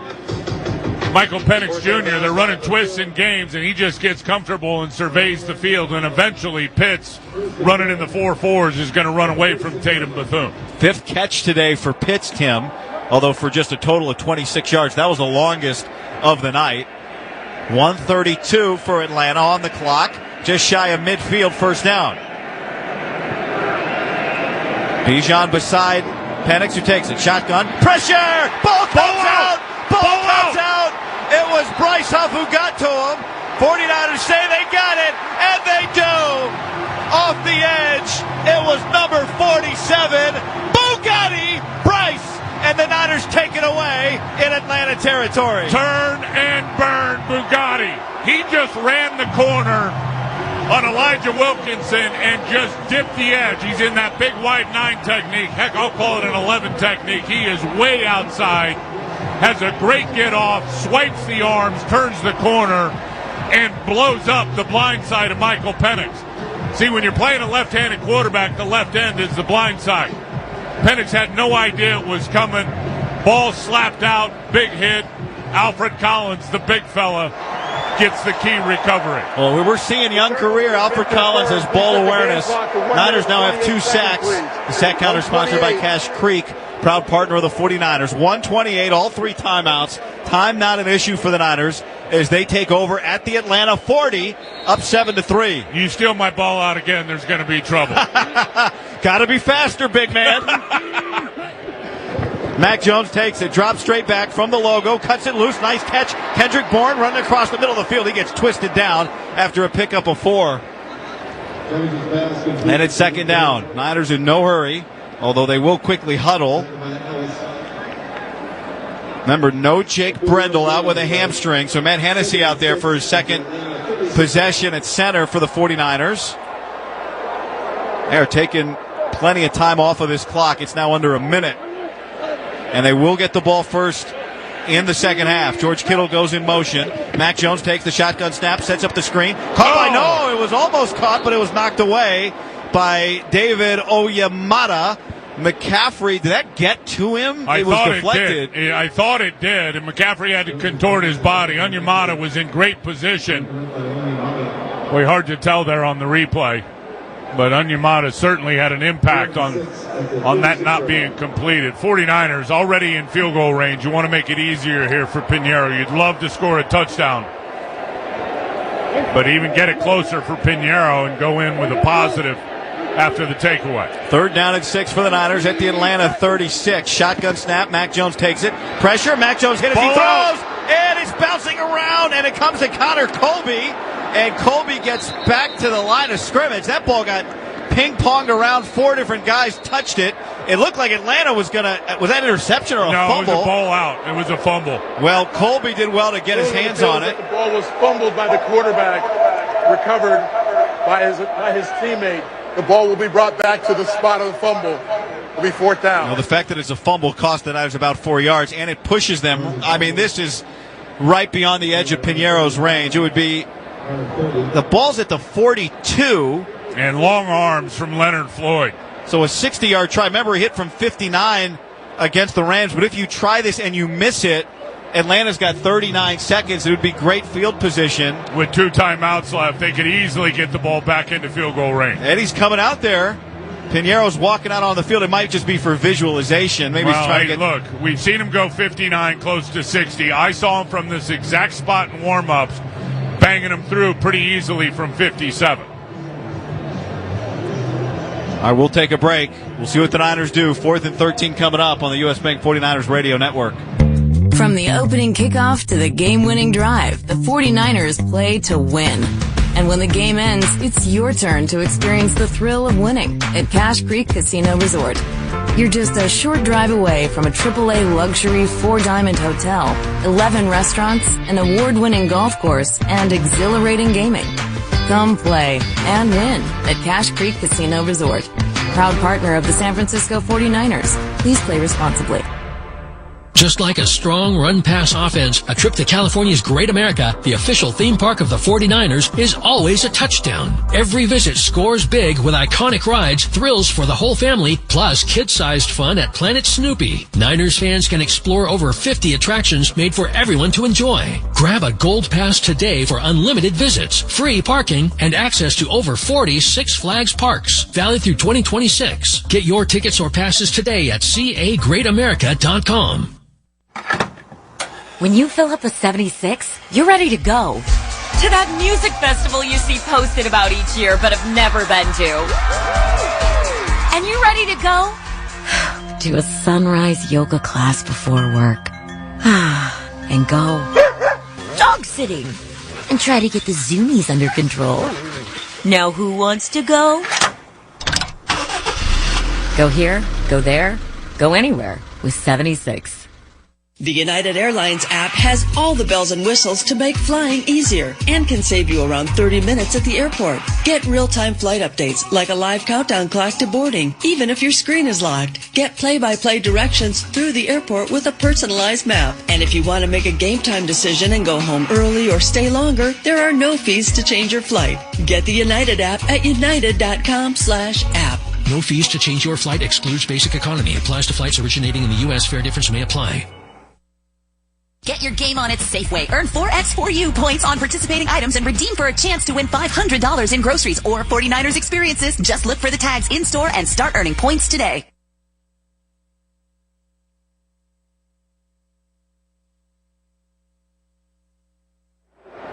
Michael Penix Jr., they're running twists in games, and he just gets comfortable and surveys the field, and eventually Pitts, running in the 4-4s, is going to run away from Tatum Bethune. 5th catch today for Pitts, Tim, although for just a total of 26 yards. That was the longest of the night. 1:32 for Atlanta on the clock. Just shy of midfield, first down. Bijan beside Penix, who takes it. Shotgun. Pressure! Ball comes out! Ball comes out! It was Bryce Huff who got to him. 49ers say they got it, and they do! Off the edge, it was number 47, Bugatti Bryce, and the Niners take it away in Atlanta territory. Turn and burn Bugatti. He just ran the corner on Elijah Wilkinson and just dipped the edge. He's in that big wide 9 technique. Heck, I'll call it an 11 technique. He is way outside, has a great get off, swipes the arms, turns the corner, and blows up the blind side of Michael Penix. See, when you're playing a left-handed quarterback, the left end is the blind side. Penix had no idea it was coming. Ball slapped out, big hit. Alfred Collins, the big fella, gets the key recovery. Well, we're seeing young career. Alfred Collins has ball awareness. Niners now have 2 sacks. The sack counter sponsored by Cache Creek, proud partner of the 49ers. 1:28, all 3 timeouts. Time not an issue for the Niners as they take over at the Atlanta 40, up 7-3. You steal my ball out again, there's going to be trouble. Gotta be faster, big man. Mac Jones takes it, drops straight back from the logo, cuts it loose, nice catch. Kendrick Bourne running across the middle of the field. He gets twisted down after a pickup of 4. And it's second down. Niners in no hurry, although they will quickly huddle. Remember, no Jake Brendel out with a hamstring, so Matt Hennessy out there for his second possession at center for the 49ers. They're taking plenty of time off of this clock. It's now under a minute. And they will get the ball first in the second half. George Kittle goes in motion. Mac Jones takes the shotgun snap, sets up the screen. Caught by no, it was almost caught, but it was knocked away by David Onyemata. McCaffrey, did that get to him? It was deflected. I thought it did, and McCaffrey had to contort his body. Onyemata was in great position. Way hard to tell there on the replay. But Onyemata certainly had an impact on that not being completed. 49ers already in field goal range. You want to make it easier here for Pinheiro. You'd love to score a touchdown. But even get it closer for Pinheiro and go in with a positive after the takeaway. Third down and 6 for the Niners at the Atlanta 36. Shotgun snap. Mac Jones takes it. Pressure. Mac Jones hit as he throws. And it's bouncing around. And it comes to Connor Colby. And Colby gets back to the line of scrimmage. That ball got ping-ponged around. 4 different guys touched it. It looked like Atlanta was going to... Was that an interception or a fumble? No, it was a ball out. It was a fumble. Well, Colby did well to get his hands on it. The ball was fumbled by the quarterback, recovered by his teammate. The ball will be brought back to the spot of the fumble. It'll be 4th down. Well, the fact that it's a fumble cost the Niners about 4 yards, and it pushes them. I mean, this is right beyond the edge of Pinheiro's range. It would be... The ball's at the 42. And long arms from Leonard Floyd. So a 60-yard try. Remember, he hit from 59 against the Rams. But if you try this and you miss it, Atlanta's got 39 seconds. It would be great field position. With 2 timeouts left, they could easily get the ball back into field goal range. Eddie's coming out there. Pinheiro's walking out on the field. It might just be for visualization. Maybe he's trying to get... Look, we've seen him go 59, close to 60. I saw him from this exact spot in warm-ups, banging him through pretty easily from 57. All right, we'll take a break. We'll see what the Niners do. 4th and 13 coming up on the U.S. Bank 49ers Radio Network. From the opening kickoff to the game-winning drive, the 49ers play to win. And when the game ends, it's your turn to experience the thrill of winning at Cache Creek Casino Resort. You're just a short drive away from a AAA luxury 4-diamond hotel, 11 restaurants, an award-winning golf course, and exhilarating gaming. Come play and win at Cache Creek Casino Resort. Proud partner of the San Francisco 49ers. Please play responsibly. Just like a strong run-pass offense, a trip to California's Great America, the official theme park of the 49ers, is always a touchdown. Every visit scores big with iconic rides, thrills for the whole family, plus kid-sized fun at Planet Snoopy. Niners fans can explore over 50 attractions made for everyone to enjoy. Grab a Gold Pass today for unlimited visits, free parking, and access to over 40 Six Flags parks, valid through 2026. Get your tickets or passes today at cagreatamerica.com. When you fill up a 76, you're ready to go. To that music festival you see posted about each year but have never been to. And you're ready to go to a sunrise yoga class before work. And go dog sitting and try to get the Zoomies under control. Now who wants to go? Go here, go there, go anywhere with 76. The United Airlines app has all the bells and whistles to make flying easier and can save you around 30 minutes at the airport. Get real-time flight updates like a live countdown clock to boarding, even if your screen is locked. Get play-by-play directions through the airport with a personalized map. And if you want to make a game time decision and go home early or stay longer, there are no fees to change your flight. Get the United app at united.com/app. No fees to change your flight. Excludes basic economy. Applies to flights originating in the U.S. Fare difference may apply. Get your game on at Safeway. Earn 4x4U points on participating items and redeem for a chance to win $500 in groceries or 49ers experiences. Just look for the tags in-store and start earning points today.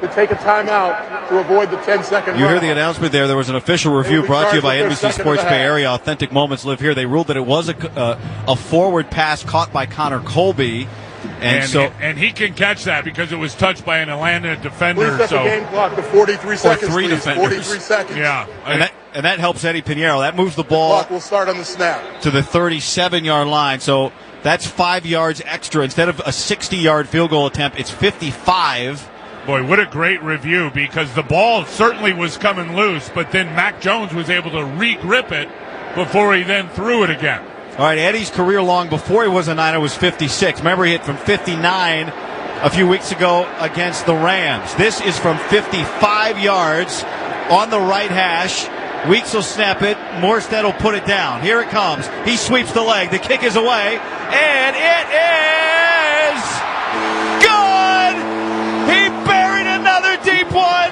To take a timeout to avoid the 10-second You hear the announcement there. There was an official review brought to you by NBC Sports Bay Area. Authentic moments live here. They ruled that it was a forward pass caught by Connor Colby. And he can catch that because it was touched by an Atlanta defender. Please set the game clock to 43 seconds. 43 seconds. Yeah. And that helps Eddie Pinheiro. That moves the ball. The clock will start on the snap. To the 37-yard line. So that's 5 yards extra. Instead of a 60-yard field goal attempt, it's 55. Boy, what a great review, because the ball certainly was coming loose, but then Mac Jones was able to re-grip it before he then threw it again. All right, Eddie's career long before he was a Niner was 56. Remember, he hit from 59 a few weeks ago against the Rams. This is from 55 yards on the right hash. Weeks will snap it. Morstead will put it down. Here it comes. He sweeps the leg. The kick is away, and it is good! He buried another deep one.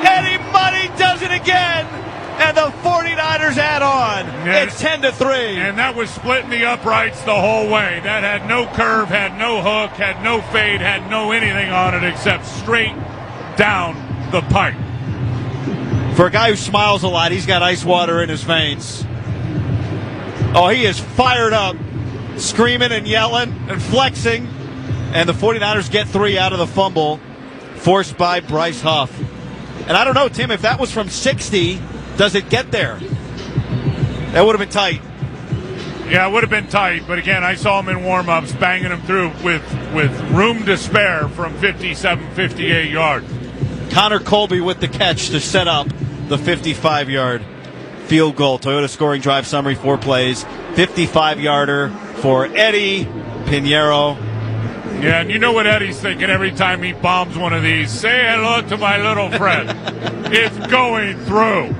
Eddie Money does it again. And the 49ers add on. It's 10-3. And that was splitting the uprights the whole way. That had no curve, had no hook, had no fade, had no anything on it except straight down the pipe. For a guy who smiles a lot, he's got ice water in his veins. Oh, he is fired up, screaming and yelling and flexing. And the 49ers get 3 out of the fumble forced by Bryce Huff. And I don't know, Tim, if that was from 60... does it get there? That would have been tight. Yeah, it would have been tight. But again, I saw him in warm-ups banging them through with room to spare from 57, 58 yards. Connor Colby with the catch to set up the 55-yard field goal. Toyota scoring drive summary, 4 plays. 55-yarder for Eddie Pinheiro. Yeah, and you know what Eddie's thinking every time he bombs one of these? Say hello to my little friend. It's going through.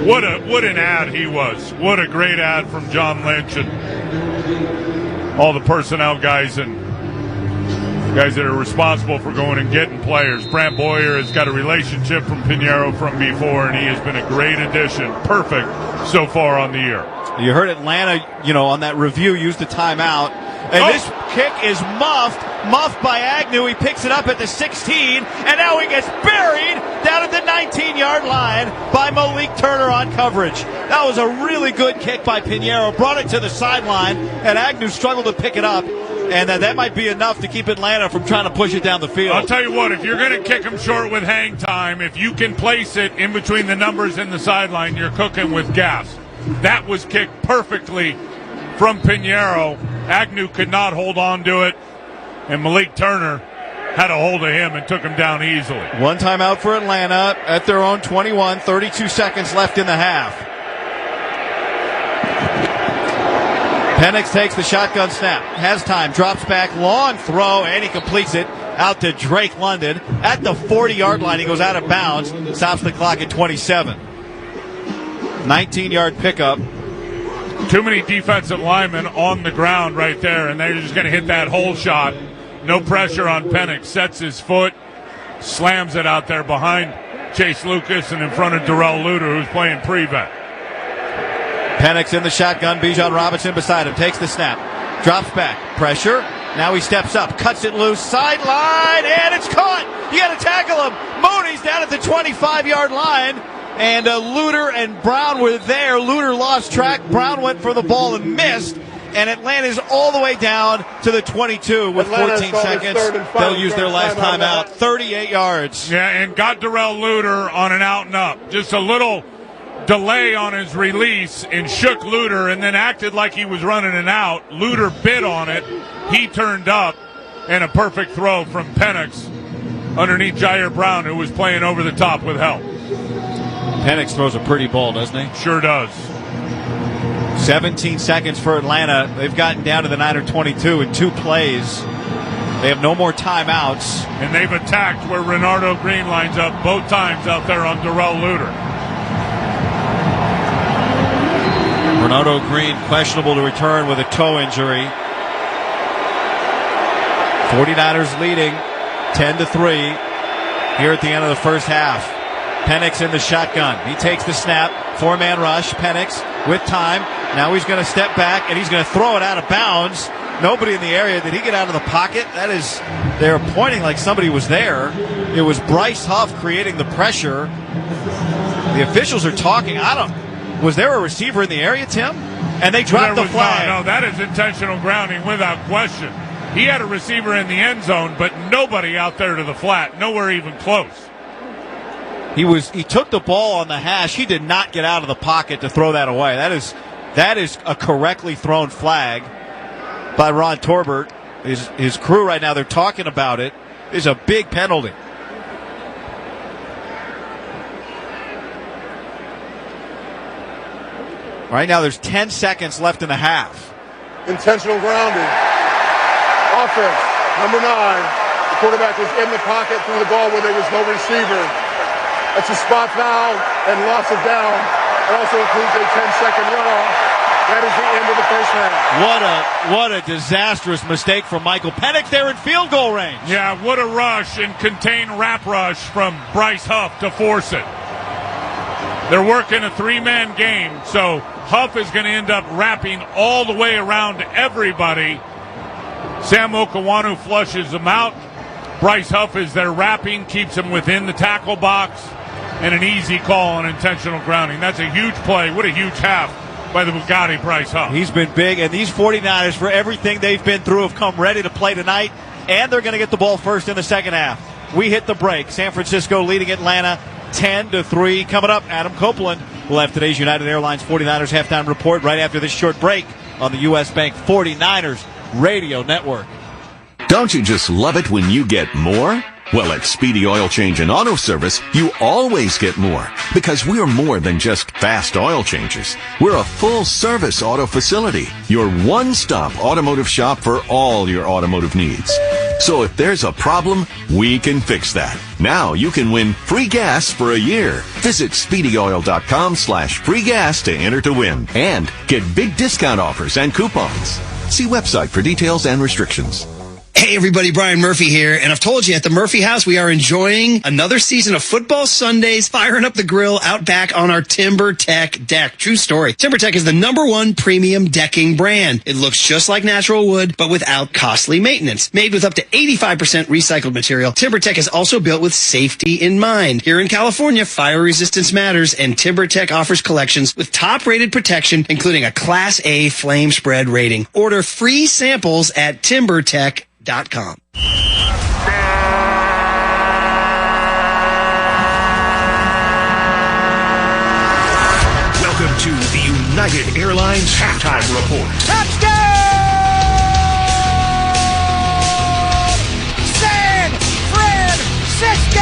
What an ad he was. What a great ad from John Lynch and all the personnel guys and guys that are responsible for going and getting players. Brant Boyer has got a relationship from Pinheiro from before, and he has been a great addition. Perfect so far on the year. You heard Atlanta, on that review, used the timeout. And this kick is muffed by Agnew. He picks it up at the 16, and now he gets buried down at the 19-yard line by Malik Turner on coverage. That was a really good kick by Pinheiro. Brought it to the sideline, and Agnew struggled to pick it up. And that might be enough to keep Atlanta from trying to push it down the field. I'll tell you what, if you're going to kick him short with hang time, if you can place it in between the numbers and the sideline, you're cooking with gas. That was kicked perfectly from Pinheiro. Agnew could not hold on to it, and Malik Turner had a hold of him and took him down easily. One timeout for Atlanta at their own 21, 32 seconds left in the half. Penix takes the shotgun snap, has time, drops back, long throw, and he completes it out to Drake London. At the 40-yard line, he goes out of bounds, stops the clock at 27. 19-yard pickup. Too many defensive linemen on the ground right there, and they're just going to hit that hole shot. No pressure on Penix. Sets his foot, slams it out there behind Chase Lucas and in front of Darrell Luter, who's playing prevent. Penix in the shotgun. Bijan Robinson beside him. Takes the snap. Drops back. Pressure. Now he steps up, cuts it loose, sideline, and it's caught. You got to tackle him. Mooney's down at the 25-yard line, and Luter and Brown were there. Luter lost track. Brown went for the ball and missed, and Atlanta's all the way down to the 22 with 14 seconds. They'll use their last timeout. 38 yards. Yeah, and got Darrell Luter on an out and up. Just a little delay on his release and shook Luter and then acted like he was running an out. Luter bit on it. He turned up, and a perfect throw from Penix underneath Jair Brown, who was playing over the top with help. Penix throws a pretty ball, doesn't he? Sure does. 17 seconds for Atlanta. They've gotten down to the Niner 22 in 2 plays. They have no more timeouts. And they've attacked where Renardo Green lines up both times out there on Darrell Luter. Renardo Green questionable to return with a toe injury. 49ers leading 10-3 here at the end of the first half. Penix in the shotgun. He takes the snap. 4-man rush. Penix with time. Now he's going to step back, and he's going to throw it out of bounds. Nobody in the area. Did he get out of the pocket? That is, they're pointing like somebody was there. It was Bryce Huff creating the pressure. The officials are talking. Was there a receiver in the area, Tim? And they dropped the flag. No, that is intentional grounding without question. He had a receiver in the end zone, but nobody out there to the flat. Nowhere even close. He took the ball on the hash. He did not get out of the pocket to throw that away. That is a correctly thrown flag by Ron Torbert. His crew right now, they're talking about it. It's a big penalty. Right now there's 10 seconds left in the half. Intentional grounding. Offense, number 9. The quarterback was in the pocket, threw the ball where there was no receiver. That's a spot foul and loss of down. It also includes a 10-second runoff. That is the end of the first half. What a disastrous mistake from Michael Penix there in field goal range. Yeah, what a rush and contained wrap rush from Bryce Huff to force it. They're working a 3-man game, so Huff is going to end up wrapping all the way around everybody. Sam Okawanu flushes them out. Bryce Huff is there wrapping, keeps him within the tackle box, and an easy call on intentional grounding. That's a huge play. What a huge half by the Bugatti Bryce Huff. He's been big, and these 49ers, for everything they've been through, have come ready to play tonight, and they're going to get the ball first in the second half. We hit the break. San Francisco leading Atlanta 10-3. Coming up, Adam Copeland will have today's United Airlines 49ers halftime report right after this short break on the U.S. Bank 49ers Radio Network. Don't you just love it when you get more? Well, at Speedy Oil Change and Auto Service, you always get more. Because we're more than just fast oil changes. We're a full-service auto facility. Your one-stop automotive shop for all your automotive needs. So if there's a problem, we can fix that. Now you can win free gas for a year. Visit SpeedyOil.com/free gas to enter to win. And get big discount offers and coupons. See website for details and restrictions. Hey everybody, Brian Murphy here, and I've told you at the Murphy House we are enjoying another season of Football Sundays, firing up the grill out back on our Timbertech deck. True story. Timbertech is the #1 premium decking brand. It looks just like natural wood, but without costly maintenance. Made with up to 85% recycled material, Timbertech is also built with safety in mind. Here in California, fire resistance matters, and Timbertech offers collections with top-rated protection, including a Class A flame spread rating. Order free samples at Timbertech.com. Welcome to the United Airlines Halftime Report. Touchdown! San Francisco!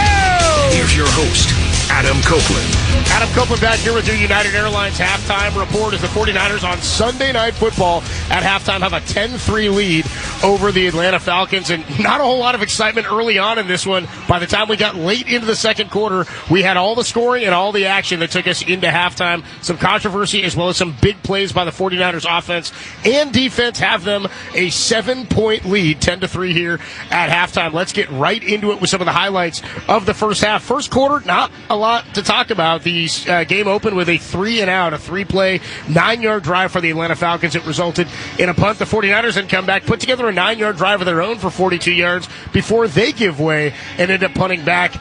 Here's your host, Adam Copeland. Adam Copeland back here with your United Airlines halftime report as the 49ers on Sunday Night Football at halftime have a 10-3 lead over the Atlanta Falcons, and not a whole lot of excitement early on in this one. By the time we got late into the second quarter, we had all the scoring and all the action that took us into halftime. Some controversy as well as some big plays by the 49ers offense and defense have them a 7-point lead, 10-3 here at halftime. Let's get right into it with some of the highlights of the first half. First quarter, not a lot to talk about. The game opened with a 3-and-out, a 3-play, 9-yard drive for the Atlanta Falcons. It resulted in a punt. The 49ers then come back, put together a 9-yard drive of their own for 42 yards before they give way and end up punting back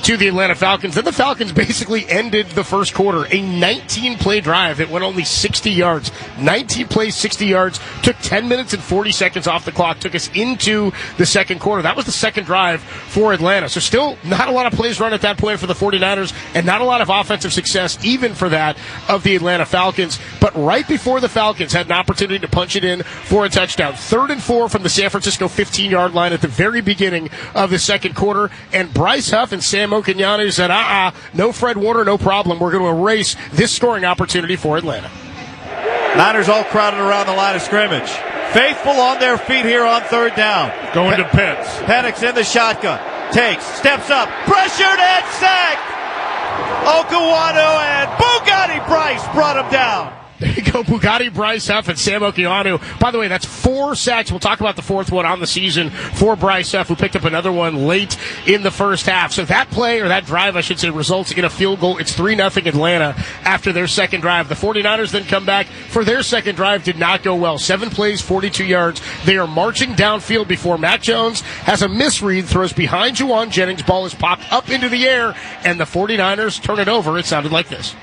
to the Atlanta Falcons. Then the Falcons basically ended the first quarter. A 19-play drive. It went only 60 yards. 19 plays, 60 yards. Took 10 minutes and 40 seconds off the clock. Took us into the second quarter. That was the second drive for Atlanta. So still not a lot of plays run at that point for the 49ers and not a lot of offensive success even for that of the Atlanta Falcons. But right before the Falcons had an opportunity to punch it in for a touchdown. 3rd and 4 from the San Francisco 15-yard line at the very beginning of the second quarter. And Bryce Huff and Sam Okenyanu said, no Fred Warner, no problem. We're going to erase this scoring opportunity for Atlanta. Niners all crowded around the line of scrimmage. Faithful on their feet here on 3rd down. Going to Pitts. Penix in the shotgun. Takes, steps up, pressured and sacked. Okenyanu and Bugatti Bryce brought him down. There you go, Bugatti, Bryce Huff, and Sam Okenyanu. By the way, that's 4 sacks. We'll talk about the 4th one on the season for Bryce Huff, who picked up another one late in the first half. So that play, or that drive, I should say, results in a field goal. It's 3-0 Atlanta after their second drive. The 49ers then come back for their second drive. Did not go well. 7 plays, 42 yards. They are marching downfield before Mac Jones has a misread, throws behind Juwan Jennings. Ball is popped up into the air, and the 49ers turn it over. It sounded like this.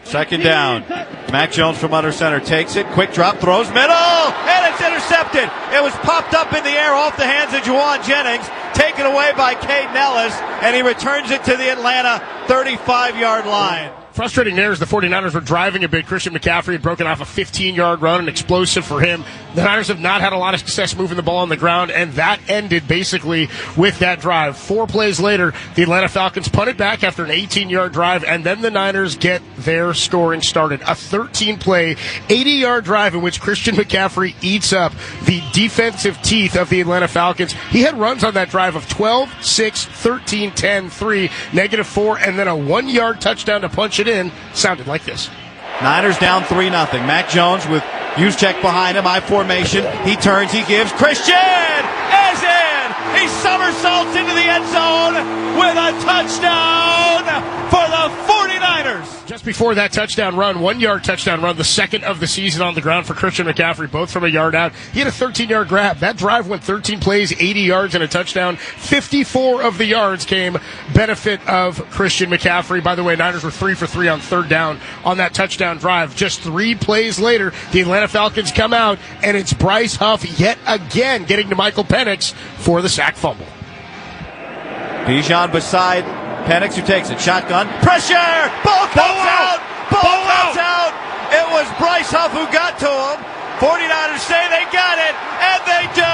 Second down. Mac Jones from under center takes it. Quick drop, throws middle, and it's intercepted. It was popped up in the air off the hands of Juwan Jennings, taken away by Caden Ellis, and he returns it to the Atlanta 35-yard line. Frustrating there is the 49ers were driving a bit. Christian McCaffrey had broken off a 15-yard run, an explosive for him. The Niners have not had a lot of success moving the ball on the ground, and that ended basically with that drive. 4 plays later, the Atlanta Falcons punted back after an 18-yard drive, and then the Niners get their scoring started. A 13-play, 80-yard drive in which Christian McCaffrey eats up the defensive teeth of the Atlanta Falcons. He had runs on that drive of 12, 6, 13, 10, 3, -4, and then a 1-yard touchdown to punch it in. Sounded like this. Niners down 3-0. Mac Jones with Juszczyk behind him, I formation. He turns, he gives. Christian is in. He somersaults into the end zone with a touchdown for the 49ers. Just before that touchdown run, 1-yard touchdown run, the second of the season on the ground for Christian McCaffrey, both from a yard out. He had a 13-yard grab. That drive went 13 plays, 80 yards, and a touchdown. 54 of the yards came benefit of Christian McCaffrey. By the way, Niners were 3 for 3 on 3rd down on that touchdown drive. Just 3 plays later, the Atlanta Falcons come out, and it's Bryce Huff yet again getting to Michael Penix for the sack fumble. Bijan beside Penix, who takes it. Shotgun. Pressure! Ball comes out! Ball comes out! It was Bryce Huff who got to him. 49ers say they got it, and they do!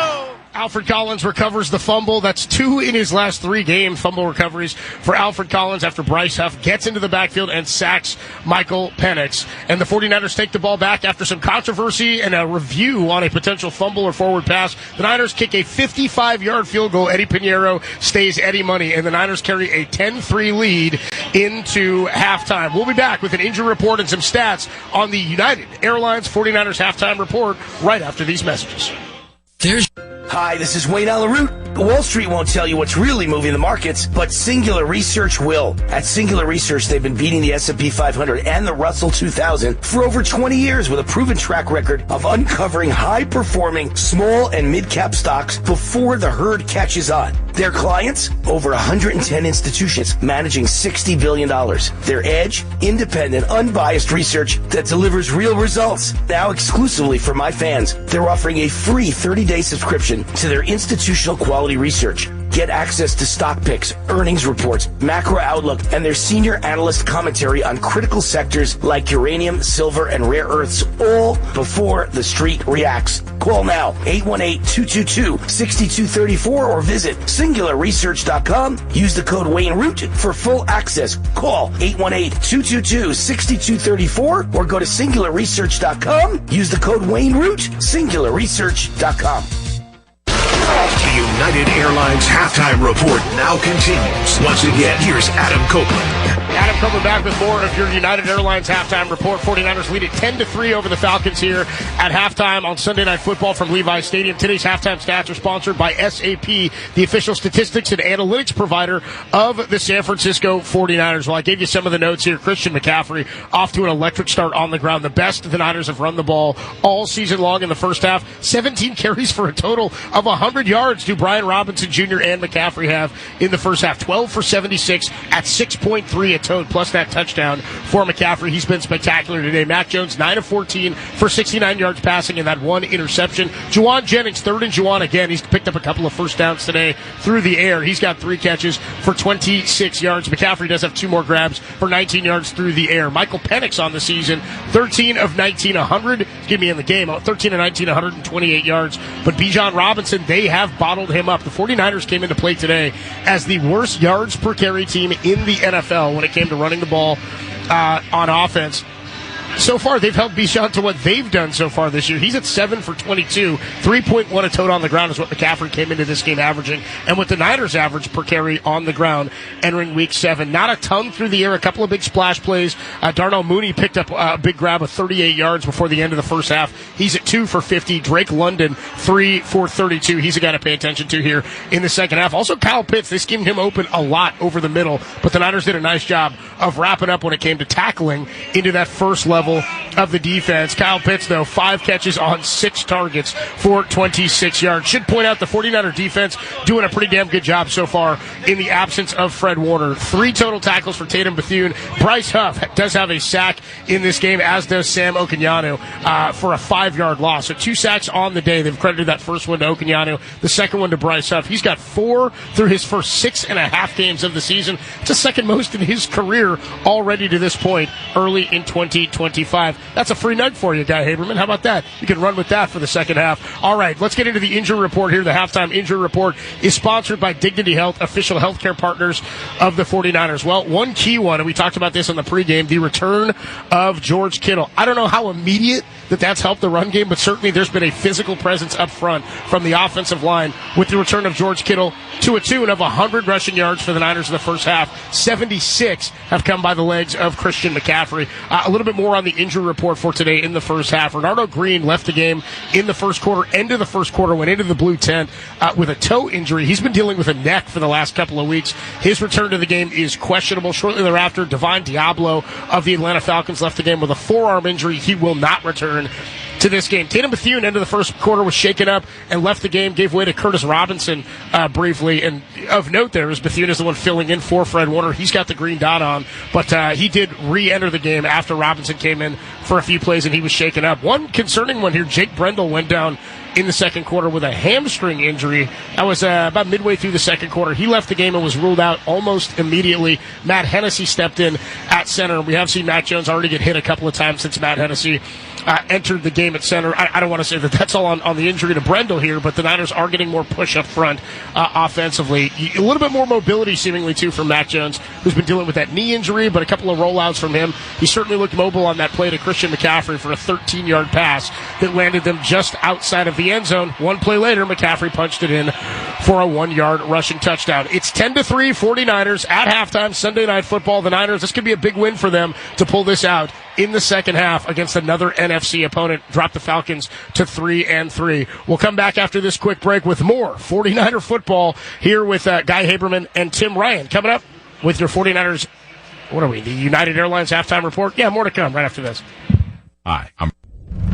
Alfred Collins recovers the fumble. That's 2 in his last 3 games, fumble recoveries for Alfred Collins after Bryce Huff gets into the backfield and sacks Michael Penix. And the 49ers take the ball back after some controversy and a review on a potential fumble or forward pass. The Niners kick a 55-yard field goal. Eddie Pinheiro stays Eddie money, and the Niners carry a 10-3 lead into halftime. We'll be back with an injury report and some stats on the United Airlines 49ers halftime report right after these messages. Hi, this is Wayne Alaroot. Wall Street won't tell you what's really moving the markets, but Singular Research will. At Singular Research, they've been beating the S&P 500 and the Russell 2000 for over 20 years with a proven track record of uncovering high-performing small and mid-cap stocks before the herd catches on. Their clients? Over 110 institutions managing $60 billion. Their edge? Independent, unbiased research that delivers real results. Now exclusively for my fans, they're offering a free 30-day subscription to their institutional quality research. Get access to stock picks, earnings reports, macro outlook, and their senior analyst commentary on critical sectors like uranium, silver, and rare earths, all before the street reacts. Call now, 818-222-6234, or visit singularresearch.com. Use the code WayneRoot for full access. Call 818-222-6234, or go to singularresearch.com. Use the code WayneRoot, singularresearch.com. The United Airlines halftime report now continues. Once again, here's Adam Copeland. Adam coming back with more of your United Airlines halftime report. 49ers lead it 10-3 over the Falcons here at halftime on Sunday Night Football from Levi's Stadium. Today's halftime stats are sponsored by SAP, the official statistics and analytics provider of the San Francisco 49ers. Well, I gave you some of the notes here. Christian McCaffrey off to an electric start on the ground. The best the Niners have run the ball all season long in the first half. 17 carries for a total of 100 yards do Brian Robinson Jr. and McCaffrey have in the first half. 12 for 76 at 6.3 a total, plus that touchdown for McCaffrey. He's been spectacular today. Mac Jones, 9 of 14 for 69 yards passing and that one interception. Juwan Jennings, third and Juwan again. He's picked up a couple of first downs today through the air. He's got 3 catches for 26 yards. McCaffrey does have 2 more grabs for 19 yards through the air. Michael Penix on the season, 13 of 19, 100. Give me in the game, 13 of 19, 128 yards. But Bijan Robinson, they have bottled him up. The 49ers came into play today as the worst yards per carry team in the NFL when it came to running the ball on offense. So far, they've held Bijan to what they've done so far this year. He's at 7 for 22. 3.1 a total on the ground is what McCaffrey came into this game averaging. And what the Niners average per carry on the ground entering week 7. Not a ton through the air. A couple of big splash plays. Darnell Mooney picked up a big grab of 38 yards before the end of the first half. He's at 2 for 50. Drake London, 3 for 32. He's a guy to pay attention to here in the second half. Also, Kyle Pitts, they schemed him open a lot over the middle. But the Niners did a nice job of wrapping up when it came to tackling into that first level of the defense. Kyle Pitts, though, 5 catches on 6 targets for 26 yards. Should point out the 49er defense doing a pretty damn good job so far in the absence of Fred Warner. 3 total tackles for Tatum Bethune. Bryce Huff does have a sack in this game, as does Sam Okenyanu, for a 5-yard loss. So 2 sacks on the day. They've credited that first one to Okenyanu, the second one to Bryce Huff. He's got 4 through his first 6.5 games of the season. It's the second most in his career already to this point early in 2025. That's a free nug for you, Guy Haberman. How about that? You can run with that for the second half. All right, let's get into the injury report here. The halftime injury report is sponsored by Dignity Health, official healthcare partners of the 49ers. Well, one key one, and we talked about this on the pregame, the return of George Kittle. I don't know how immediate that's helped the run game, but certainly there's been a physical presence up front from the offensive line with the return of George Kittle to a tune of 100 rushing yards for the Niners in the first half. 76 have come by the legs of Christian McCaffrey. A little bit more on the injury report for today in the first half. Renardo Green left the game in the first quarter, end of the first quarter, went into the blue tent with a toe injury. He's been dealing with a neck for the last couple of weeks. His return to the game is questionable. Shortly thereafter, Divine Diablo of the Atlanta Falcons left the game with a forearm injury. He will not return to this game. Tatum Bethune, end of the first quarter, was shaken up and left the game, gave way to Curtis Robinson briefly. And of note there is Bethune is the one filling in for Fred Warner. He's got the green dot on, but he did re-enter the game after Robinson came in for a few plays and he was shaken up. One concerning one here, Jake Brendel went down in the second quarter with a hamstring injury. That was about midway through the second quarter. He left the game and was ruled out almost immediately. Matt Hennessy stepped in at center. We have seen Mac Jones already get hit a couple of times since Matt Hennessy entered the game at center. I don't want to say that's all on the injury to Brendel here, but the Niners are getting more push up front offensively. A little bit more mobility seemingly too from Mac Jones, who's been dealing with that knee injury, but a couple of rollouts from him. He certainly looked mobile on that play to Christian McCaffrey for a 13-yard pass that landed them just outside of the end zone. One play later, McCaffrey punched it in for a 1-yard rushing touchdown. It's 10-3 49ers at halftime, Sunday Night Football. The Niners, this could be a big win for them to pull this out in the second half against another NFC opponent. Drop the Falcons to 3-3. We'll come back after this quick break with more 49er football here with Guy Haberman and Tim Ryan. Coming up with your 49ers, what are we, the United Airlines halftime report? Yeah, more to come right after this. Hi, I'm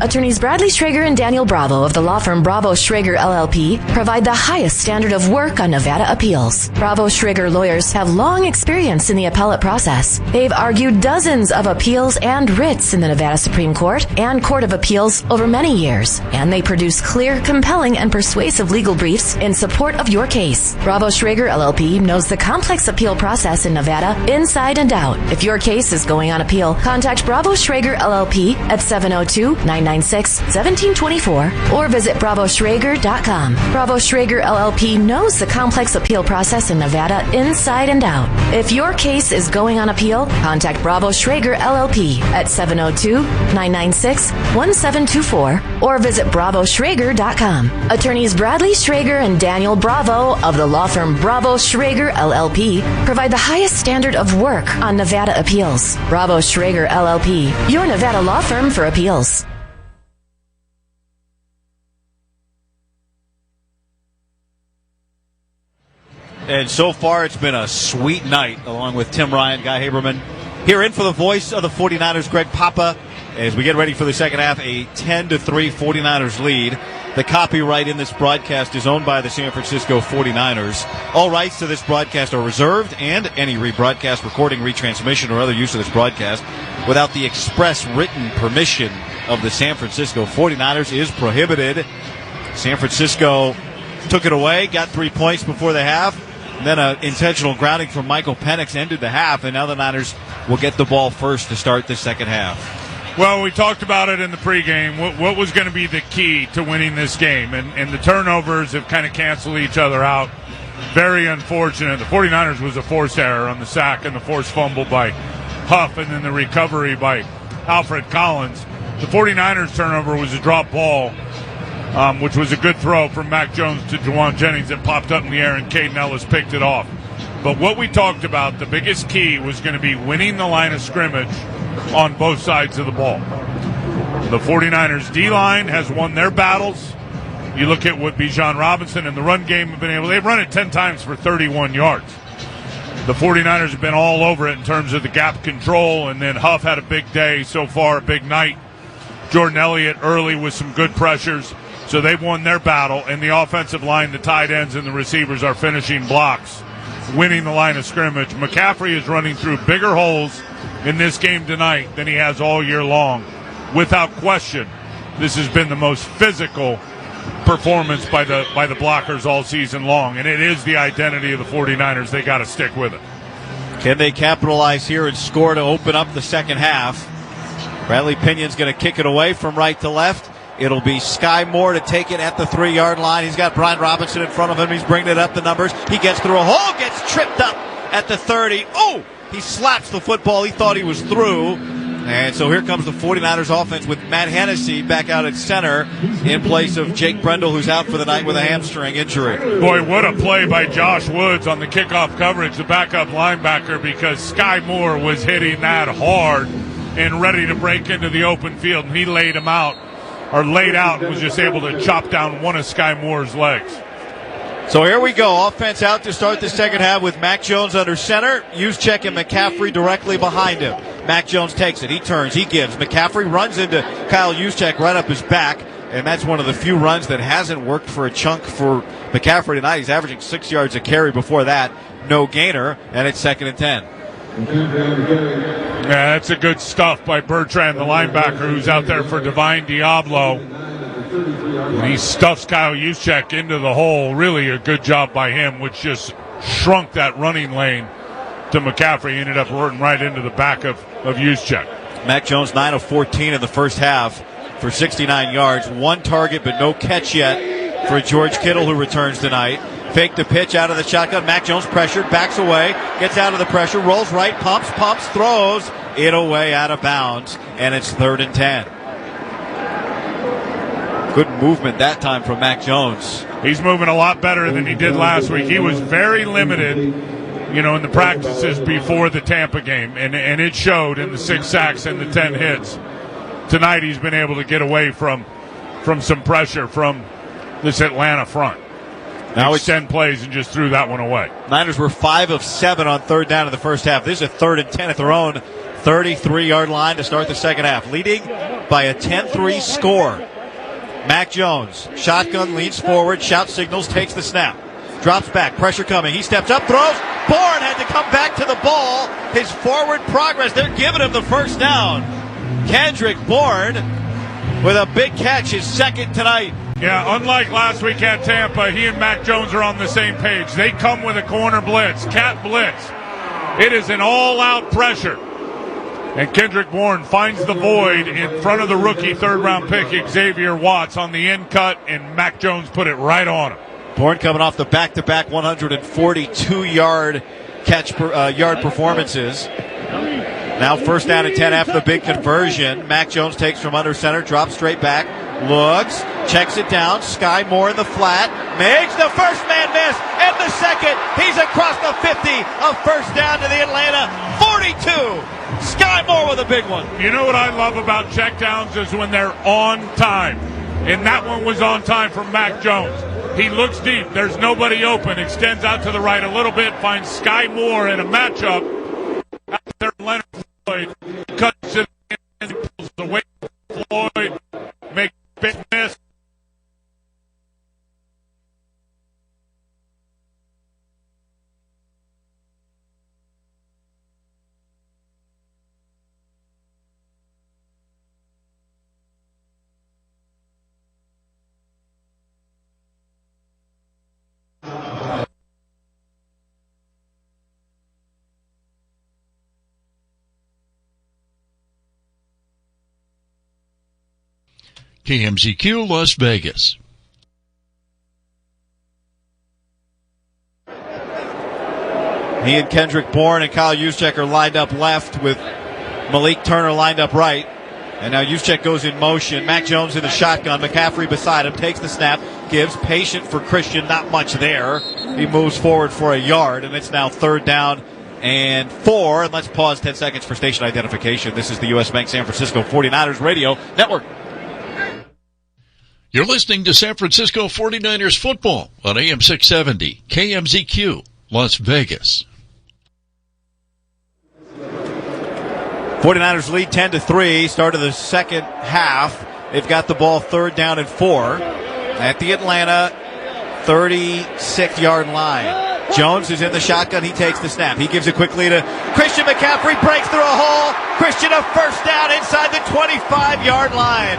Attorneys Bradley Schrager and Daniel Bravo of the law firm Bravo Schrager LLP provide the highest standard of work on Nevada appeals. Bravo Schrager lawyers have long experience in the appellate process. They've argued dozens of appeals and writs in the Nevada Supreme Court and Court of Appeals over many years, and they produce clear, compelling, and persuasive legal briefs in support of your case. Bravo Schrager LLP knows the complex appeal process in Nevada inside and out. If your case is going on appeal, contact Bravo Schrager LLP at 702-990 800-996-1724 or visit BravoSchrager.com. Bravo Schrager LLP knows the complex appeal process in Nevada inside and out. If your case is going on appeal, contact Bravo Schrager LLP at 702-996-1724 or visit BravoSchrager.com. Attorneys Bradley Schrager and Daniel Bravo of the law firm Bravo Schrager LLP provide the highest standard of work on Nevada appeals. Bravo Schrager LLP, your Nevada law firm for appeals. And so far, it's been a sweet night, along with Tim Ryan, Guy Haberman. Here in for the voice of the 49ers, Greg Papa, as we get ready for the second half, a 10-3 49ers lead. The copyright in this broadcast is owned by the San Francisco 49ers. All rights to this broadcast are reserved, and any rebroadcast, recording, retransmission, or other use of this broadcast without the express written permission of the San Francisco 49ers is prohibited. San Francisco took it away, got 3 points before the half. And then an intentional grounding from Michael Penix ended the half, and now the Niners will get the ball first to start the second half. Well, we talked about it in the pregame. What was going to be the key to winning this game? And the turnovers have kind of canceled each other out. Very unfortunate. The 49ers was a forced error on the sack and the forced fumble by Huff, and then the recovery by Alfred Collins. The 49ers turnover was a drop ball, which was a good throw from Mac Jones to Juwan Jennings that popped up in the air, and Caden Ellis picked it off. But what we talked about, the biggest key was going to be winning the line of scrimmage on both sides of the ball. The 49ers D-line has won their battles. You look at what Bijan Robinson and the run game have been able. They've run it 10 times for 31 yards. The 49ers have been all over it in terms of the gap control, and then Huff had a big day so far, a big night. Jordan Elliott early with some good pressures. So they've won their battle, and the offensive line, the tight ends, and the receivers are finishing blocks, winning the line of scrimmage. McCaffrey is running through bigger holes in this game tonight than he has all year long. Without question, this has been the most physical performance by the blockers all season long, and it is the identity of the 49ers. They got to stick with it. Can they capitalize here and score to open up the second half? Bradley Pinion's going to kick it away from right to left. It'll be Sky Moore to take it at the 3-yard line. He's got Brian Robinson in front of him. He's bringing it up the numbers. He gets through a hole, gets tripped up at the 30. Oh, he slaps the football. He thought he was through. And so here comes the 49ers offense with Matt Hennessy back out at center in place of Jake Brendel, who's out for the night with a hamstring injury. Boy, what a play by Josh Woods on the kickoff coverage, the backup linebacker, because Sky Moore was hitting that hard and ready to break into the open field, and he laid out and was just able to chop down one of Sky Moore's legs. So here we go. Offense out to start the second half with Mac Jones under center. Juszczyk and McCaffrey directly behind him. Mac Jones takes it. He turns. He gives. McCaffrey runs into Kyle Juszczyk right up his back, and that's one of the few runs that hasn't worked for a chunk for McCaffrey tonight. He's averaging 6 yards a carry before that. No gainer, and it's 2nd and 10. Yeah, that's a good stuff by Bertrand, the linebacker, who's out there for Divine Diablo. And he stuffs Kyle Juszczyk into the hole. Really a good job by him, which just shrunk that running lane to McCaffrey. He ended up running right into the back of Juszczyk. Mac Jones 9 of 14 in the first half for 69 yards. One target, but no catch yet for George Kittle, who returns tonight. Fake the pitch out of the shotgun. Mac Jones pressured, backs away, gets out of the pressure, rolls right, pumps, throws it away out of bounds, and it's 3rd and 10. Good movement that time from Mac Jones. He's moving a lot better than he did last week. He was very limited, in the practices before the Tampa game, and it showed in the 6 sacks and the 10 hits. Tonight he's been able to get away from some pressure from this Atlanta front. Now it's 10 plays and just threw that one away. Niners were 5 of 7 on 3rd down in the first half. This is a 3rd and 10 at their own 33-yard line to start the second half, leading by a 10-3 score. Mac Jones, shotgun, leans forward, shout signals, takes the snap. Drops back, pressure coming. He steps up, throws. Bourne had to come back to the ball. His forward progress, they're giving him the first down. Kendrick Bourne with a big catch, his 2nd tonight. Yeah, unlike last week at Tampa, he and Mac Jones are on the same page. They come with a corner blitz, cat blitz. It is an all-out pressure. And Kendrick Bourne finds the void in front of the rookie third-round pick Xavier Watts on the in cut, and Mac Jones put it right on him. Bourne coming off the back-to-back 142-yard yard performances. Now first down and 10 after the big conversion. Mac Jones takes from under center, drops straight back, looks, checks it down. Sky Moore in the flat, makes the first man miss, and the second. He's across the 50, a first down to the Atlanta 42. Sky Moore with a big one. You know what I love about checkdowns is when they're on time. And that one was on time for Mac Jones. He looks deep. There's nobody open. Extends out to the right a little bit. Finds Sky Moore in a matchup. Out there, Leonard Floyd cuts it in, pulls away from Floyd. Makes a big miss. KMZQ Las Vegas. He and Kendrick Bourne and Kyle Juszczyk are lined up left with Malik Turner lined up right. And now Juszczyk goes in motion. Mac Jones in the shotgun. McCaffrey beside him. Takes the snap. Gives. Patient for Christian. Not much there. He moves forward for a yard. And it's now third down and 4. And let's pause 10 seconds for station identification. This is the U.S. Bank San Francisco 49ers Radio Network. You're listening to San Francisco 49ers football on AM 670, KMZQ, Las Vegas. 49ers lead 10-3. Start of the second half. They've got the ball third down and 4 at the Atlanta 36-yard line. Jones is in the shotgun. He takes the snap. He gives it quickly to Christian McCaffrey. Breaks through a hole. Christian a first down inside the 25-yard line.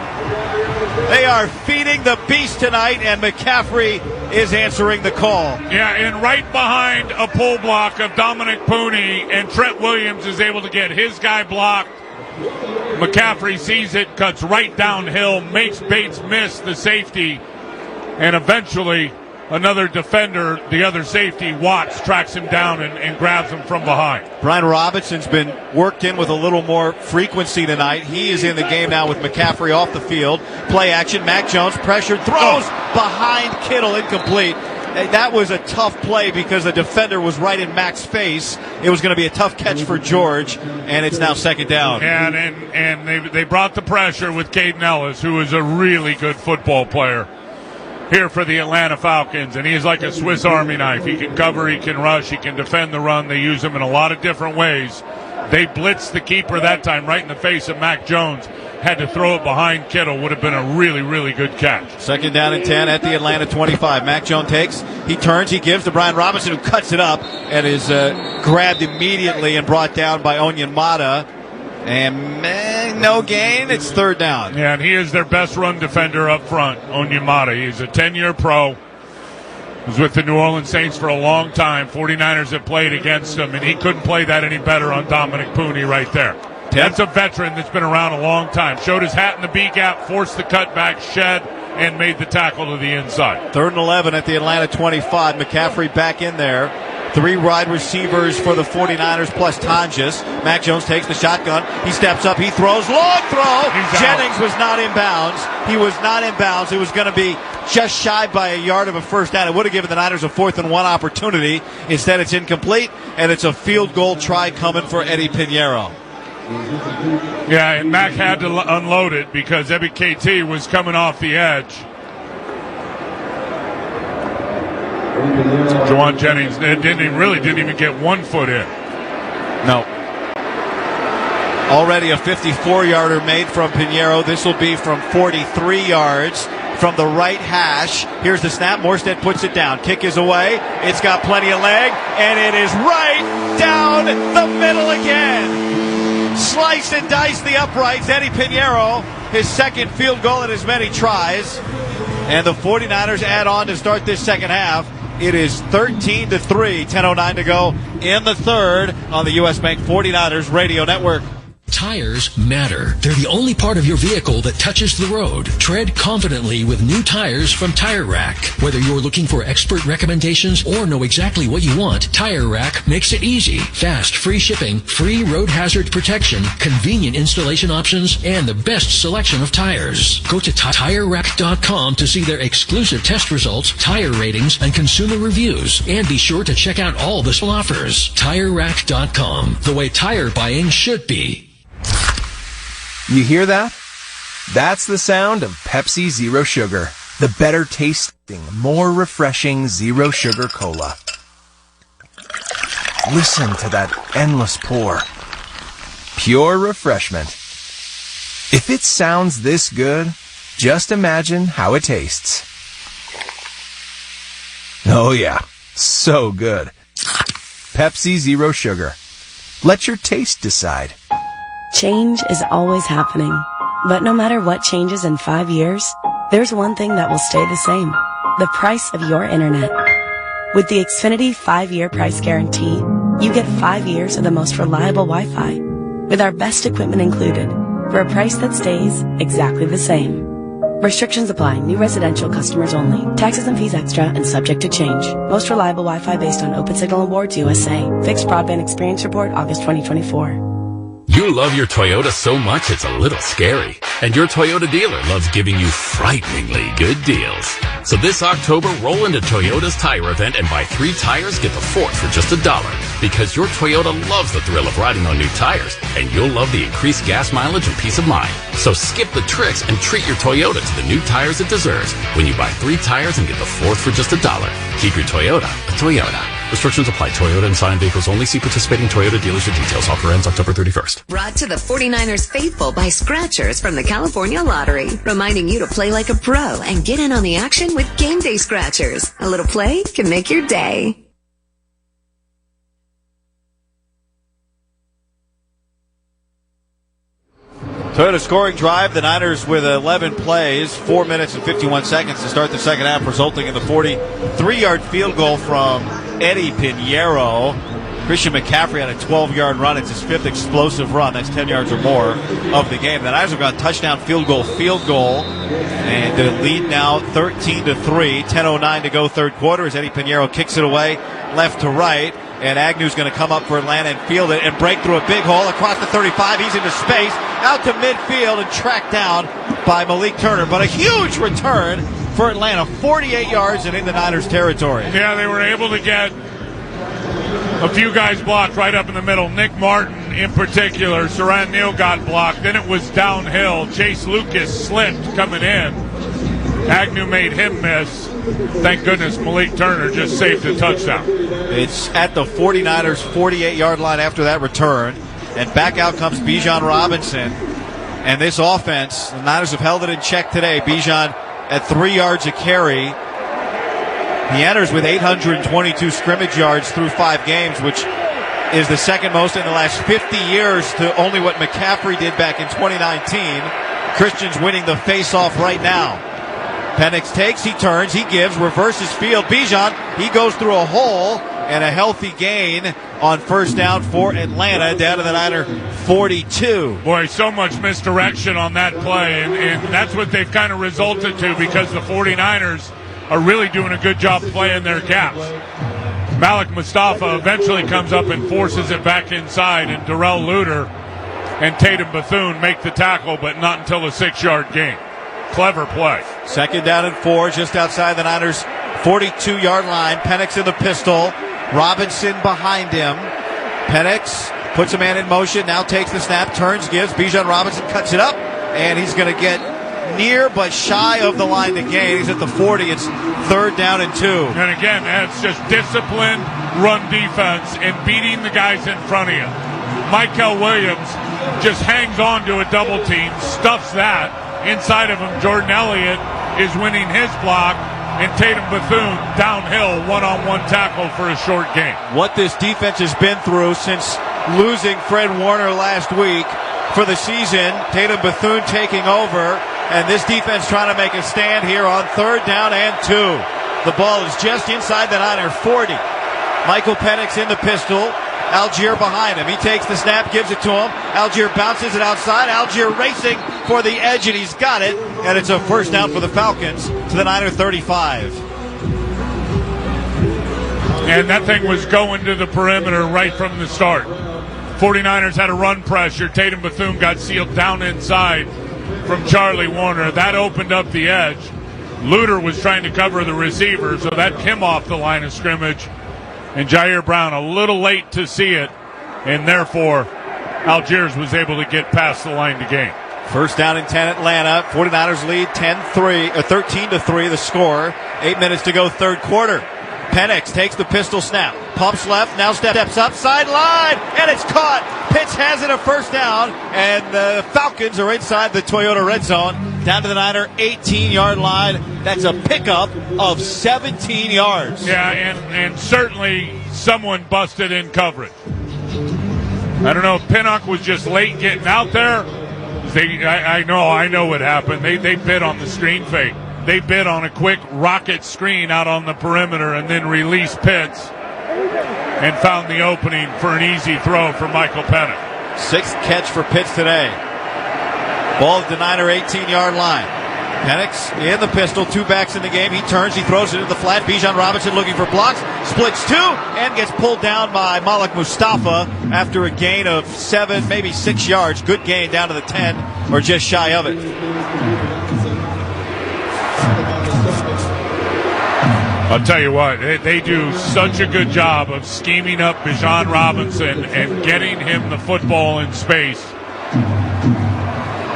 They are feeding the beast tonight, and McCaffrey is answering the call. Yeah, and right behind a pull block of Dominic Pooney, and Trent Williams is able to get his guy blocked. McCaffrey sees it, cuts right downhill, makes Bates miss the safety, and eventually another defender, the other safety, Watts, tracks him down and grabs him from behind. Brian Robinson's been worked in with a little more frequency tonight. He is in the game now with McCaffrey off the field. Play action, Mac Jones pressured, throws behind Kittle, incomplete. That was a tough play because the defender was right in Mac's face. It was going to be a tough catch for George, and it's now second down. And they brought the pressure with Caden Ellis, who is a really good football player here for the Atlanta Falcons, and he is like a Swiss Army knife. He can cover, he can rush, he can defend the run. They use him in a lot of different ways. They blitzed the keeper that time right in the face of Mac Jones. Had to throw it behind Kittle. Would have been a really, really good catch. Second down and 10 at the Atlanta 25. Mac Jones takes, he turns, he gives to Brian Robinson, who cuts it up and is grabbed immediately and brought down by Onyemata. And no gain. It's third down. Yeah, and he is their best run defender up front, Onyemata. He's a 10-year pro. Was with the New Orleans Saints for a long time. 49ers have played against him, and he couldn't play that any better on Dominic Pooney right there. That's a veteran that's been around a long time. Showed his hat in the B gap, forced the cutback, shed, and made the tackle to the inside. Third and 11 at the Atlanta 25. McCaffrey back in there. 3 wide receivers for the 49ers plus Tonjes. Mac Jones takes the shotgun. He steps up. He throws. Long throw. Jennings was not in bounds. He was not in bounds. It was going to be just shy by a yard of a first down. It would have given the Niners a 4th and 1 opportunity. Instead, it's incomplete, and it's a field goal try coming for Eddie Pinheiro. Yeah, and Mac had to unload it because Ebby KT was coming off the edge. Juwan Jennings didn't even get 1 foot in. No. Already a 54-yarder made from Pinheiro. This will be from 43 yards from the right hash. Here's the snap. Morstead puts it down. Kick is away. It's got plenty of leg, and it is right down the middle again. Slice and dice the uprights. Eddie Pinheiro, his second field goal in as many tries. And the 49ers add on to start this second half. It is 13-3, 10:09 to go in the third on the U.S. Bank 49ers Radio Network. tires matter. They're the only part of your vehicle that touches the road. Tread confidently with new tires from Tire Rack. Whether you're looking for expert recommendations or know exactly what you want, Tire Rack makes it easy. Fast, free shipping, free road hazard protection, convenient installation options, and the best selection of tires. Go to TireRack.com to see their exclusive test results, tire ratings, and consumer reviews. And be sure to check out all the special offers. TireRack.com, the way tire buying should be. You hear that? That's the sound of Pepsi Zero Sugar, the better tasting, more refreshing Zero Sugar Cola. Listen to that endless pour. Pure refreshment. If it sounds this good, just imagine how it tastes. Oh yeah, so good. Pepsi Zero Sugar. Let your taste decide. Change is always happening, but no matter what changes in 5 years, there's one thing that will stay the same: the price of your internet. With the Xfinity 5-year price guarantee, you get 5 years of the most reliable Wi-Fi, with our best equipment included, for a price that stays exactly the same. Restrictions apply. New residential customers only. Taxes and fees extra and subject to change. Most reliable Wi-Fi based on Open Signal Awards USA. Fixed Broadband Experience Report, August 2024. You love your Toyota so much it's a little scary. And your Toyota dealer loves giving you frighteningly good deals. So this October, roll into Toyota's tire event and buy 3 tires, get the 4th for just $1. Because your Toyota loves the thrill of riding on new tires, and you'll love the increased gas mileage and peace of mind. So skip the tricks and treat your Toyota to the new tires it deserves when you buy 3 tires and get the 4th for just $1. Keep your Toyota a Toyota. Restrictions apply. Toyota and signed vehicles only. See participating Toyota dealers for details. Offer ends October 31st. Brought to the 49ers faithful by Scratchers from the California Lottery, reminding you to play like a pro and get in on the action with Game Day Scratchers. A little play can make your day. Toyota scoring drive. The Niners with 11 plays, 4 minutes and 51 seconds to start the second half, resulting in the 43-yard field goal from Eddie Pinheiro. Christian McCaffrey had a 12-yard run. It's his 5th explosive run. That's 10 yards or more of the game. The Niners have gone touchdown, field goal, and the lead now 13-3. 10:09 to go third quarter as Eddie Pinheiro kicks it away left to right. And Agnew's going to come up for Atlanta and field it and break through a big hole across the 35. He's into space, out to midfield and tracked down by Malik Turner. But a huge return for Atlanta, 48 yards and in the Niners' territory. Yeah, they were able to get a few guys blocked right up in the middle. Nick Martin in particular. Saran Neal got blocked. Then it was downhill. Chase Lucas slipped coming in. Agnew made him miss. Thank goodness Malik Turner just saved a touchdown. It's at the 49ers' 48-yard line after that return. And back out comes Bijan Robinson. And this offense, the Niners have held it in check today. Bijan at 3 yards a carry. He enters with 822 scrimmage yards through 5 games, which is the second most in the last 50 years to only what McCaffrey did back in 2019. Christian's winning the face-off right now. Penix takes, he turns, he gives, reverses field. Bijan, he goes through a hole, and a healthy gain on first down for Atlanta, down to the Niner 42. Boy, so much misdirection on that play, and that's what they've kind of resulted to because the 49ers are really doing a good job playing their gaps. Malik Mustafa eventually comes up and forces it back inside, and Darrell Luter and Tatum Bethune make the tackle, but not until a 6-yard gain. Clever play. Second down and 4, just outside the Niners' 42-yard line. Penix in the pistol. Robinson behind him. Penix puts a man in motion, now takes the snap, turns, gives. Bijan Robinson cuts it up, and he's going to get near but shy of the line to gain. He's at the 40. It's third down and 2. And again, that's just disciplined run defense and beating the guys in front of you. Michael Williams just hangs on to a double team, stuffs that. Inside of him, Jordan Elliott is winning his block, and Tatum Bethune downhill, one-on-one tackle for a short gain. What this defense has been through since losing Fred Warner last week for the season. Tatum Bethune taking over, and this defense trying to make a stand here on third down and 2. The ball is just inside the Niner 40. Michael Penix in the pistol. Algier behind him. He takes the snap, gives it to him. Algier bounces it outside. Algier racing for the edge, and he's got it. And it's a first down for the Falcons to the Niner 35. And that thing was going to the perimeter right from the start. 49ers had a run pressure. Tatum Bethune got sealed down inside from Charlie Warner. That opened up the edge. Luter was trying to cover the receiver, so that came off the line of scrimmage. And Jair Brown a little late to see it, and therefore Algiers was able to get past the line to gain. First down and 10 Atlanta. 49ers lead 13-3 the score. 8 minutes to go, third quarter. Penix takes the pistol snap, pumps left, now steps up, sideline, and it's caught. Pitts has it, a first down, and the Falcons are inside the Toyota red zone, down to the Niner 18-yard line. That's a pickup of 17 yards. Yeah, and certainly someone busted in coverage. I don't know if Pinnock was just late getting out there. I know what happened. They bid on the screen fake. They bid on a quick rocket screen out on the perimeter and then released Pitts and found the opening for an easy throw for Michael Pennock. Sixth catch for Pitts today. Ball at the Niner 18-yard line. Penix in the pistol, two backs in the game. He turns, he throws it into the flat. Bijan Robinson looking for blocks, splits two, and gets pulled down by Malik Mustafa after a gain of 7, maybe 6 yards. Good gain down to the 10, or just shy of it. I'll tell you what, they do such a good job of scheming up Bijan Robinson and getting him the football in space.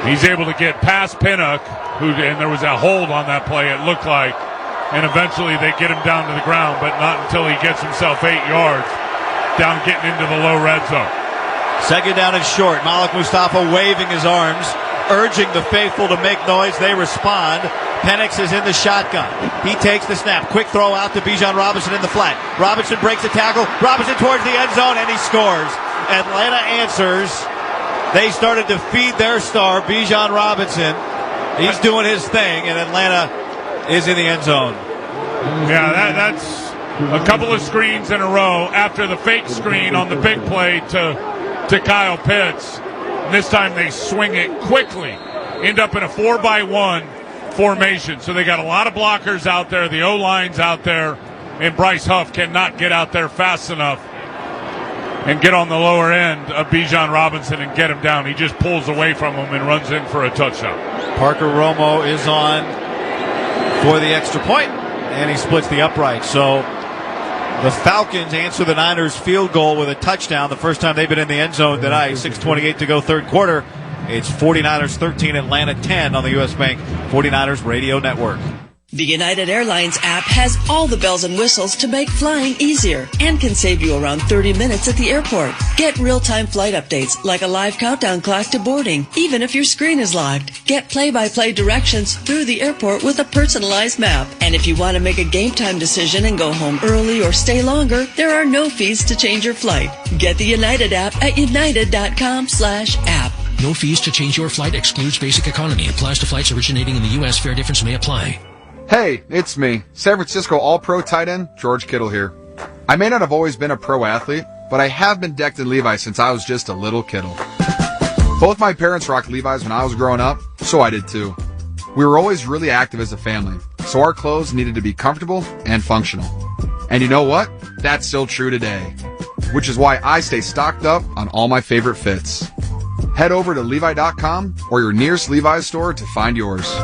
He's able to get past Pinnock, and there was a hold on that play, it looked like, and eventually they get him down to the ground, but not until he gets himself 8 yards down getting into the low red zone. Second down and short. Malik Mustafa waving his arms, urging the faithful to make noise. They respond. Penix is in the shotgun. He takes the snap. Quick throw out to Bijan Robinson in the flat. Robinson breaks the tackle. Robinson towards the end zone, and he scores. Atlanta answers. They started to feed their star, Bijan Robinson. He's doing his thing, and Atlanta is in the end zone. Yeah, that's a couple of screens in a row after the fake screen on the big play to Kyle Pitts. And this time they swing it quickly. End up in a 4-by-1 formation. So they got a lot of blockers out there, the O-line's out there, and Bryce Huff cannot get out there fast enough and get on the lower end of Bijan Robinson and get him down. He just pulls away from him and runs in for a touchdown. Parker Romo is on for the extra point, and he splits the upright. So the Falcons answer the Niners' field goal with a touchdown, the first time they've been in the end zone tonight. 6:28 to go, third quarter. It's 49ers 13, Atlanta 10 on the U.S. Bank 49ers Radio Network. The United Airlines app has all the bells and whistles to make flying easier and can save you around 30 minutes at the airport. Get real-time flight updates like a live countdown clock to boarding, even if your screen is locked. Get play-by-play directions through the airport with a personalized map. And if you want to make a game time decision and go home early or stay longer, there are no fees to change your flight. Get the United app at united.com/app. No fees to change your flight, excludes basic economy, applies to flights originating in the U.S. Fare difference may apply. Hey, it's me, San Francisco All-Pro tight end, George Kittle here. I may not have always been a pro athlete, but I have been decked in Levi's since I was just a little Kittle. Both my parents rocked Levi's when I was growing up, so I did too. We were always really active as a family, so our clothes needed to be comfortable and functional. And you know what? That's still true today, which is why I stay stocked up on all my favorite fits. Head over to Levi.com or your nearest Levi's store to find yours.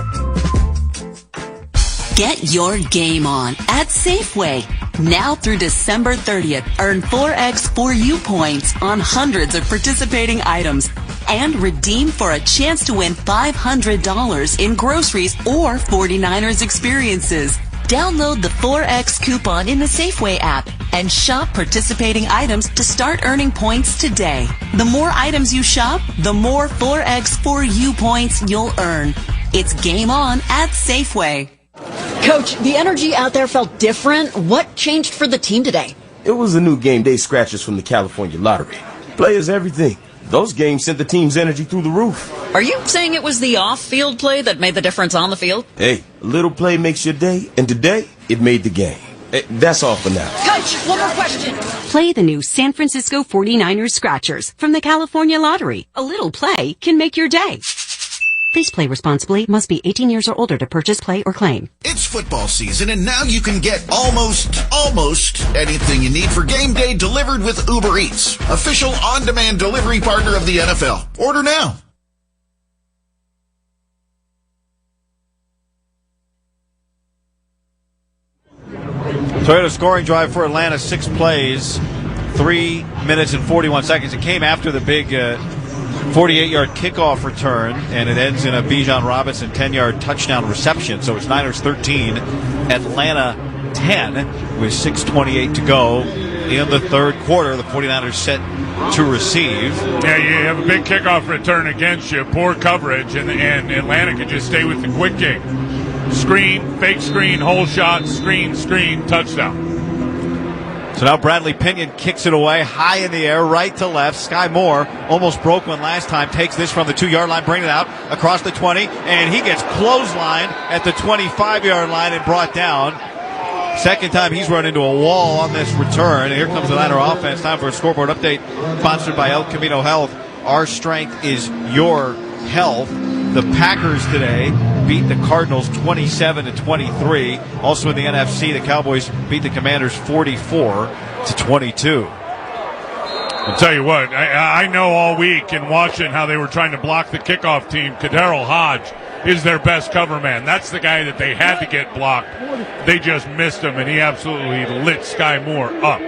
Get your game on at Safeway. Now through December 30th, earn 4x 4U points on hundreds of participating items and redeem for a chance to win $500 in groceries or 49ers experiences. Download the 4X coupon in the Safeway app and shop participating items to start earning points today. The more items you shop, the more 4X 4U points you'll earn. It's game on at Safeway. Coach, the energy out there felt different. What changed for the team today? It was the new game day scratchers from the California Lottery. Players everything. Those games sent the team's energy through the roof. Are you saying it was the off-field play that made the difference on the field? Hey, a little play makes your day, and today, it made the game. That's all for now. Coach, one more question. Play the new San Francisco 49ers Scratchers from the California Lottery. A little play can make your day. Please play responsibly. Must be 18 years or older to purchase, play, or claim. It's football season, and now you can get almost anything you need for game day delivered with Uber Eats, official on-demand delivery partner of the NFL. Order now. Toyota scoring drive for Atlanta, 6 plays, 3 minutes and 41 seconds. It came after the big 48-yard kickoff return, and it ends in a Bijan Robinson 10-yard touchdown reception. So it's Niners 13, Atlanta 10, with 6:28 to go in the third quarter. The 49ers set to receive. Yeah, you have a big kickoff return against you, poor coverage, and Atlanta can just stay with the quick game. Screen, fake screen, hole shot, screen, touchdown. So now Bradley Pinion kicks it away high in the air, right to left. Sky Moore almost broke one last time, takes this from the 2-yard line, bringing it out across the 20, and he gets clotheslined at the 25-yard line and brought down. Second time he's run into a wall on this return. And here comes the Niner offense. Time for a scoreboard update sponsored by El Camino Health. Our strength is your health. The Packers today beat the Cardinals 27-23. Also in the NFC, the Cowboys beat the Commanders 44-22. I'll tell you what, I know all week in watching how they were trying to block the kickoff team, Kaderil Hodge is their best cover man. That's the guy that they had to get blocked. They just missed him, and he absolutely lit Sky Moore up.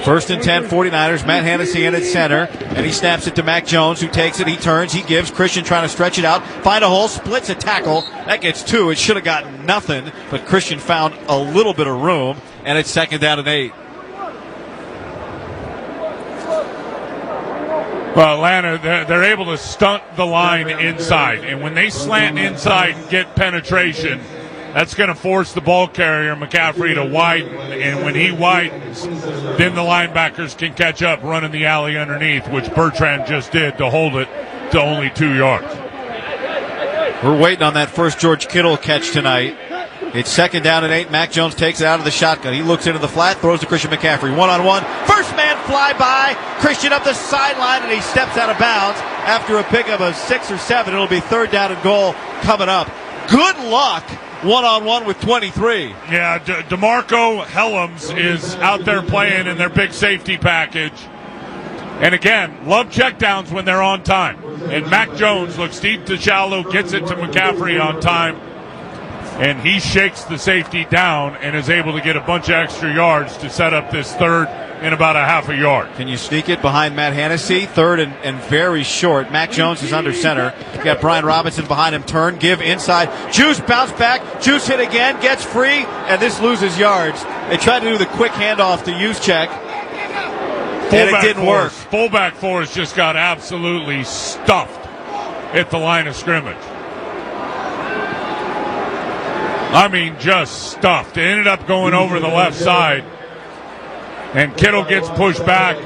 First and 10, 49ers. Matt Hennessy in at center, and he snaps it to Mac Jones, who takes it. He turns, he gives. Christian trying to stretch it out. Find a hole, splits a tackle. That gets 2. It should have gotten nothing, but Christian found a little bit of room, and it's second down and 8. Well, Atlanta, they're able to stunt the line inside, and when they slant inside and get penetration, that's going to force the ball carrier, McCaffrey, to widen. And when he widens, then the linebackers can catch up running the alley underneath, which Bertrand just did to hold it to only 2 yards. We're waiting on that first George Kittle catch tonight. It's second down and 8. Mac Jones takes it out of the shotgun. He looks into the flat, throws to Christian McCaffrey. One-on-one. First man fly by. Christian up the sideline, and he steps out of bounds after a pickup of 6 or 7. It'll be third down and goal coming up. Good luck. One-on-one with 23. Yeah, DeMarco Helms is out there playing in their big safety package. And again, love checkdowns when they're on time. And Mac Jones looks deep to shallow, gets it to McCaffrey on time. And he shakes the safety down and is able to get a bunch of extra yards to set up this third in about a half a yard. Can you sneak it behind Matt Hennessy? Third and very short. Mac Jones is under center. You got Brian Robinson behind him. Turn, give inside. Juice bounce back. Juice hit again. Gets free. And this loses yards. They tried to do the quick handoff to Juszczyk. And it didn't work. Fullback Force just got absolutely stuffed at the line of scrimmage. I mean, just stuffed. It ended up going over the left side. And Kittle gets pushed back.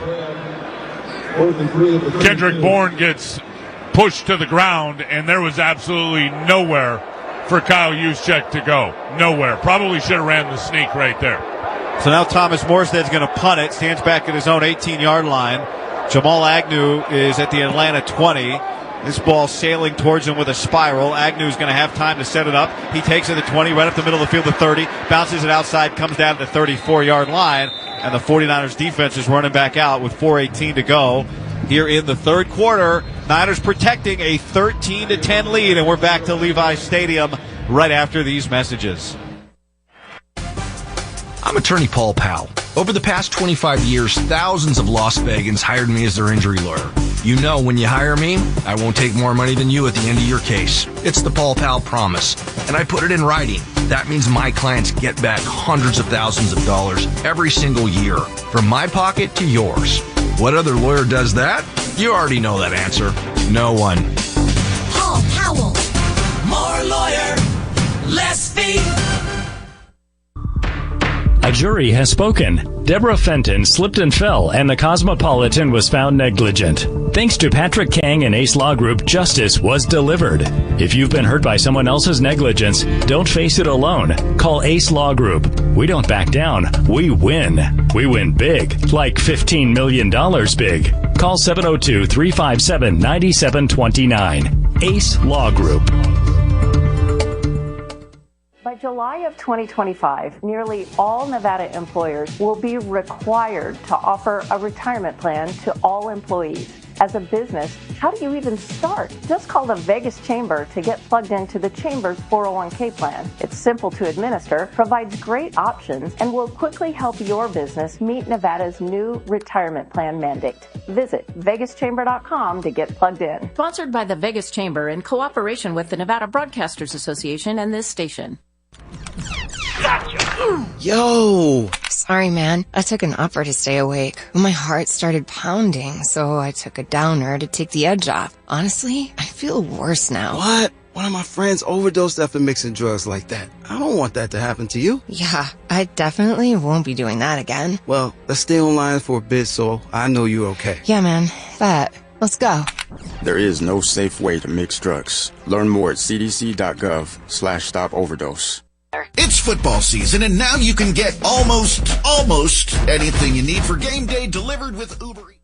Kendrick Bourne gets pushed to the ground, and there was absolutely nowhere for Kyle Juszczyk to go. Nowhere. Probably should have ran the sneak right there. So now Thomas Morstead's going to punt it. Stands back at his own 18-yard line. Jamal Agnew is at the Atlanta 20. This ball sailing towards him with a spiral. Agnew's going to have time to set it up. He takes it to 20, right up the middle of the field to 30. Bounces it outside, comes down to the 34-yard line. And the 49ers defense is running back out with 4:18 to go here in the third quarter. Niners protecting a 13-10 lead, and we're back to Levi's Stadium right after these messages. I'm attorney Paul Powell. Over the past 25 years, thousands of Las Vegans hired me as their injury lawyer. You know, when you hire me, I won't take more money than you at the end of your case. It's the Paul Powell promise, and I put it in writing. That means my clients get back hundreds of thousands of dollars every single year, from my pocket to yours. What other lawyer does that? You already know that answer. No one. Paul Powell. More lawyer, less fee. A jury has spoken. Deborah Fenton slipped and fell, and the Cosmopolitan was found negligent. Thanks to Patrick Kang and Ace Law Group, justice was delivered. If you've been hurt by someone else's negligence, don't face it alone. Call Ace Law Group. We don't back down. We win. We win big, like $15 million big. Call 702-357-9729. Ace Law Group. By July of 2025, nearly all Nevada employers will be required to offer a retirement plan to all employees. As a business, how do you even start? Just call the Vegas Chamber to get plugged into the Chamber's 401k plan. It's simple to administer, provides great options, and will quickly help your business meet Nevada's new retirement plan mandate. Visit vegaschamber.com to get plugged in. Sponsored by the Vegas Chamber in cooperation with the Nevada Broadcasters Association and this station. Gotcha. Yo! Sorry, man. I took an upper to stay awake. My heart started pounding, so I took a downer to take the edge off. Honestly, I feel worse now. What? One of my friends overdosed after mixing drugs like that. I don't want that to happen to you. Yeah, I definitely won't be doing that again. Well, let's stay online for a bit so I know you're okay. Yeah, man. Bet. Let's go. There is no safe way to mix drugs. Learn more at cdc.gov/stop-overdose. It's football season, and now you can get almost anything you need for game day delivered with Uber Eats.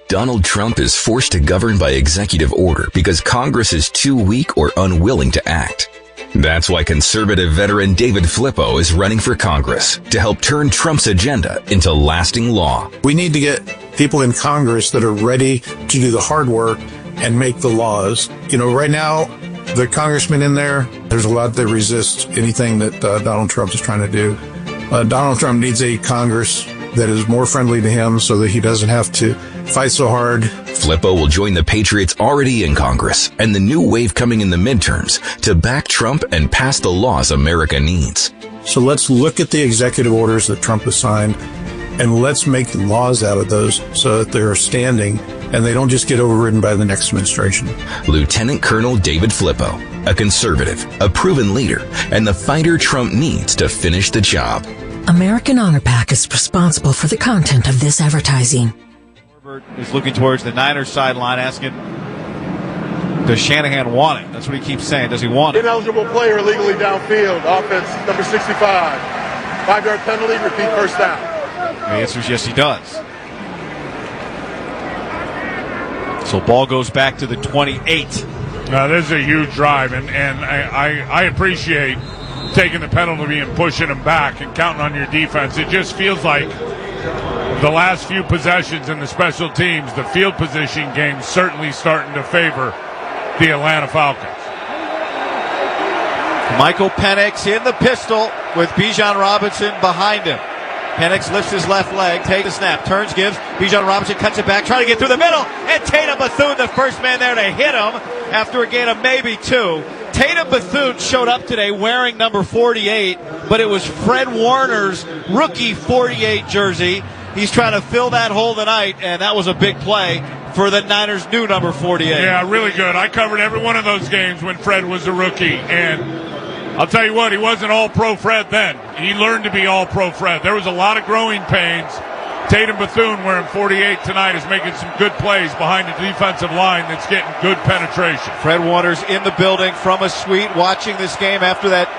Donald Trump is forced to govern by executive order because Congress is too weak or unwilling to act. That's why conservative veteran David Flippo is running for Congress to help turn Trump's agenda into lasting law. We need to get people in Congress that are ready to do the hard work and make the laws. You know, right now, the congressmen in there's a lot that resist anything that Donald Trump is trying to do. Donald Trump needs a Congress that is more friendly to him so that he doesn't have to fight so hard. Flippo will join the Patriots already in Congress and the new wave coming in the midterms to back Trump and pass the laws America needs. So let's look at the executive orders that Trump has signed and let's make laws out of those so that they're standing and they don't just get overridden by the next administration. Lieutenant Colonel David Flippo, a conservative, a proven leader, and the fighter Trump needs to finish the job. American Honor Pack is responsible for the content of this advertising. Herbert is looking towards the Niners sideline asking, does Shanahan want it? That's what he keeps saying. Does he want it? Ineligible player illegally downfield. Offense number 65. 5-yard penalty, repeat first down. The answer is yes, he does. So ball goes back to the 28. Now, this is a huge drive, and I appreciate taking the penalty and pushing them back and counting on your defense. It just feels like the last few possessions in the special teams, the field position game certainly starting to favor the Atlanta Falcons. Michael Penix in the pistol with Bijan Robinson behind him. Penix lifts his left leg, takes the snap, turns, gives. Bijan Robinson cuts it back, trying to get through the middle, and Tatum Bethune, the first man there to hit him after a gain of maybe 2. Tatum Bethune showed up today wearing number 48, but it was Fred Warner's rookie 48 jersey. He's trying to fill that hole tonight, and that was a big play for the Niners' new number 48. Yeah, really good. I covered every one of those games when Fred was a rookie, and I'll tell you what, he wasn't all-pro Fred then. He learned to be all-pro Fred. There was a lot of growing pains. Tatum Bethune wearing 48 tonight is making some good plays behind the defensive line that's getting good penetration. Fred Warner's in the building from a suite watching this game after that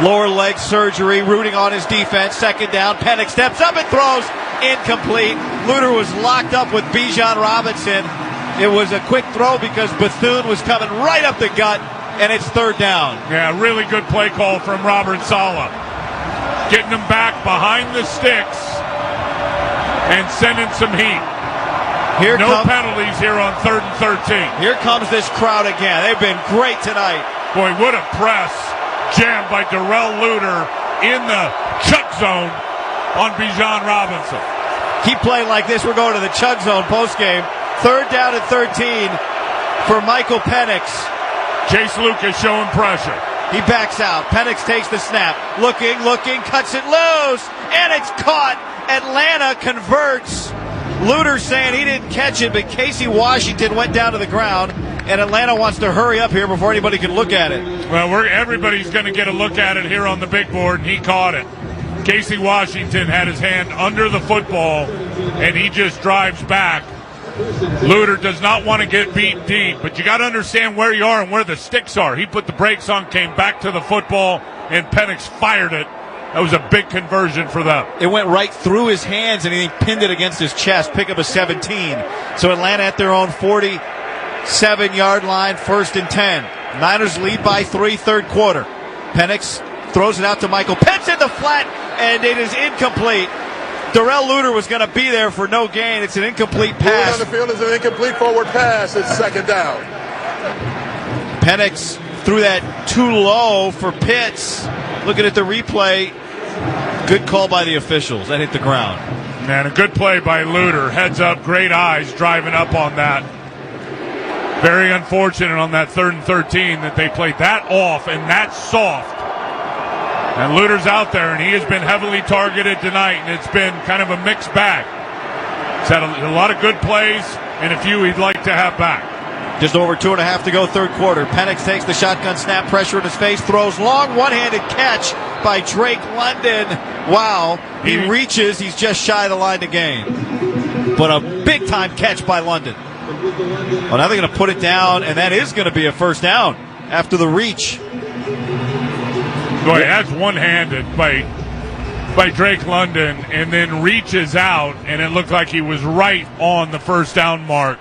lower leg surgery, rooting on his defense. Second down, Penix steps up and throws. Incomplete. Luter was locked up with Bijan Robinson. It was a quick throw because Bethune was coming right up the gut, and it's third down. Yeah, really good play call from Robert Saleh. Getting them back behind the sticks and sending some heat. No penalties here on 3rd and 13. Here comes this crowd again. They've been great tonight. Boy, what a press. Jammed by Darrell Luter in the chug zone on Bijan Robinson. Keep playing like this. We're going to the chug zone postgame. 3rd down and 13 for Michael Penix. Chase Lucas showing pressure. He backs out. Penix takes the snap. Looking, cuts it loose, and it's caught. Atlanta converts. Luter saying he didn't catch it, but Casey Washington went down to the ground, and Atlanta wants to hurry up here before anybody can look at it. Well, everybody's going to get a look at it here on the big board, and he caught it. Casey Washington had his hand under the football, and he just drives back. Luter does not want to get beat deep, but you got to understand where you are and where the sticks are. He put the brakes on, came back to the football, and Penix fired it. That was a big conversion for them. It went right through his hands, and he pinned it against his chest. Pick up a 17. So Atlanta at their own 47-yard line, 1st and 10. Niners lead by 3, third quarter. Penix throws it out to Michael Pitts in the flat, and it is incomplete. Darrell Luter was going to be there for no gain. It's an incomplete pass. On the field is an incomplete forward pass. It's 2nd down. Penix threw that too low for Pitts. Looking at the replay, good call by the officials. That hit the ground. Man, a good play by Luter. Heads up, great eyes, driving up on that. Very unfortunate on that 3rd and 13 that they played that off and that soft. And Luter's out there, and he has been heavily targeted tonight, and it's been kind of a mixed bag. He's had a lot of good plays and a few he'd like to have back. Just over 2.5 to go, third quarter. Penix takes the shotgun snap, pressure in his face, throws long, one-handed catch by Drake London. Wow, he reaches, he's just shy of the line to gain. But a big-time catch by London. Well, now they're going to put it down, and that is going to be a 1st down after the reach. Boy, that's one-handed by Drake London, and then reaches out, and it looked like he was right on the 1st down mark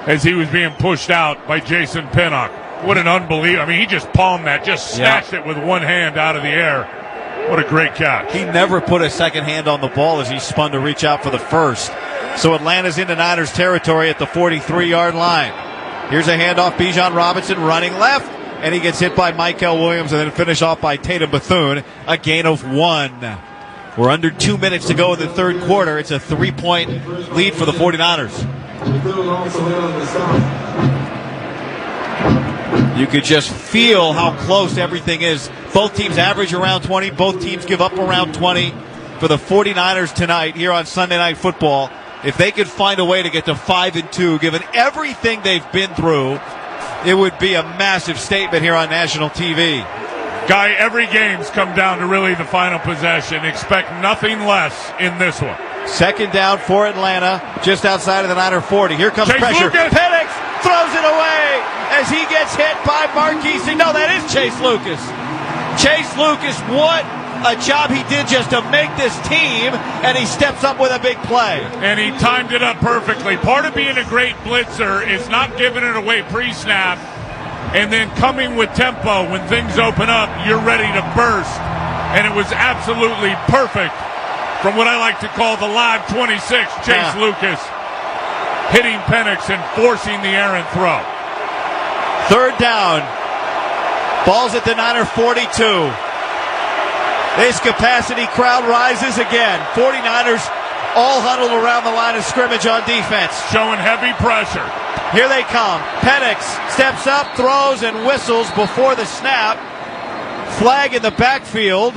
as he was being pushed out by Jason Pinnock. What an unbelievable, I mean, he just palmed that, just snatched it with one hand out of the air. What a great catch. He never put a second hand on the ball as he spun to reach out for the 1st. So Atlanta's into Niners territory at the 43-yard line. Here's a handoff, Bijan Robinson running left, and he gets hit by Michael Williams and then finish off by Tatum Bethune, a gain of 1. We're under 2 minutes to go in the third quarter. It's a 3-point lead for the 49ers. You could just feel how close everything is. Both teams average around 20. Both teams give up around 20. For the 49ers tonight here on Sunday Night Football, if they could find a way to get to 5-2, given everything they've been through, it would be a massive statement here on national TV. Guy, every game's come down to really the final possession. Expect nothing less in this one. 2nd down for Atlanta, just outside of the Niner 40. Here comes Chase pressure. Lucas. Penix throws it away as he gets hit by Marquise. No, that is Chase Lucas. Chase Lucas, what a job he did just to make this team, and he steps up with a big play. And he timed it up perfectly. Part of being a great blitzer is not giving it away pre-snap, and then coming with tempo when things open up, you're ready to burst. And it was absolutely perfect from what I like to call the live 26, Chase Lucas, hitting Penix and forcing the errant throw. 3rd down. Ball's at the Niner 42. This capacity crowd rises again. 49ers all huddled around the line of scrimmage on defense. Showing heavy pressure. Here they come. Penix steps up, throws, and whistles before the snap. Flag in the backfield.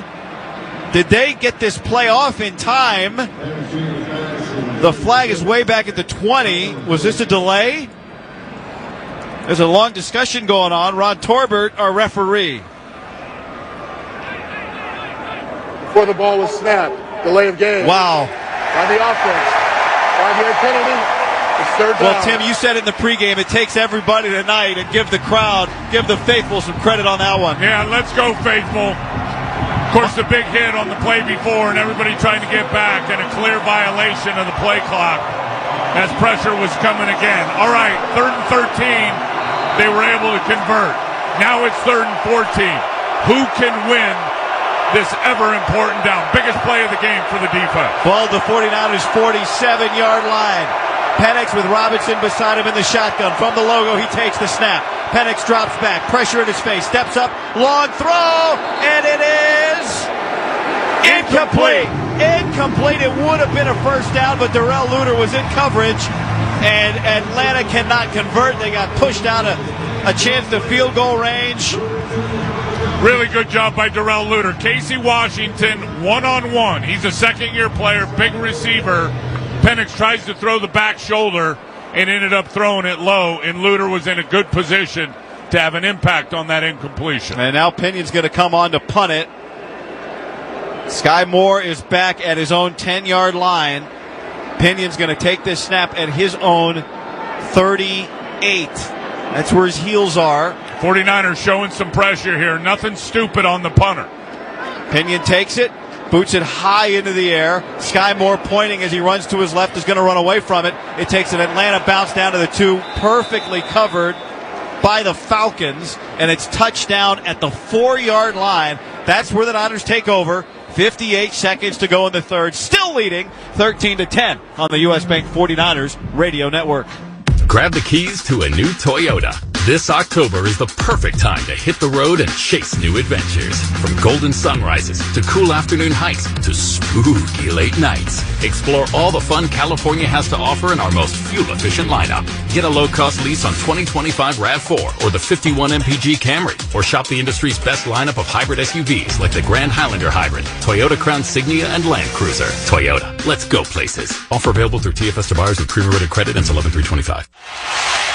Did they get this play off in time? The flag is way back at the 20. Was this a delay? There's a long discussion going on. Ron Torbert, our referee. Before the ball was snapped, delay of game. Wow. On the offense. 5-yard penalty. It's 3rd down. Well, Tim, you said in the pregame it takes everybody tonight, and give the crowd, give the faithful some credit on that one. Yeah, let's go, faithful. Of course, the big hit on the play before, and everybody trying to get back, and a clear violation of the play clock as pressure was coming again. All right, 3rd and 13, they were able to convert. Now it's 3rd and 14. Who can win this ever-important down? Biggest play of the game for the defense. Ball the 49ers' 47-yard line. Penix with Robinson beside him in the shotgun. From the logo, he takes the snap. Penix drops back, pressure in his face, steps up, long throw, and it is incomplete. Incomplete. It would have been a 1st down, but Darrell Luter was in coverage, and Atlanta cannot convert. They got pushed out a chance to field goal range. Really good job by Darrell Luter. Casey Washington, one-on-one. He's a second-year player, big receiver. Penix tries to throw the back shoulder and ended up throwing it low, and Luter was in a good position to have an impact on that incompletion. And now Pinyon's going to come on to punt it. Sky Moore is back at his own 10-yard line. Pinion's going to take this snap at his own 38. That's where his heels are. 49ers showing some pressure here. Nothing stupid on the punter. Pinion takes it, boots it high into the air. Sky Moore pointing as he runs to his left is going to run away from it. It takes an Atlanta bounce down to the 2, perfectly covered by the Falcons, and it's touchdown at the 4-yard line. That's where the Niners take over. 58 seconds to go in the third, still leading 13-10 on the U.S. Bank 49ers radio network. Grab the keys to a new Toyota. This October is the perfect time to hit the road and chase new adventures. From golden sunrises to cool afternoon hikes to spooky late nights. Explore all the fun California has to offer in our most fuel-efficient lineup. Get a low-cost lease on 2025 RAV4 or the 51 MPG Camry. Or shop the industry's best lineup of hybrid SUVs like the Grand Highlander Hybrid, Toyota Crown Signia, and Land Cruiser. Toyota, let's go places. Offer available through TFS to buyers with pre-rated credit ends 11/3/25.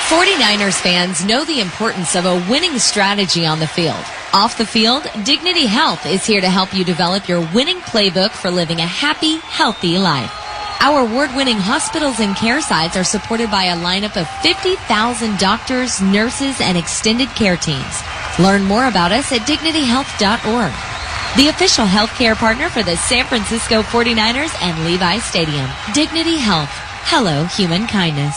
49ers fans know the importance of a winning strategy on the field. Off the field, Dignity Health is here to help you develop your winning playbook for living a happy, healthy life. Our award-winning hospitals and care sites are supported by a lineup of 50,000 doctors, nurses, and extended care teams. Learn more about us at dignityhealth.org. The official healthcare partner for the San Francisco 49ers and Levi Stadium. Dignity Health. Hello, human kindness.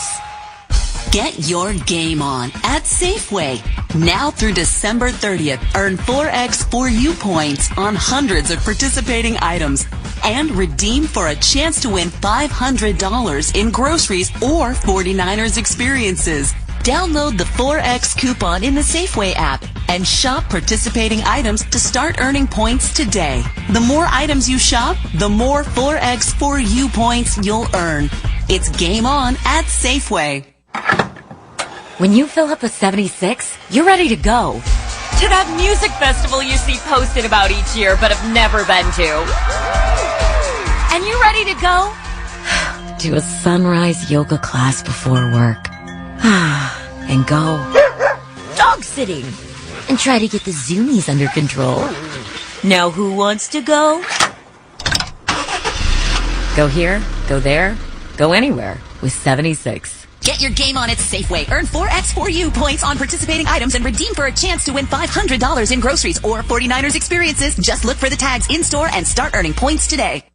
Get your game on at Safeway. Now through December 30th, earn 4x 4U points on hundreds of participating items and redeem for a chance to win $500 in groceries or 49ers experiences. Download the 4X coupon in the Safeway app and shop participating items to start earning points today. The more items you shop, the more 4X 4U points you'll earn. It's game on at Safeway. When you fill up a 76, you're ready to go. To that music festival you see posted about each year but have never been to. And you're ready to go to a sunrise yoga class before work. And go dog sitting and try to get the zoomies under control. Now who wants to go? Go here, go there, go anywhere with 76. Get your game on at Safeway. Earn 4x 4U points on participating items and redeem for a chance to win $500 in groceries or 49ers experiences. Just look for the tags in-store and start earning points today.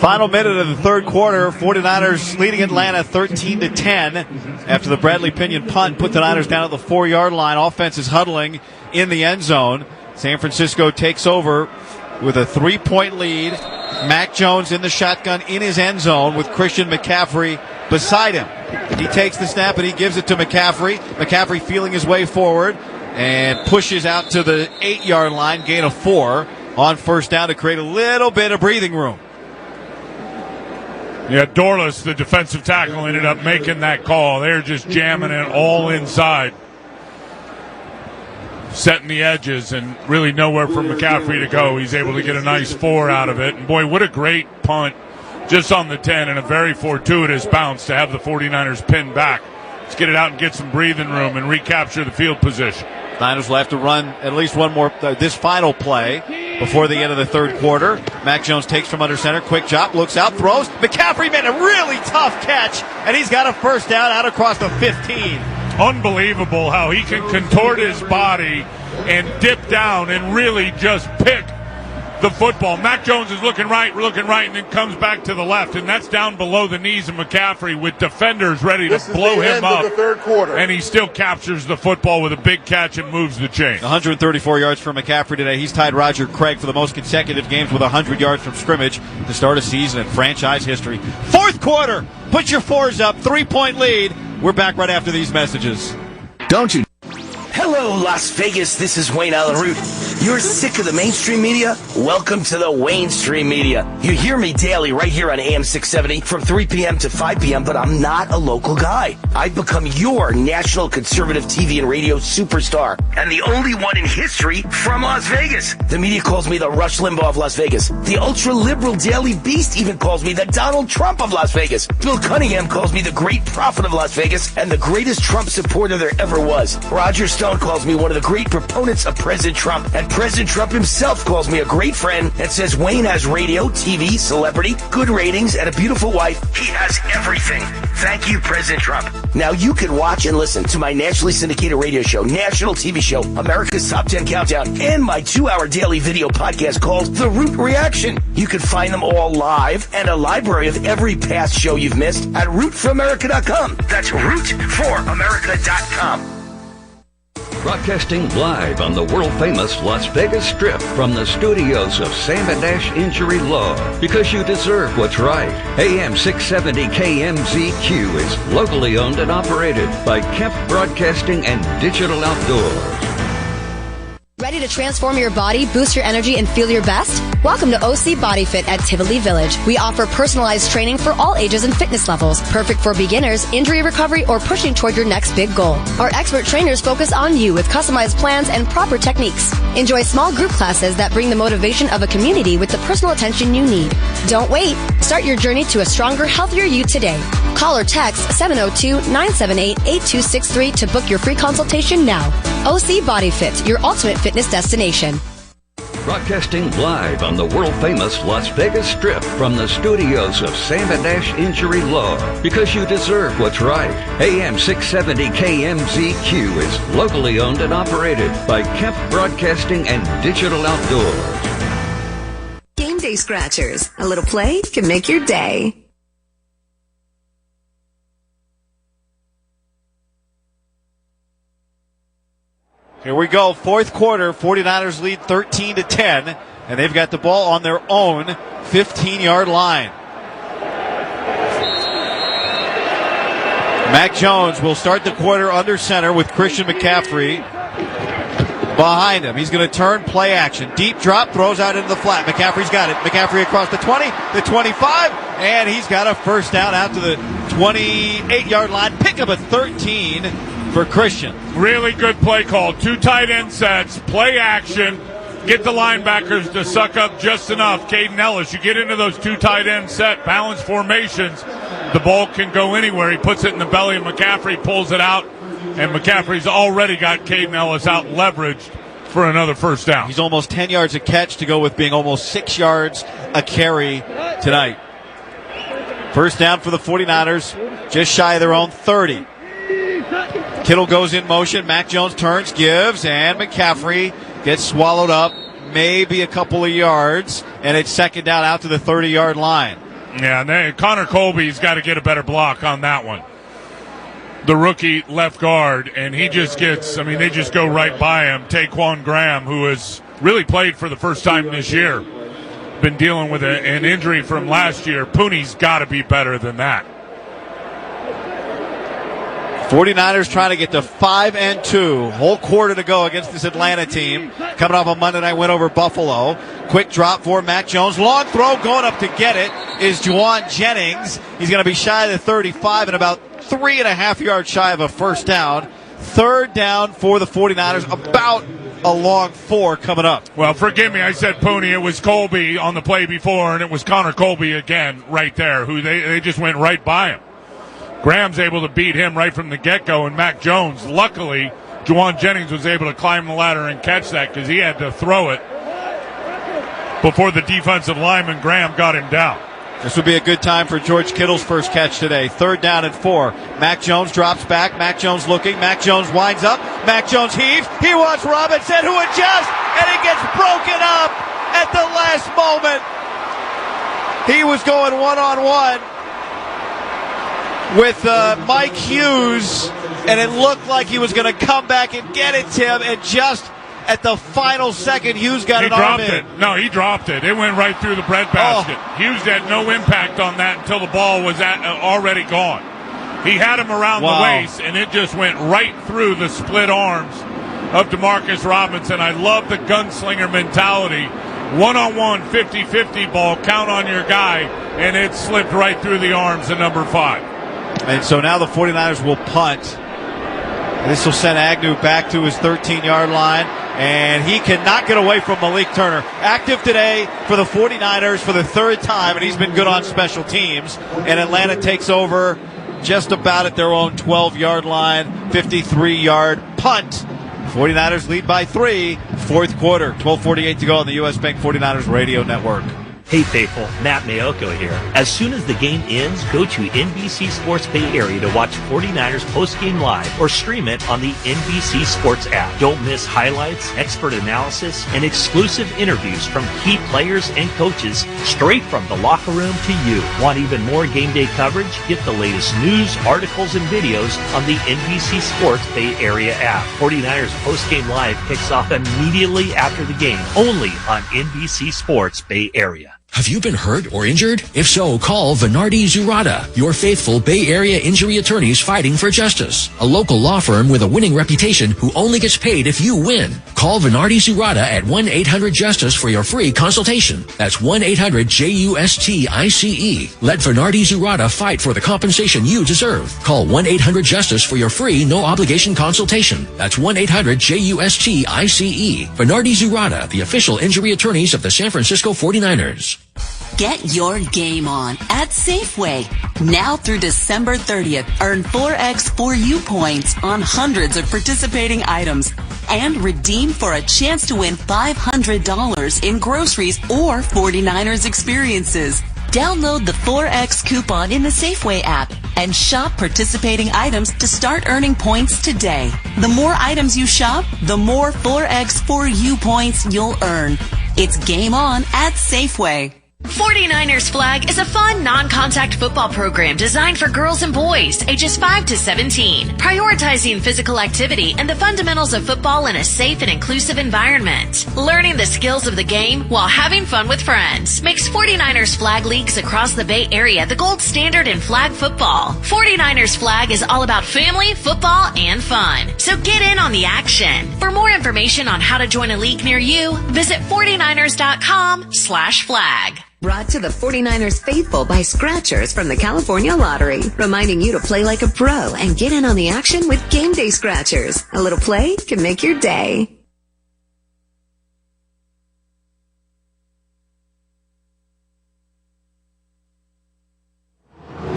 Final minute of the third quarter. 49ers leading Atlanta 13-10 after the Bradley Pinion punt put the Niners down at the 4-yard line. Offense is huddling in the end zone. San Francisco takes over with a 3-point lead. Mac Jones in the shotgun in his end zone with Christian McCaffrey beside him. He takes the snap and he gives it to McCaffrey. McCaffrey feeling his way forward and pushes out to the 8-yard line, gain of 4 on first down to create a little bit of breathing room. Yeah, Dorless, the defensive tackle, ended up making that call. They're just jamming it all inside, setting the edges, and really nowhere for McCaffrey to go. He's able to get a nice 4 out of it. And, boy, what a great punt just on the 10 and a very fortuitous bounce to have the 49ers pinned back. Let's get it out and get some breathing room and recapture the field position. Niners will have to run at least one more, this final play before the end of the third quarter. Mac Jones takes from under center, quick chop, looks out, throws. McCaffrey made a really tough catch, and he's got a first down out across the 15. Unbelievable how he can contort his body and dip down and really just pick the football. Mac Jones is looking right, and then comes back to the left, and that's down below the knees of McCaffrey with defenders ready to blow him up. The third quarter. And he still captures the football with a big catch and moves the chain. 134 yards for McCaffrey today. He's tied Roger Craig for the most consecutive games with 100 yards from scrimmage to start a season in franchise history. Fourth quarter, put your 4s up, 3-point lead. We're back right after these messages. Don't you? Hello, Las Vegas. This is Wayne Allen Root. You're sick of the mainstream media? Welcome to the Wainstream Media. You hear me daily right here on AM 670 from 3 p.m. to 5 p.m., but I'm not a local guy. I've become your national conservative TV and radio superstar, and the only one in history from Las Vegas. The media calls me the Rush Limbaugh of Las Vegas. The ultra-liberal Daily Beast even calls me the Donald Trump of Las Vegas. Bill Cunningham calls me the great prophet of Las Vegas and the greatest Trump supporter there ever was. Roger Stone calls me one of the great proponents of President Trump, and President Trump himself calls me a great friend and says Wayne has radio, TV, celebrity, good ratings, and a beautiful wife. He has everything. Thank you, President Trump. Now you can watch and listen to my nationally syndicated radio show, national TV show, America's Top 10 Countdown, and my 2-hour daily video podcast called The Root Reaction. You can find them all live and a library of every past show you've missed at rootforamerica.com. That's rootforamerica.com. Broadcasting live on the world-famous Las Vegas Strip from the studios of Sam & Nash Injury Law. Because you deserve what's right. AM 670 KMZQ is locally owned and operated by Kemp Broadcasting and Digital Outdoors. Ready to transform your body, boost your energy, and feel your best? Welcome to OC Body Fit at Tivoli Village. We offer personalized training for all ages and fitness levels, perfect for beginners, injury recovery, or pushing toward your next big goal. Our expert trainers focus on you with customized plans and proper techniques. Enjoy small group classes that bring the motivation of a community with the personal attention you need. Don't wait. Start your journey to a stronger, healthier you today. Call or text 702-978-8263 to book your free consultation now. OC Body Fit, your ultimate fitness destination. Broadcasting live on the world-famous Las Vegas Strip from the studios of Sam & Nash Injury Law. Because you deserve what's right. AM 670 KMZQ is locally owned and operated by Kemp Broadcasting and Digital Outdoors. Game Day Scratchers. A little play can make your day. Here we go, fourth quarter. 49ers lead 13-10, and they've got the ball on their own 15-yard line. Mac Jones will start the quarter under center with Christian McCaffrey behind him. He's going to turn, play action. Deep drop, throws out into the flat. McCaffrey's got it. McCaffrey across the 20, the 25, and he's got a first down out to the 28-yard line. Pick up a 13 for Christian. Really good play call. 2 tight end sets, play action, get the linebackers to suck up just enough. Caden Ellis, you get into those 2 tight end set, balanced formations, the ball can go anywhere. He puts it in the belly of McCaffrey, pulls it out, and McCaffrey's already got Caden Ellis out leveraged for another first down. He's almost 10 yards a catch to go with being almost 6 yards a carry tonight. First down for the 49ers, just shy of their own 30. Kittle goes in motion. Mac Jones turns, gives, and McCaffrey gets swallowed up, maybe a couple of yards, and it's second down out to the 30-yard line. Yeah, and Connor Colby's got to get a better block on that one. The rookie left guard, and he just gets, they just go right by him. Taquan Graham, who has really played for the first time this year, been dealing with an injury from last year. Pooney's got to be better than that. 49ers trying to get to 5-2. Whole quarter to go against this Atlanta team. Coming off a Monday night win over Buffalo. Quick drop for Mac Jones. Long throw going up to get it is Juwan Jennings. He's going to be shy of the 35 and about 3.5 yards shy of a first down. Third down for the 49ers. About a long 4 coming up. Well, forgive me, I said Pooney. It was Colby on the play before, and it was Connor Colby again right there, who they just went right by him. Graham's able to beat him right from the get-go, and Mac Jones, luckily, Juwan Jennings was able to climb the ladder and catch that because he had to throw it before the defensive lineman, Graham, got him down. This would be a good time for George Kittle's first catch today. Third down and 4. Mac Jones drops back. Mac Jones looking. Mac Jones winds up. Mac Jones heaves. He wants Robinson, who adjusts, and it gets broken up at the last moment. He was going one-on-one with Mike Hughes, and it looked like he was going to come back and get it, Tim, and just at the final second, Hughes got an arm in. No, he dropped it. It went right through the breadbasket. Hughes had no impact on that until the ball was already gone. He had him around the waist, and it just went right through the split arms of DeMarcus Robinson. I love the gunslinger mentality. One-on-one, 50-50 ball, count on your guy, and it slipped right through the arms of number 5. And so now the 49ers will punt. This will send Agnew back to his 13-yard line, and he cannot get away from Malik Turner. Active today for the 49ers for the third time, and he's been good on special teams. And Atlanta takes over just about at their own 12-yard line, 53-yard punt. 49ers lead by 3, fourth quarter, 12:48 to go on the U.S. Bank 49ers radio network. Hey faithful, Matt Mayoko here. As soon as the game ends, go to NBC Sports Bay Area to watch 49ers postgame live or stream it on the NBC Sports app. Don't miss highlights, expert analysis, and exclusive interviews from key players and coaches straight from the locker room to you. Want even more game day coverage? Get the latest news, articles, and videos on the NBC Sports Bay Area app. 49ers postgame live kicks off immediately after the game, only on NBC Sports Bay Area. Have you been hurt or injured? If so, call Venardi Zurada, your faithful Bay Area injury attorneys fighting for justice. A local law firm with a winning reputation who only gets paid if you win. Call Venardi Zurada at 1-800-JUSTICE for your free consultation. That's 1-800-JUSTICE. Let Venardi Zurada fight for the compensation you deserve. Call 1-800-JUSTICE for your free no-obligation consultation. That's 1-800-JUSTICE. Venardi Zurada, the official injury attorneys of the San Francisco 49ers. Get your game on at Safeway. Now through December 30th, earn 4x 4U points on hundreds of participating items and redeem for a chance to win $500 in groceries or 49ers experiences. Download the 4X coupon in the Safeway app and shop participating items to start earning points today. The more items you shop, the more 4X 4U points you'll earn. It's game on at Safeway. 49ers Flag is a fun, non-contact football program designed for girls and boys ages 5 to 17, prioritizing physical activity and the fundamentals of football in a safe and inclusive environment. Learning the skills of the game while having fun with friends makes 49ers Flag leagues across the Bay Area the gold standard in flag football. 49ers Flag is all about family, football, and fun. So get in on the action. For more information on how to join a league near you, visit 49ers.com/flag. Brought to the 49ers faithful by Scratchers from the California Lottery, reminding you to play like a pro and get in on the action with Game Day Scratchers. A little play can make your day.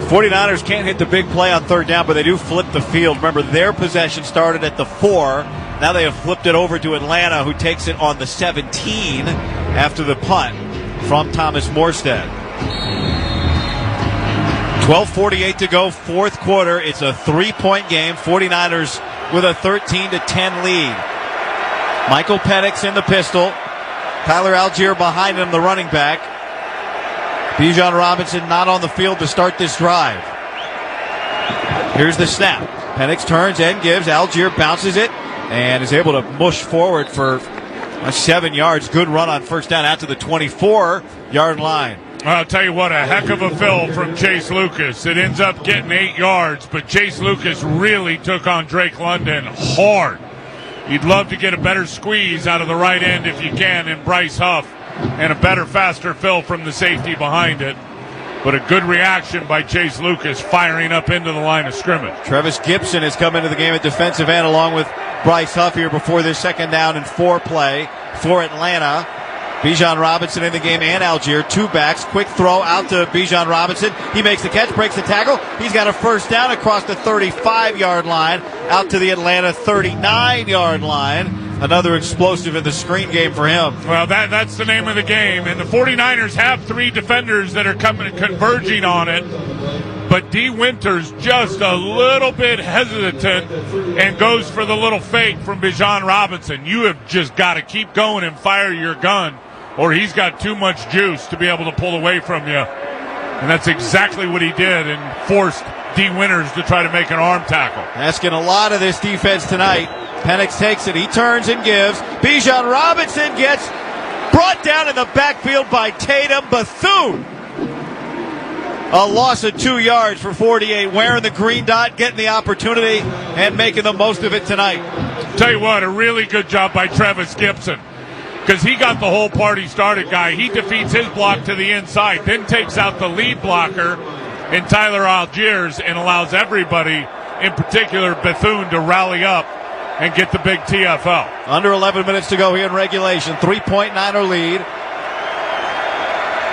49ers can't hit the big play on third down, but they do flip the field. Remember, their possession started at the 4. Now they have flipped it over to Atlanta, who takes it on the 17 after the punt from Thomas Morstead. 12:48 to go, fourth quarter. It's a 3-point game. 49ers with a 13-10 lead. Michael Penix in the pistol. Tyler Algier behind him, the running back. Bijan Robinson not on the field to start this drive. Here's the snap. Penix turns and gives. Algier bounces it and is able to mush forward for 7 yards. Good run on first down out to the 24-yard line. I'll tell you what, a heck of a fill from Chase Lucas. It ends up getting 8 yards, but Chase Lucas really took on Drake London hard. You'd love to get a better squeeze out of the right end if you can in Bryce Huff, and a better, faster fill from the safety behind it. But a good reaction by Chase Lucas firing up into the line of scrimmage. Travis Gibson has come into the game at defensive end along with Bryce Huff here before this second down and 4 play for Atlanta. Bijan Robinson in the game and Algier, 2 backs. Quick throw out to Bijan Robinson. He makes the catch, breaks the tackle. He's got a first down across the 35-yard line out to the Atlanta 39-yard line. Another explosive in the screen game for him. Well, that's the name of the game. And the 49ers have 3 defenders that are converging on it. But D. Winters just a little bit hesitant and goes for the little fake from Bijan Robinson. You have just got to keep going and fire your gun, or he's got too much juice to be able to pull away from you. And that's exactly what he did and forced D. Winters to try to make an arm tackle. Asking a lot of this defense tonight. Penix takes it. He turns and gives. Bijan Robinson gets brought down in the backfield by Tatum Bethune. A loss of 2 yards for 48. Wearing the green dot, getting the opportunity, and making the most of it tonight. Tell you what, a really good job by Travis Gibson, because he got the whole party started guy. He defeats his block to the inside, then takes out the lead blocker in Tyler Algiers and allows everybody, in particular Bethune, to rally up and get the big TFL. Under 11 minutes to go here in regulation. 3-point Niner lead.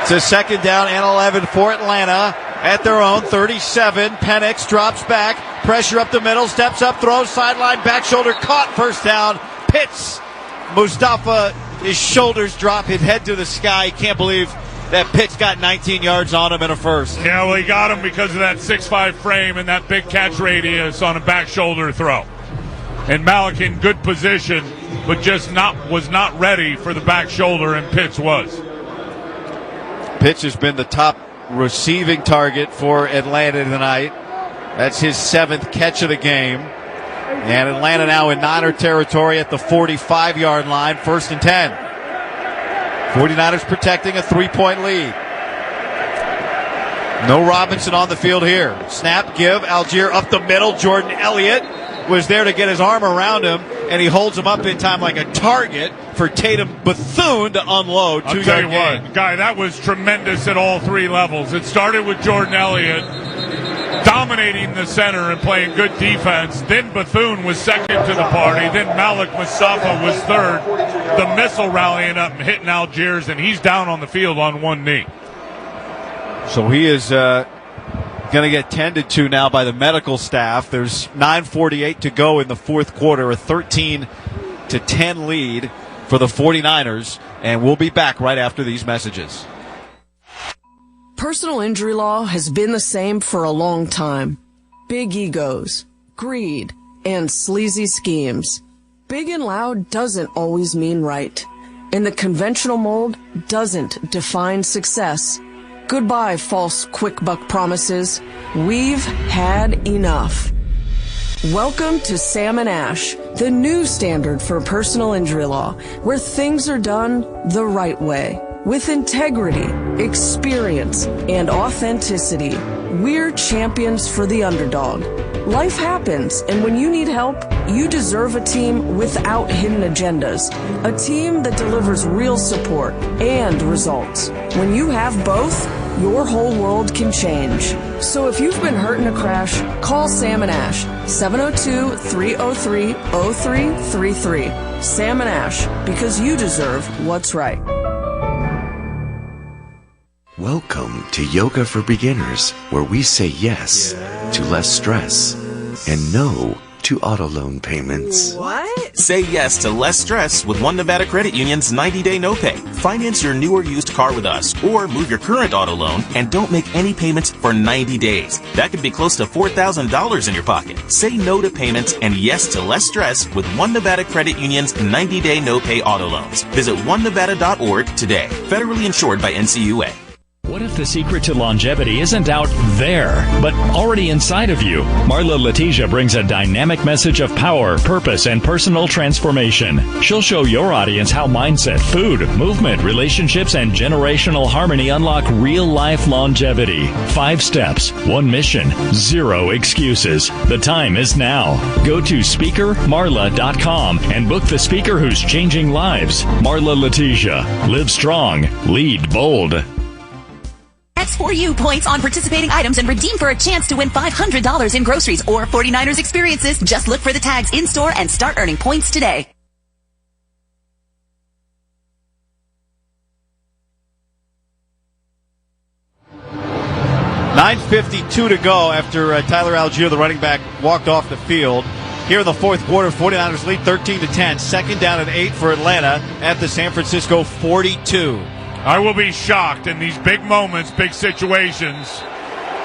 It's a second down and 11 for Atlanta at their own 37. Penix drops back. Pressure up the middle. Steps up, throws, sideline, back shoulder caught. First down. Pitts. Mustafa, his shoulders drop, his head to the sky. Can't believe that Pitts got 19 yards on him in a first. Yeah, well, he got him because of that 6'5" frame and that big catch radius on a back shoulder throw. And Malik in good position, but just was not ready for the back shoulder, and Pitts was. Pitts has been the top receiving target for Atlanta tonight. That's his 7th catch of the game. And Atlanta now in Niner territory at the 45-yard line, 1st and 10. 49ers protecting a 3-point lead. No Robinson on the field here. Snap, give, Algier up the middle. Jordan Elliott was there to get his arm around him, and he holds him up in time like a target for Tatum Bethune to unload. I'll tell you what, Guy, that was tremendous at all three levels. It started with Jordan Elliott dominating the center and playing good defense. Then Bethune was second to the party. Then Malik Mustafa was third. The missile rallying up and hitting Algiers, and he's down on the field on one knee. So he is going to get tended to now by the medical staff. There's 9:48 to go in the fourth quarter, a 13-10 lead for the 49ers, and we'll be back right after these messages. Personal injury law has been the same for a long time. Big egos, greed, and sleazy schemes. Big and loud doesn't always mean right, and the conventional mold doesn't define success. Goodbye, false quick buck promises. We've had enough. Welcome to Sam & Ash, the new standard for personal injury law, where things are done the right way. With integrity, experience, and authenticity, we're champions for the underdog. Life happens, and when you need help, you deserve a team without hidden agendas. A team that delivers real support and results. When you have both, your whole world can change. So if you've been hurt in a crash, call Sam & Ash, 702-303-0333. Sam & Ash, because you deserve what's right. Welcome to Yoga for Beginners, where we say yes to less stress and no to auto loan payments. What? Say yes to less stress with One Nevada Credit Union's 90-day no-pay. Finance your new or used car with us, or move your current auto loan and don't make any payments for 90 days. That could be close to $4,000 in your pocket. Say no to payments and yes to less stress with One Nevada Credit Union's 90-day no-pay auto loans. Visit onenevada.org today. Federally insured by NCUA. What if the secret to longevity isn't out there, but already inside of you? Marla Letitia brings a dynamic message of power, purpose, and personal transformation. She'll show your audience how mindset, food, movement, relationships, and generational harmony unlock real-life longevity. 5 steps, 1 mission, 0 excuses. The time is now. Go to speakermarla.com and book the speaker who's changing lives. Marla Letitia. Live strong. Lead bold. X4U points on participating items and redeem for a chance to win $500 in groceries or 49ers experiences. Just look for the tags in-store and start earning points today. $9:52 to go after Tyler Algier, the running back, walked off the field. Here in the fourth quarter, 49ers lead 13-10. Second down and 8 for Atlanta at the San Francisco 42. I will be shocked in these big moments, big situations,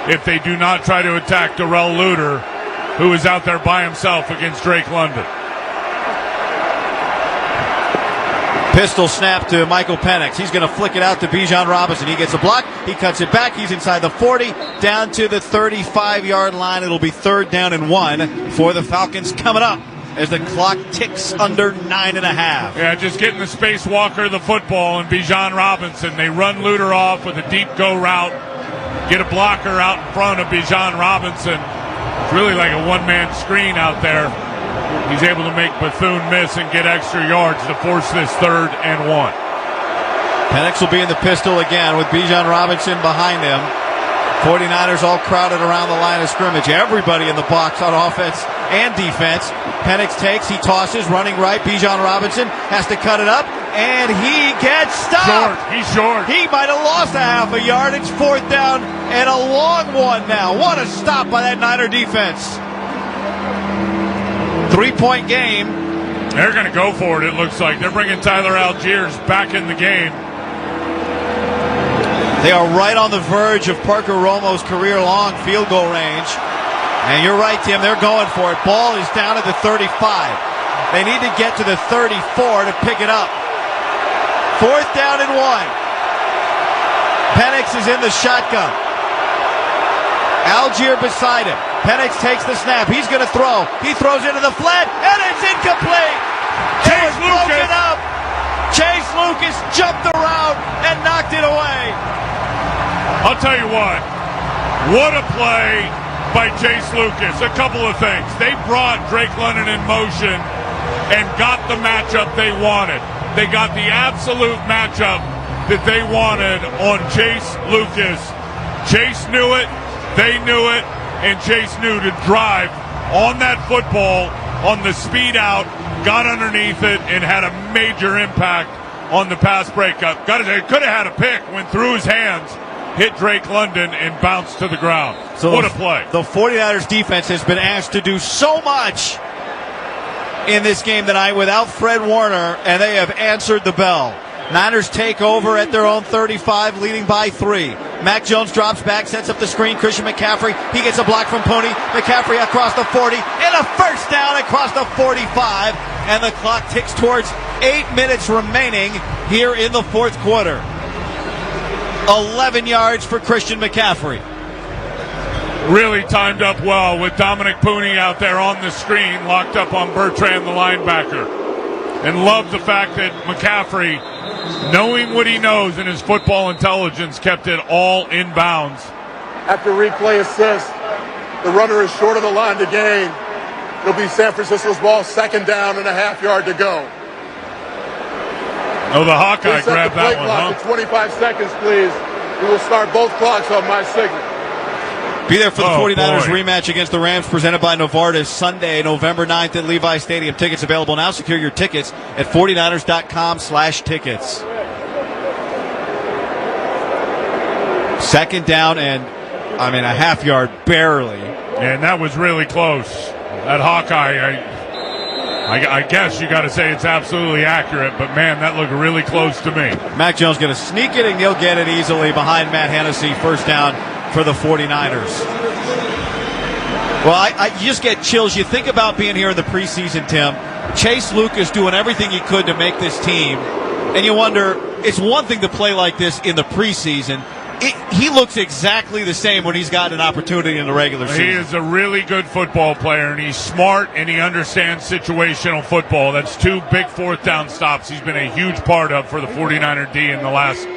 if they do not try to attack Darrell Luter, who is out there by himself against Drake London. Pistol snap to Michael Penix. He's going to flick it out to Bijan Robinson. He gets a block. He cuts it back. He's inside the 40, down to the 35-yard line. It'll be 3rd down and 1 for the Falcons coming up as the clock ticks under 9.5. Yeah, just getting the spacewalker the football and Bijan Robinson. They run Luter off with a deep go route, get a blocker out in front of Bijan Robinson. It's really like a one-man screen out there. He's able to make Bethune miss and get extra yards to force this 3rd and 1. Penix will be in the pistol again with Bijan Robinson behind him. 49ers all crowded around the line of scrimmage. Everybody in the box on offense and defense. Penix takes, he tosses, running right. Bijan Robinson has to cut it up, and he gets stopped. He's short. He might have lost a half a yard. It's 4th down and a long one now. What a stop by that Niner defense. 3-point game. They're going to go for it, it looks like. They're bringing Tyler Algiers back in the game. They are right on the verge of Parker Romo's career-long field goal range. And you're right, Tim, they're going for it. Ball is down at the 35. They need to get to the 34 to pick it up. 4th down and 1. Penix is in the shotgun. Algier beside him. Penix takes the snap. He's going to throw. He throws into the flat, and it's incomplete. Chase Lucas broken up. Chase Lucas jumped around and knocked it away. I'll tell you what a play by Chase Lucas. A couple of things. They brought Drake London in motion and got the matchup they wanted. They got the absolute matchup that they wanted on Chase Lucas. Chase knew it, they knew it, and Chase knew to drive on that football on the speed out, got underneath it, and had a major impact on the pass breakup. Could have had a pick, went through his hands, hit Drake London, and bounced to the ground. So what a play. The 49ers defense has been asked to do so much in this game tonight without Fred Warner, and they have answered the bell. Niners take over at their own 35, leading by 3. Mac Jones drops back, sets up the screen. Christian McCaffrey, he gets a block from Pooney. McCaffrey across the 40, and a first down across the 45. And the clock ticks towards 8 minutes remaining here in the 4th quarter. 11 yards for Christian McCaffrey. Really timed up well with Dominic Pooney out there on the screen, locked up on Bertrand, the linebacker. And love the fact that McCaffrey, knowing what he knows in his football intelligence, kept it all in bounds. After replay assist, the runner is short of the line to gain. It'll be San Francisco's ball, 2nd down and a half yard to go. Oh, the Hawkeye grabbed that one, huh? 25 seconds, please. We will start both clocks on my signal. Be there for the 49ers rematch against the Rams, presented by Novartis, Sunday, November 9th at Levi Stadium. Tickets available now. Secure your tickets at 49ers.com/tickets. 2nd down and, a half yard, barely. And that was really close. That Hawkeye, I guess you got to say it's absolutely accurate, but man, that looked really close to me. Mac Jones going to sneak it, and he'll get it easily behind Matt Hennessy. First down for the 49ers. Well, I just get chills. You think about being here in the preseason, Tim. Chase Lucas doing everything he could to make this team, and you wonder, it's one thing to play like this in the preseason. He looks exactly the same when he's got an opportunity in the regular season. He is a really good football player, and he's smart, and he understands situational football. That's 2 big 4th down stops he's been a huge part of for the 49er D in the last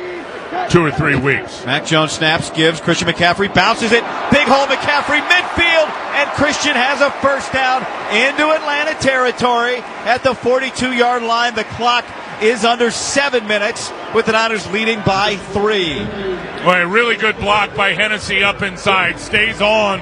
2 or 3 weeks. Mac Jones snaps, gives Christian McCaffrey, bounces it, big hole McCaffrey, midfield, and Christian has a first down into Atlanta territory at the 42-yard line. The clock is under 7 minutes, with the Niners leading by 3. Well, a really good block by Hennessy up inside. Stays on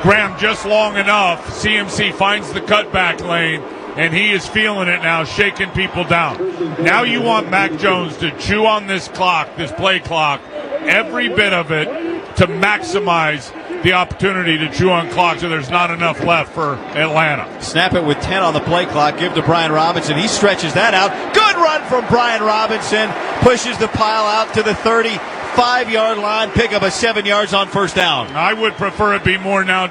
Graham just long enough. CMC finds the cutback lane, and he is feeling it now, shaking people down. Now you want Mac Jones to chew on this clock, this play clock, every bit of it, to maximize the opportunity to chew on clock so there's not enough left for Atlanta. Snap it with 10 on the play clock. Give to Brian Robinson. He stretches that out. Good run from Brian Robinson. Pushes the pile out to the 35-yard line. Pick up a 7 yards on first down. I would prefer it be more now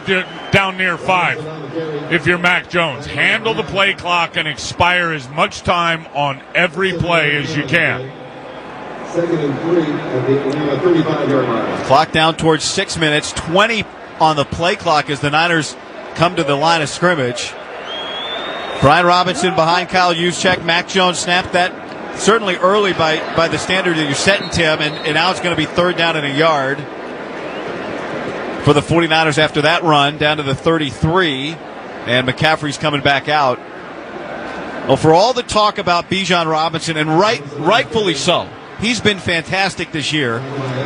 down near 5 if you're Mac Jones. Handle the play clock and expire as much time on every play as you can. 2nd and 3 at the 35-yard line. Clock down towards 6 minutes. 20 on the play clock as the Niners come to the line of scrimmage. Brian Robinson behind Kyle Juszczyk. Mac Jones snapped that certainly early by the standard that you're setting, Tim, and now it's going to be 3rd down and a yard for the 49ers after that run down to the 33. And McCaffrey's coming back out. Well, for all the talk about Bijan Robinson, and rightfully so, he's been fantastic this year.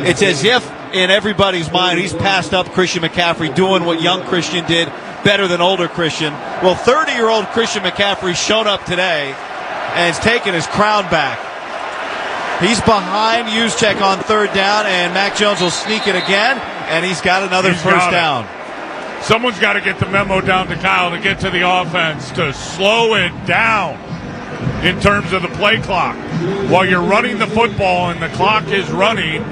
It's as if in everybody's mind he's passed up Christian McCaffrey doing what young Christian did better than older Christian. Well, 30-year-old Christian McCaffrey's shown up today and has taken his crown back. He's behind Juszczyk on third down, and Mac Jones will sneak it again, and he's got another first down. Someone's got to get the memo down to Kyle to get to the offense to slow it down in terms of the play clock. While you're running the football and the clock is running,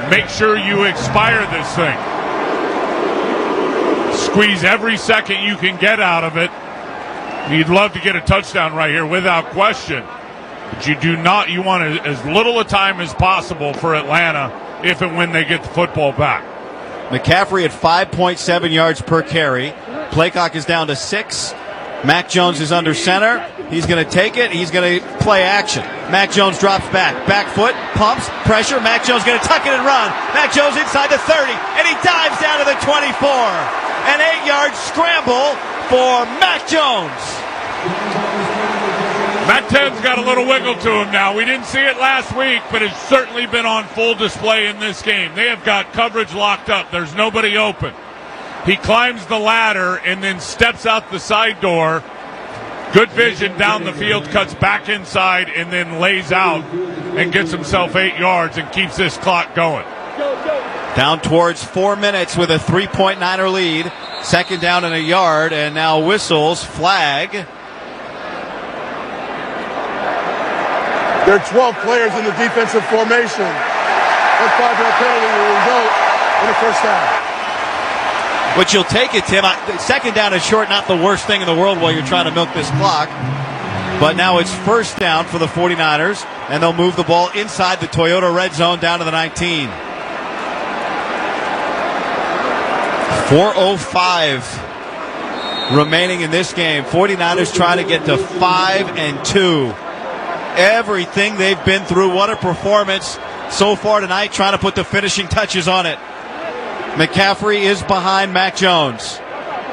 make sure you expire this thing. Squeeze every second you can get out of it. You'd love to get a touchdown right here without question. But you want as little a time as possible for Atlanta if and when they get the football back. McCaffrey at 5.7 yards per carry. Play clock is down to 6. Mac Jones is under center. He's going to take it. He's going to play action. Mac Jones drops back. Back foot, pumps, pressure. Mac Jones going to tuck it and run. Mac Jones inside the 30, and he dives down to the 24. An 8-yard scramble for Mac Jones. Matt 10's got a little wiggle to him now. We didn't see it last week, but it's certainly been on full display in this game. They have got coverage locked up. There's nobody open. He climbs the ladder and then steps out the side door. Good vision down the field, cuts back inside, and then lays out and gets himself 8 yards and keeps this clock going. Down towards 4 minutes with a 3-point-Niner lead. Second down and a yard, and now whistles, flag. There are 12 players in the defensive formation. That 5-yard penalty will result in a first down. But you'll take it, Tim. Second down is short, not the worst thing in the world while you're trying to milk this clock. But now it's first down for the 49ers, and they'll move the ball inside the Toyota red zone down to the 19. 4:05 remaining in this game. 49ers trying to get to 5-2. Everything they've been through, what a performance so far tonight, trying to put the finishing touches on it. McCaffrey is behind Mac Jones.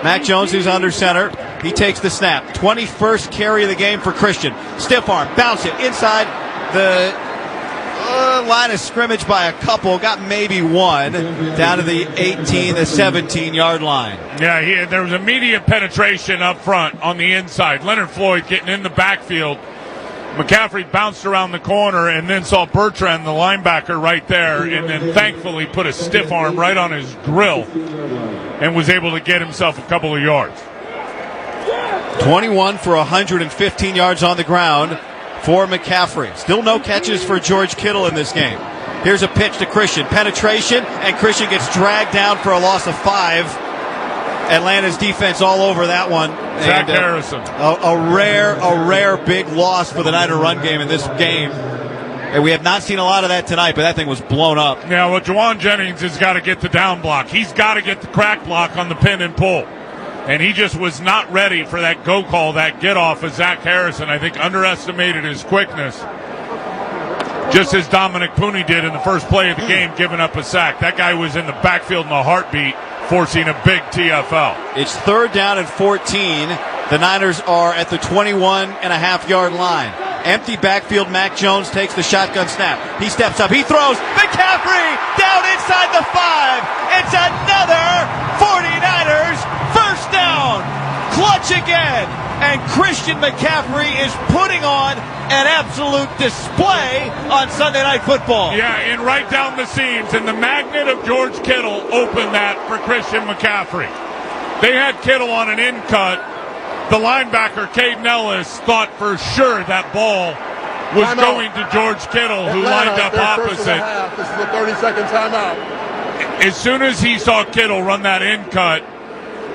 Mac Jones is under center. He takes the snap. 21st carry of the game for Christian. Stiff arm, bounce it inside the line of scrimmage by a couple. Got maybe one down to the 18, the 17-yard line. Yeah, there was immediate penetration up front on the inside. Leonard Floyd getting in the backfield. McCaffrey bounced around the corner and then saw Bertrand, the linebacker, right there, and then thankfully put a stiff arm right on his grill and was able to get himself a couple of yards. 21 for 115 yards on the ground for McCaffrey. Still no catches for George Kittle in this game. Here's a pitch to Christian. Penetration, and Christian gets dragged down for a loss of 5. Atlanta's defense all over that one. Zach Harrison. A rare big loss for the Niner run game in this game. And we have not seen a lot of that tonight, but that thing was blown up. Yeah, well, Juwan Jennings has got to get the down block. He's got to get the crack block on the pin and pull. And he just was not ready for that go call, that get off of Zach Harrison. I think underestimated his quickness. Just as Dominic Pooney did in the first play of the game, giving up a sack. That guy was in the backfield in a heartbeat, forcing a big TFL. It's third down and 14. The Niners are at the 21.5-yard line. Empty backfield, Mac Jones takes the shotgun snap. He steps up, he throws. McCaffrey down inside the 5. It's another 49ers first down. Clutch again. And Christian McCaffrey is putting on an absolute display on Sunday Night Football. Yeah, and right down the seams. And the magnet of George Kittle opened that for Christian McCaffrey. They had Kittle on an in cut. The linebacker, Caden Ellis, thought for sure that ball was going to George Kittle, who lined up opposite. This is a 30-second timeout. As soon as he saw Kittle run that in cut,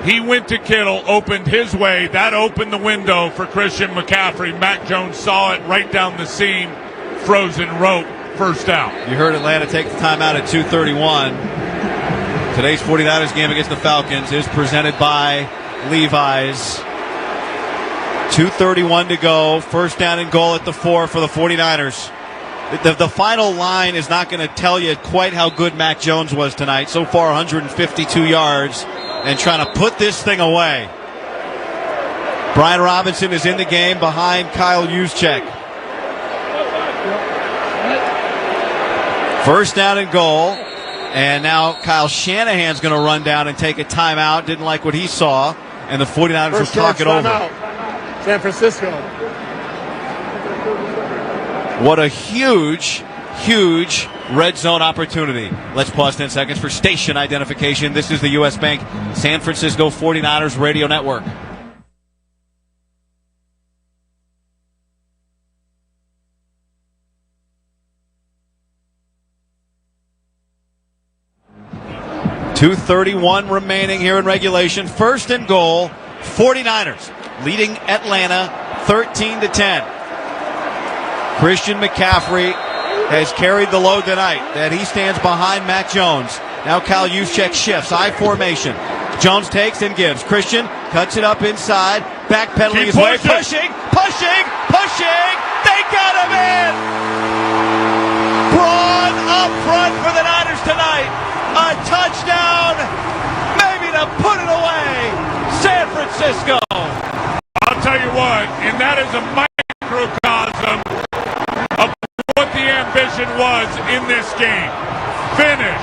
he went to Kittle, opened his way. That opened the window for Christian McCaffrey. Mac Jones saw it right down the seam, frozen rope, first down. You heard Atlanta take the timeout at 2:31. Today's 49ers game against the Falcons is presented by Levi's. 2:31 to go. First down and goal at the 4 for the 49ers. The final line is not going to tell you quite how good Mac Jones was tonight. So far, 152 yards and trying to put this thing away. Brian Robinson is in the game behind Kyle Juszczyk. First down and goal. And now Kyle Shanahan's going to run down and take a timeout. Didn't like what he saw. And the 49ers will talk it over. San Francisco. What a huge red zone opportunity. Let's pause 10 seconds for station identification. This is the U.S. Bank San Francisco 49ers radio network. .231 remaining here in regulation. First and goal, 49ers leading Atlanta 13-10. Christian McCaffrey has carried the load tonight, that he stands behind Mac Jones. Now Kyle Juszczyk shifts, I formation. Jones takes and gives. Christian cuts it up inside, backpedaling his way, pushing. They got him in! Braun up front for the Niners tonight. A touchdown, maybe to put it away. San Francisco. I'll tell you what, and that is a microcosm of what the ambition was in this game. Finish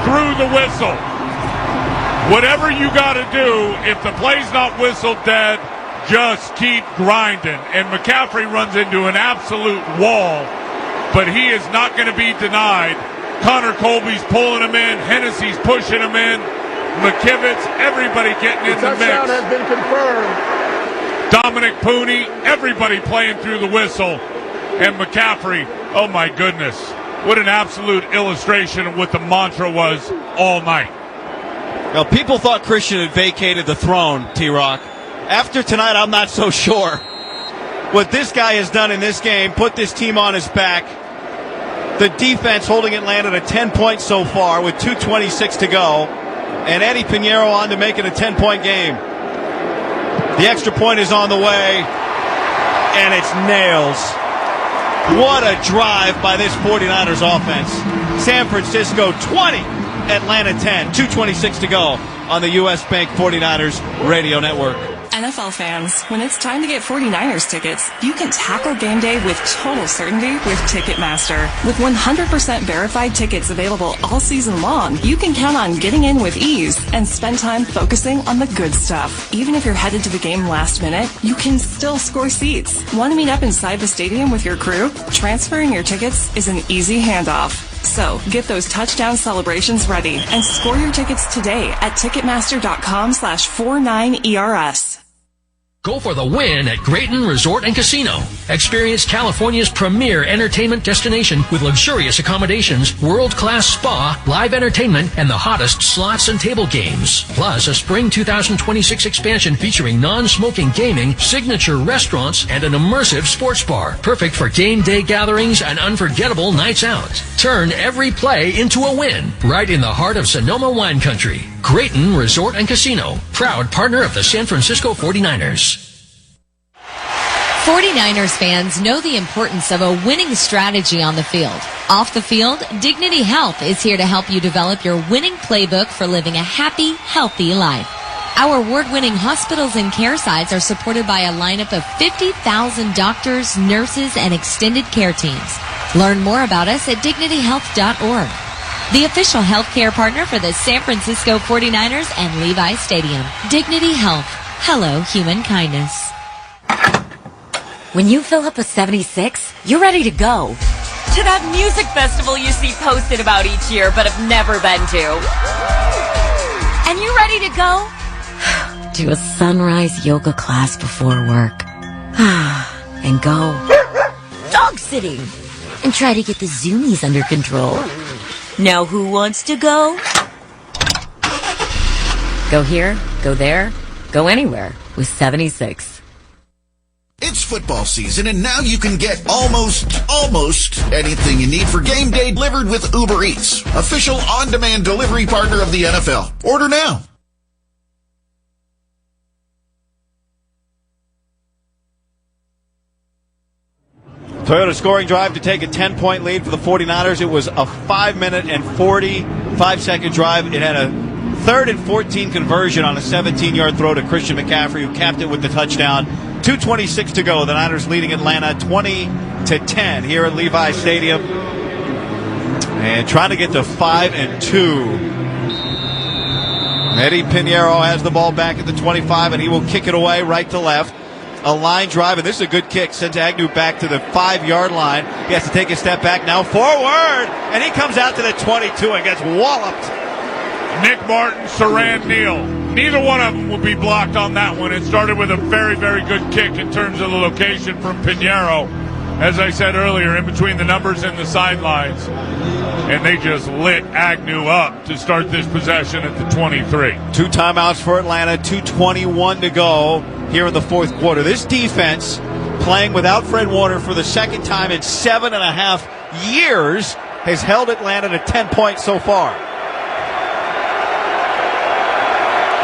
through the whistle. Whatever you got to do, if the play's not whistled dead, just keep grinding. And McCaffrey runs into an absolute wall, but he is not going to be denied. Connor Colby's pulling him in. Hennessy's pushing him in. McKivitz, everybody getting in the mix. Touchdown has been confirmed. Dominic Pooney, everybody playing through the whistle. And McCaffrey, oh my goodness. What an absolute illustration of what the mantra was all night. Well, people thought Christian had vacated the throne, T-Rock. After tonight, I'm not so sure. What this guy has done in this game, put this team on his back. The defense holding Atlanta to 10 points so far with 2:26 to go. And Eddie Pinheiro on to make it a 10-point game. The extra point is on the way. And it's nails. What a drive by this 49ers offense. San Francisco 20, Atlanta 10, 2:26 to go on the U.S. Bank 49ers radio network. NFL fans, when it's time to get 49ers tickets, you can tackle game day with total certainty with Ticketmaster. With 100% verified tickets available all season long, you can count on getting in with ease and spend time focusing on the good stuff. Even if you're headed to the game last minute, you can still score seats. Want to meet up inside the stadium with your crew? Transferring your tickets is an easy handoff. So, get those touchdown celebrations ready and score your tickets today at Ticketmaster.com/49ERS. Go for the win at Grayton Resort and Casino. Experience California's premier entertainment destination with luxurious accommodations, world-class spa, live entertainment, and the hottest slots and table games. Plus, a spring 2026 expansion featuring non-smoking gaming, signature restaurants, and an immersive sports bar. Perfect for game day gatherings and unforgettable nights out. Turn every play into a win. Right in the heart of Sonoma wine country. Grayton Resort and Casino. Proud partner of the San Francisco 49ers. 49ers fans know the importance of a winning strategy on the field. Off the field, Dignity Health is here to help you develop your winning playbook for living a happy, healthy life. Our award-winning hospitals and care sites are supported by a lineup of 50,000 doctors, nurses, and extended care teams. Learn more about us at dignityhealth.org. The official healthcare partner for the San Francisco 49ers and Levi's Stadium. Dignity Health. Hello, human kindness. When you fill up a 76, you're ready to go. To that music festival you see posted about each year but have never been to. And you're ready to go to a sunrise yoga class before work. And go dog sitting and try to get the zoomies under control. Now who wants to go? Go here, go there, go anywhere with 76. It's football season, and now you can get almost anything you need for game day delivered with Uber Eats, official on-demand delivery partner of the NFL. Order now. Toyota scoring drive to take a 10-point lead for the 49ers. It was a 5-minute and 45-second drive. It had a 3rd and 14 conversion on a 17-yard throw to Christian McCaffrey, who capped it with the touchdown. 2:26 to go. The Niners leading Atlanta 20-10 here at Levi Stadium. And trying to get to 5-2. Eddie Pinheiro has the ball back at the 25, and he will kick it away right to left. A line drive, and this is a good kick. Sends Agnew back to the 5-yard line. He has to take a step back now forward, and he comes out to the 22 and gets walloped. Nick Martin, Saran Neal. Neither one of them will be blocked on that one. It started with a very, very good kick in terms of the location from Pinheiro. As I said earlier, in between the numbers and the sidelines. And they just lit Agnew up to start this possession at the 23. 2 timeouts for Atlanta, 2:21 to go here in the fourth quarter. This defense, playing without Fred Warner for the second time in 7.5 years, has held Atlanta to 10 points so far.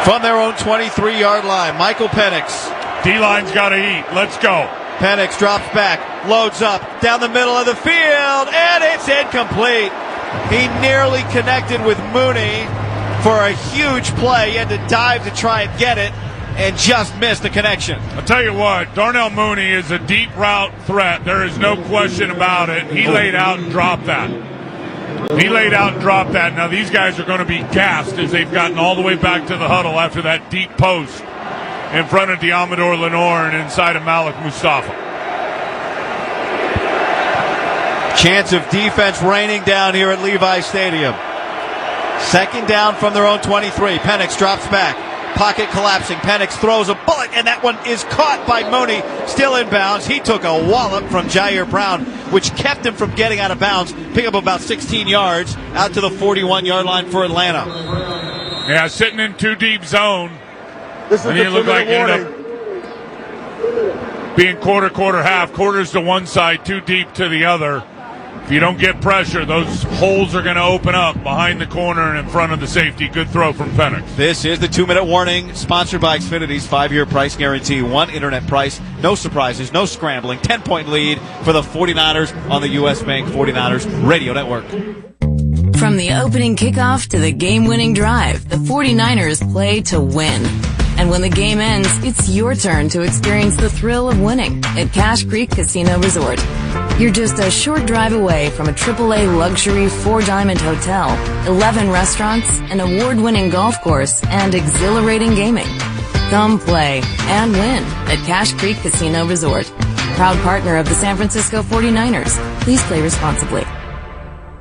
From their own 23-yard line, Michael Penix. D-line's got to eat. Let's go. Penix drops back, loads up, down the middle of the field, and it's incomplete. He nearly connected with Mooney for a huge play. He had to dive to try and get it, and just missed the connection. I'll tell you what, Darnell Mooney is a deep route threat. There is no question about it. He laid out and dropped that. Now these guys are going to be gassed as they've gotten all the way back to the huddle after that deep post in front of Diamador Lenore and inside of Malik Mustafa. Chance of defense raining down here at Levi Stadium. 2nd down from their own 23. Penix drops back. Pocket collapsing. Penix throws a bullet, and that one is caught by Mooney. Still in bounds. He took a wallop from Jair Brown, which kept him from getting out of bounds. Pick up about 16 yards out to the 41-yard line for Atlanta. Yeah, sitting in 2 deep zone. This is and the it looked like it ended up being quarter, half. Quarters to one side, 2 deep to the other. If you don't get pressure, those holes are going to open up behind the corner and in front of the safety. Good throw from Penix. This is the 2-minute warning, sponsored by Xfinity's 5-year price guarantee. 1 internet price, no surprises, no scrambling. 10-point lead for the 49ers on the U.S. Bank 49ers Radio Network. From the opening kickoff to the game-winning drive, the 49ers play to win. And when the game ends, it's your turn to experience the thrill of winning at Cache Creek Casino Resort. You're just a short drive away from a AAA luxury 4-diamond hotel, 11 restaurants, an award-winning golf course, and exhilarating gaming. Come play and win at Cache Creek Casino Resort. Proud partner of the San Francisco 49ers. Please play responsibly.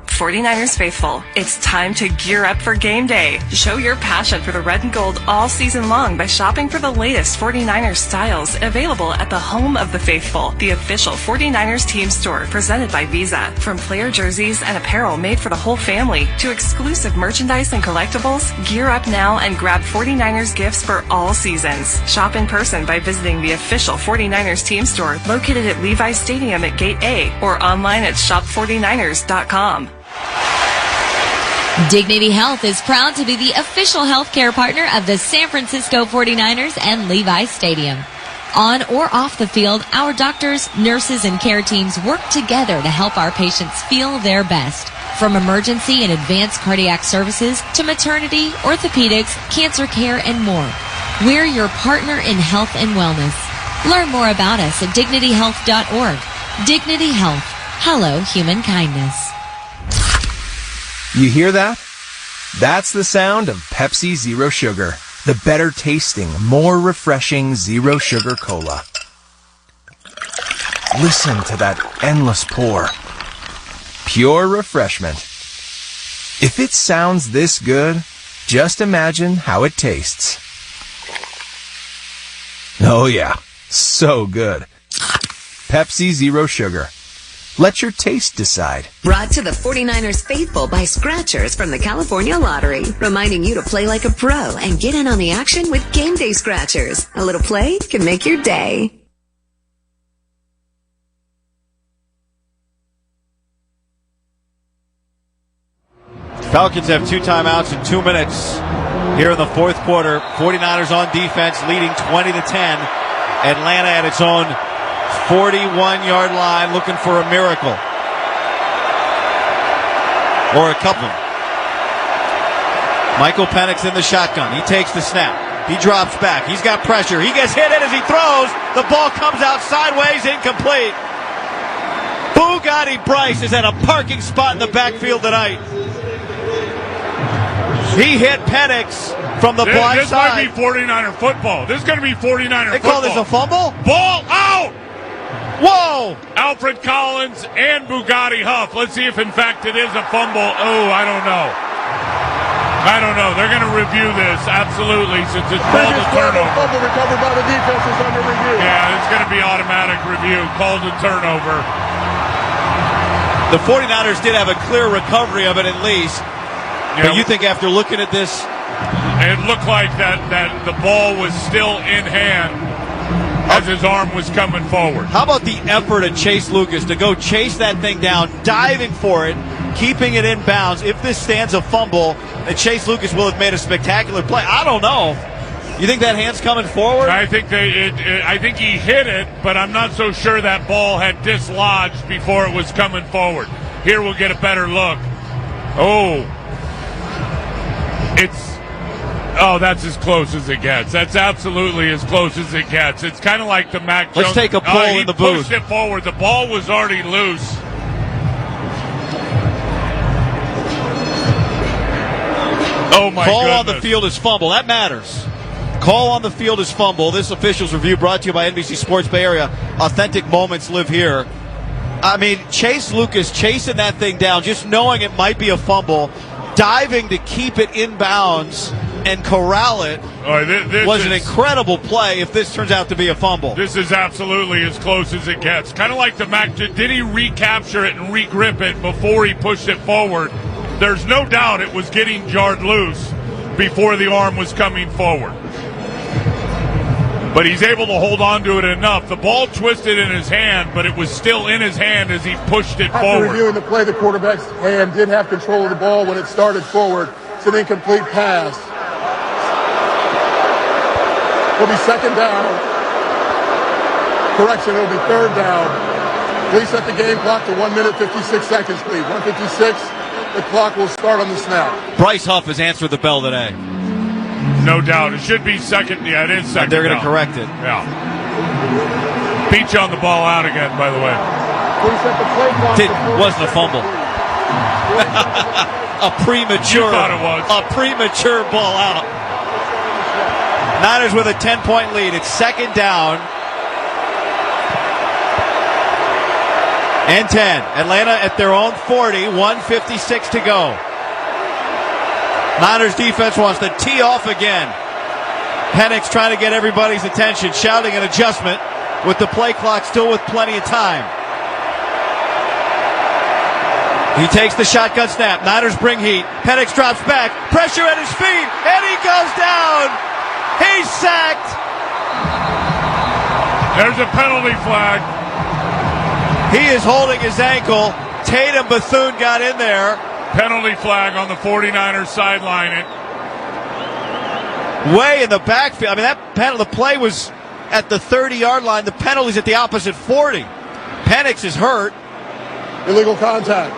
49ers faithful, it's time to gear up for game day. Show your passion for the red and gold all season long by shopping for the latest 49ers styles available at the home of the faithful, the official 49ers team store presented by Visa. From player jerseys and apparel made for the whole family to exclusive merchandise and collectibles, gear up now and grab 49ers gifts for all seasons. Shop in person by visiting the official 49ers team store located at Levi Stadium at Gate A or online at shop49ers.com. Dignity Health is proud to be the official healthcare partner of the San Francisco 49ers and Levi Stadium. On or off the field, our doctors, nurses, and care teams work together to help our patients feel their best. From emergency and advanced cardiac services to maternity, orthopedics, cancer care, and more. We're your partner in health and wellness. Learn more about us at dignityhealth.org. Dignity Health. Hello, human kindness. You hear that? That's the sound of Pepsi Zero Sugar, the better tasting, more refreshing Zero Sugar Cola. Listen to that endless pour. Pure refreshment. If it sounds this good, just imagine how it tastes. Oh yeah, so good. Pepsi Zero Sugar. Let your taste decide. Brought to the 49ers faithful by Scratchers from the California Lottery, reminding you to play like a pro and get in on the action with Game Day Scratchers. A little play can make your day. Falcons have 2 timeouts in 2 minutes here in the fourth quarter. 49ers on defense, leading 20-10. Atlanta at its own 41-yard line, looking for a miracle. Or a couple. Michael Penix in the shotgun. He takes the snap. He drops back. He's got pressure. He gets hit as he throws. The ball comes out sideways, incomplete. Bugatti Bryce is at a parking spot in the backfield tonight. He hit Penix from the blind side. This might be 49er football. This is going to be 49er football. They call this a fumble? Ball out! Whoa! Alfred Collins and Bugatti Huff. Let's see if, in fact, it is a fumble. Oh, I don't know. They're going to review this, absolutely, since it's called a turnover. Fumble recovered by the defense is under review. Yeah, it's going to be automatic review. Called a turnover. The 49ers did have a clear recovery of it at least. Yeah, but you think after looking at this, it looked like that the ball was still in hand as his arm was coming forward. How about the effort of Chase Lucas to go chase that thing down, diving for it, keeping it in bounds? If this stands a fumble, then Chase Lucas will have made a spectacular play. I don't know. You think that hand's coming forward? I think I think he hit it, but I'm not so sure that ball had dislodged before it was coming forward. Here we'll get a better look. That's as close as it gets. That's absolutely as close as it gets. It's kind of like the Mac Jones. Let's take a poll in the booth. He pushed it forward. The ball was already loose. Oh, my Call goodness. on the field is fumble. That matters. Call on the field is fumble. This officials review brought to you by NBC Sports Bay Area. Authentic moments live here. I mean, Chase Lucas chasing that thing down, just knowing it might be a fumble, diving to keep it in bounds and corral it was an incredible play if this turns out to be a fumble. This is absolutely as close as it gets. Kind of like the Mac. Did he recapture it and re-grip it before he pushed it forward? There's no doubt it was getting jarred loose before the arm was coming forward. But he's able to hold on to it enough. The ball twisted in his hand, but it was still in his hand as he pushed it forward. After reviewing the play, the quarterback's hand did have control of the ball when it started forward. It's an incomplete pass. It'll be second down. Correction, it'll be third down. Please set the game clock to 1 minute, 56 seconds, please. 1:56. The clock will start on the snap. Bryce Huff has answered the bell today. No doubt. It should be second. Yeah, it is second. And they're going to correct it. Yeah. Peach on the ball out again, by the way. Please set the play clock. Wasn't a fumble. A premature. You thought it was. A premature ball out. Niners with a 10-point lead. It's second down. And 10. Atlanta at their own 40. 1:56 to go. Niners defense wants to tee off again. Penix trying to get everybody's attention, shouting an adjustment with the play clock still with plenty of time. He takes the shotgun snap. Niners bring heat. Penix drops back. Pressure at his feet. And he goes down. He's sacked. There's a penalty flag. He is holding his ankle. Tatum Bethune got in there. Penalty flag on the 49ers sideline. Way in the backfield. I mean, the play was at the 30-yard line. The penalty's at the opposite 40. Penix is hurt. Illegal contact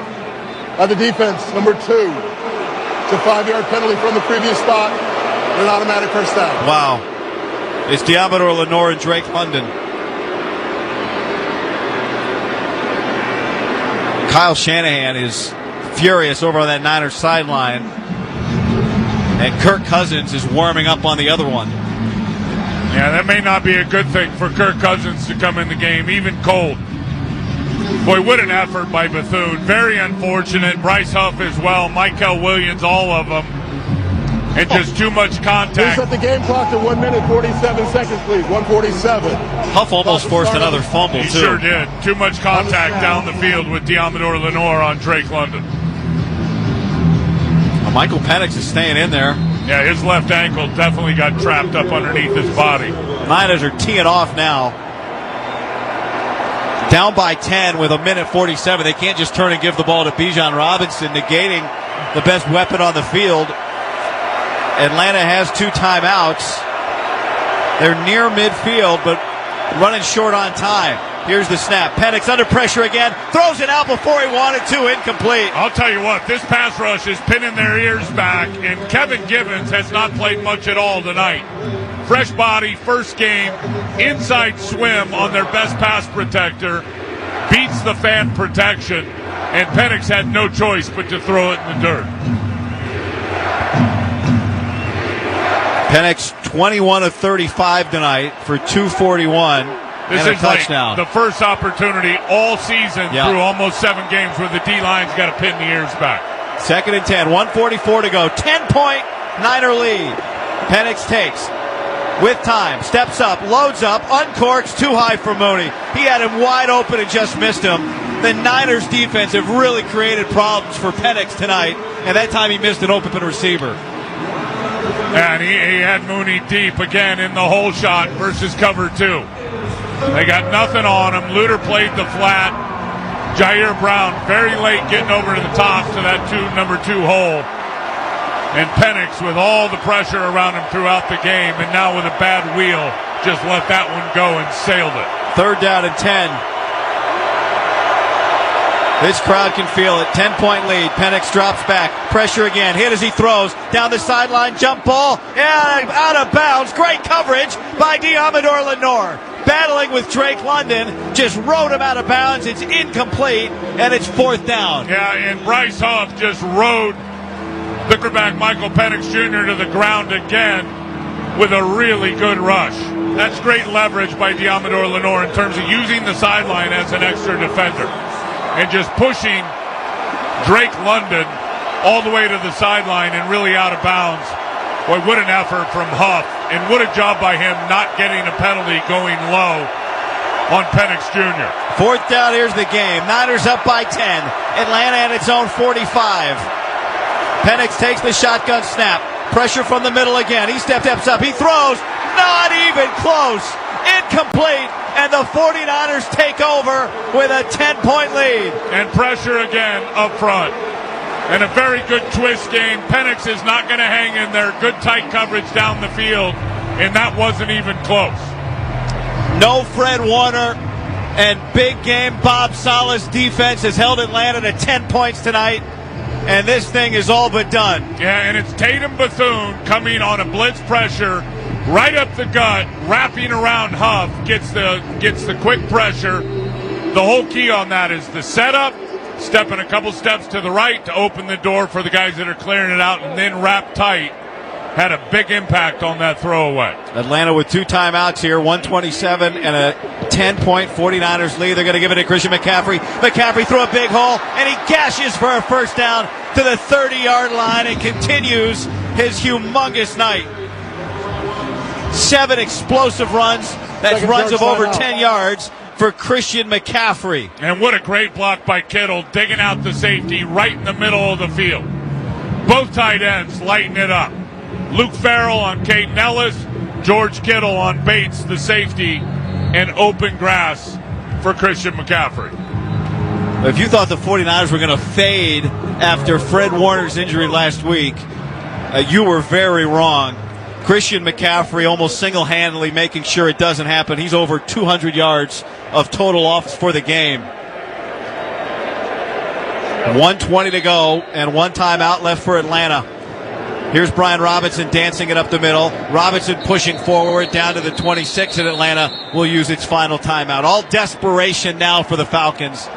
by the defense, number 2. It's a 5-yard penalty from the previous spot. And an automatic first down. Wow. It's Diamador Lenore and Drake London. Kyle Shanahan is furious over on that Niners sideline. And Kirk Cousins is warming up on the other one. Yeah, that may not be a good thing for Kirk Cousins to come in the game, even cold. Boy, what an effort by Bethune. Very unfortunate. Bryce Huff as well. Michael Williams, all of them. And just too much contact. Please set the game clock to 1 minute, 47 seconds, please. 1:47. Huff almost forced another fumble, He too. sure did. Too much contact down the field with Diamador Lenore on Drake London. Well, Michael Penix is staying in there. Yeah, his left ankle definitely got trapped up underneath his body. Niners are teeing off now. Down by 10 with 1:47. They can't just turn and give the ball to Bijan Robinson, negating the best weapon on the field. Atlanta has 2 timeouts. They're near midfield, but running short on time. Here's the snap. Penix under pressure again. Throws it out before he wanted to. Incomplete. I'll tell you what, this pass rush is pinning their ears back, and Kevin Givens has not played much at all tonight. Fresh body, first game, inside swim on their best pass protector. Beats the fan protection, and Penix had no choice but to throw it in the dirt. Penix 21 of 35 tonight for 241 This and a is like touchdown. the first opportunity all season through almost 7 games where the D-line's got to pin the ears back. 2nd and 10, 1:44 to go. 10-point Niner lead. Penix takes with time, steps up, loads up, uncorks, too high for Mooney. He had him wide open and just missed him. The Niners defense have really created problems for Penix tonight, and that time he missed an open receiver. And he had Mooney deep again in the hole shot versus cover 2. They got nothing on him. Luter played the flat. Jair Brown very late getting over to the top to that number 2 hole. And Penix with all the pressure around him throughout the game, and now with a bad wheel, just let that one go and sailed it. 3rd down and 10. This crowd can feel it. 10-point lead. Penix drops back. Pressure again. Hit as he throws. Down the sideline. Jump ball. And out of bounds. Great coverage by Diamador Lenore. Battling with Drake London. Just rode him out of bounds. It's incomplete. And it's 4th down. Yeah, and Bryce Huff just rode the quarterback Michael Penix Jr. to the ground again with a really good rush. That's great leverage by Diamador Lenore in terms of using the sideline as an extra defender. And just pushing Drake London all the way to the sideline and really out of bounds. Boy, what an effort from Huff. And what a job by him not getting a penalty going low on Penix Jr. 4th down, here's the game. Niners up by 10. Atlanta at its own 45. Penix takes the shotgun snap. Pressure from the middle again. He steps up. He throws. Not even close. Incomplete. And the 49ers take over with a 10-point lead. And pressure again up front. And a very good twist game. Penix is not going to hang in there. Good tight coverage down the field. And that wasn't even close. No Fred Warner. And big game Bob Sala's defense has held Atlanta to 10 points tonight. And this thing is all but done. Yeah, and it's Tatum Bethune coming on a blitz pressure right up the gut, wrapping around Huff, gets the quick pressure. The whole key on that is the setup, stepping a couple steps to the right to open the door for the guys that are clearing it out, and then wrap tight. Had a big impact on that throwaway. Atlanta with 2 timeouts here, 1:27 and a 10-point 49ers lead. They're going to give it to Christian McCaffrey. McCaffrey threw a big hole, and he gashes for a first down to the 30-yard line and continues his humongous night. 7 explosive runs. That's runs of over 10 yards for Christian McCaffrey. And what a great block by Kittle, digging out the safety right in the middle of the field. Both tight ends lighting it up. Luke Farrell on Caden Ellis, George Kittle on Bates, the safety, and open grass for Christian McCaffrey. If you thought the 49ers were going to fade after Fred Warner's injury last week, you were very wrong. Christian McCaffrey almost single-handedly making sure it doesn't happen. He's over 200 yards of total offense for the game. 1:20 to go and 1 timeout left for Atlanta. Here's Brian Robinson dancing it up the middle. Robinson pushing forward down to the 26, and Atlanta will use its final timeout. All desperation now for the Falcons.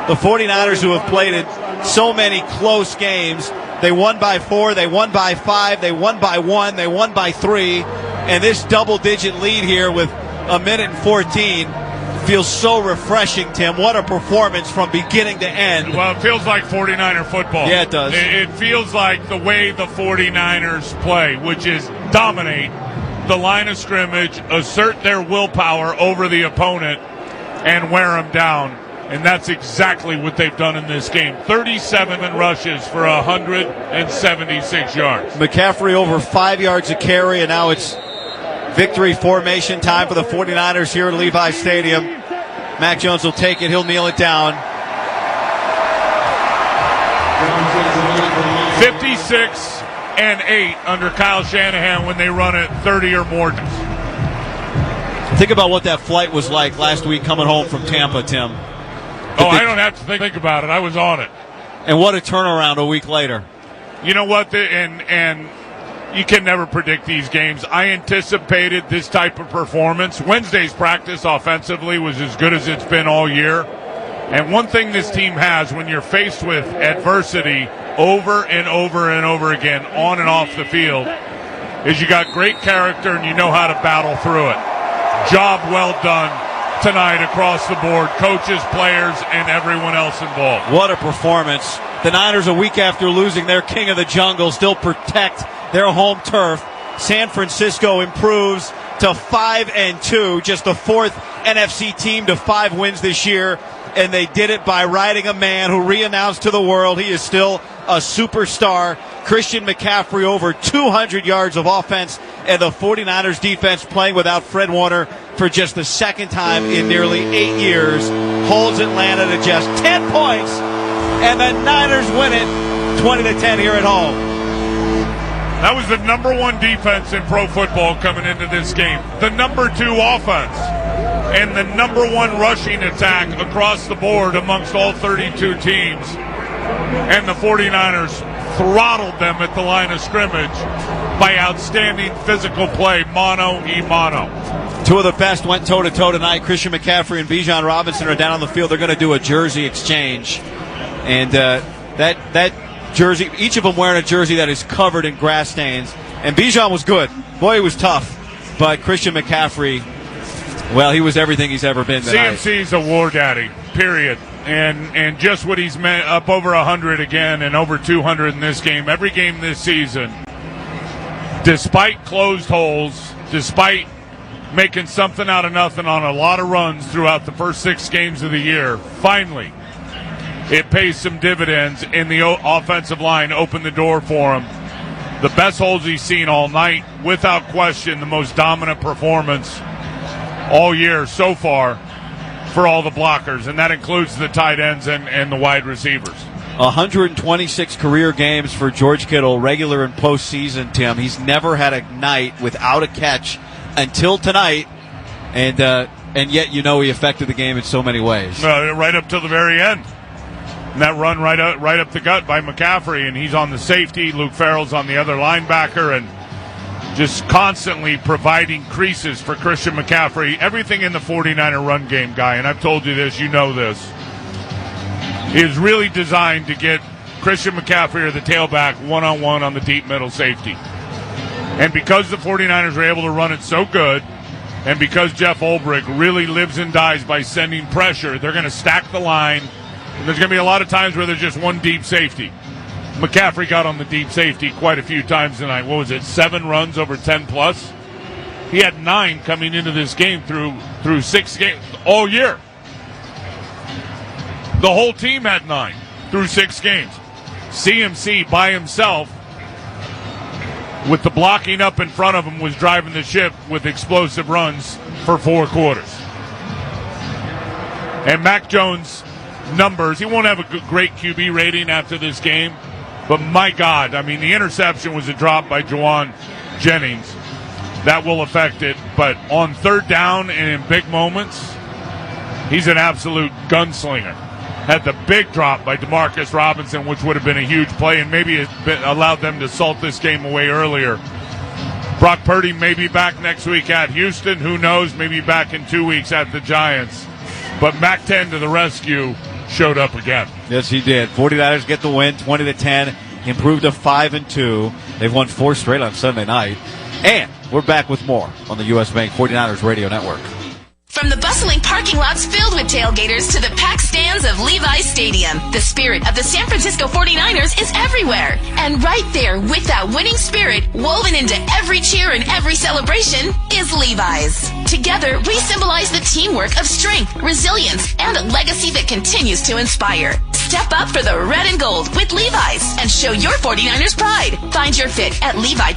The 49ers, who have played in so many close games, they won by 4, they won by 5, they won by 1, they won by 3, and this double-digit lead here with 1:14 feels so refreshing, Tim. What a performance from beginning to end. Well, it feels like 49er football. Yeah, it does. It feels like the way the 49ers play, which is dominate the line of scrimmage, assert their willpower over the opponent, and wear them down. And that's exactly what they've done in this game. 37 rushes for 176 yards. McCaffrey over 5 yards a carry, and now it's victory formation time for the 49ers here at Levi Stadium. Mac Jones will take it. He'll kneel it down. 56-8 under Kyle Shanahan when they run it 30 or more. Think about what that flight was like last week coming home from Tampa, Tim. I don't have to think about it. I was on it. And what a turnaround a week later. You know what? And you can never predict these games. I anticipated this type of performance. Wednesday's practice offensively was as good as it's been all year. And one thing this team has when you're faced with adversity over and over and over again on and off the field is you got great character and you know how to battle through it. Job well done tonight across the board. Coaches, players, and everyone else involved. What a performance. The Niners, a week after losing their king of the jungle, still protect their home turf. San Francisco improves to 5-2, just the fourth NFC team to 5 wins this year. And they did it by riding a man who re-announced to the world he is still a superstar. Christian McCaffrey, over 200 yards of offense, and the 49ers defense playing without Fred Warner for just the second time in nearly 8 years, holds Atlanta to just 10 points, and the Niners win it 20-10 here at home. That was the number 1 defense in pro football coming into this game. The number 2 offense. And the number 1 rushing attack across the board amongst all 32 teams. And the 49ers throttled them at the line of scrimmage by outstanding physical play, mano-a-mano. 2 of the best went toe-to-toe tonight. Christian McCaffrey and Bijan Robinson are down on the field. They're going to do a jersey exchange. And that jersey, each of them wearing a jersey that is covered in grass stains. And Bijan was good. Boy, he was tough. But Christian McCaffrey, well, he was everything he's ever been tonight. CMC's a war daddy, period. And just what he's meant, up over 100 again and over 200 in this game. Every game this season, despite closed holes, despite making something out of nothing on a lot of runs throughout the first 6 games of the year, finally it pays some dividends, and the offensive line opened the door for him. The best holes he's seen all night, without question, the most dominant performance all year so far for all the blockers, and that includes the tight ends and the wide receivers. 126 career games for George Kittle, regular and postseason, Tim. He's never had a night without a catch until tonight, and yet he affected the game in so many ways. Right up till the very end. And that run right up the gut by McCaffrey, and he's on the safety. Luke Farrell's on the other linebacker, and just constantly providing creases for Christian McCaffrey. Everything in the 49er run game, Guy, and I've told you this, you know this, is really designed to get Christian McCaffrey or the tailback one-on-one on the deep middle safety. And because the 49ers are able to run it so good, and because Jeff Ulbrich really lives and dies by sending pressure, they're going to stack the line. And there's going to be a lot of times where there's just one deep safety. McCaffrey got on the deep safety quite a few times tonight. What was it, 7 runs over 10+? He had 9 coming into this game through 6 games all year. The whole team had 9 through 6 games. CMC by himself, with the blocking up in front of him, was driving the ship with explosive runs for 4 quarters. And Mac Jones' numbers, he won't have a great QB rating after this game, but my God, I mean, the interception was a drop by Juwan Jennings. That will affect it, but on 3rd down and in big moments, he's an absolute gunslinger. Had the big drop by Demarcus Robinson, which would have been a huge play, and maybe it allowed them to salt this game away earlier. Brock Purdy may be back next week at Houston. Who knows? Maybe back in 2 weeks at the Giants. But Mac 10 to the rescue, showed up again. Yes, he did. 49ers get the win, 20-10, improved to 5-2. They've won 4 straight on Sunday night. And we're back with more on the U.S. Bank 49ers Radio Network. From the bustling parking lots filled with tailgaters to the packed stands of Levi's Stadium, the spirit of the San Francisco 49ers is everywhere. And right there with that winning spirit woven into every cheer and every celebration is Levi's. Together, we symbolize the teamwork of strength, resilience, and a legacy that continues to inspire. Step up for the red and gold with Levi's and show your 49ers pride. Find your fit at Levi.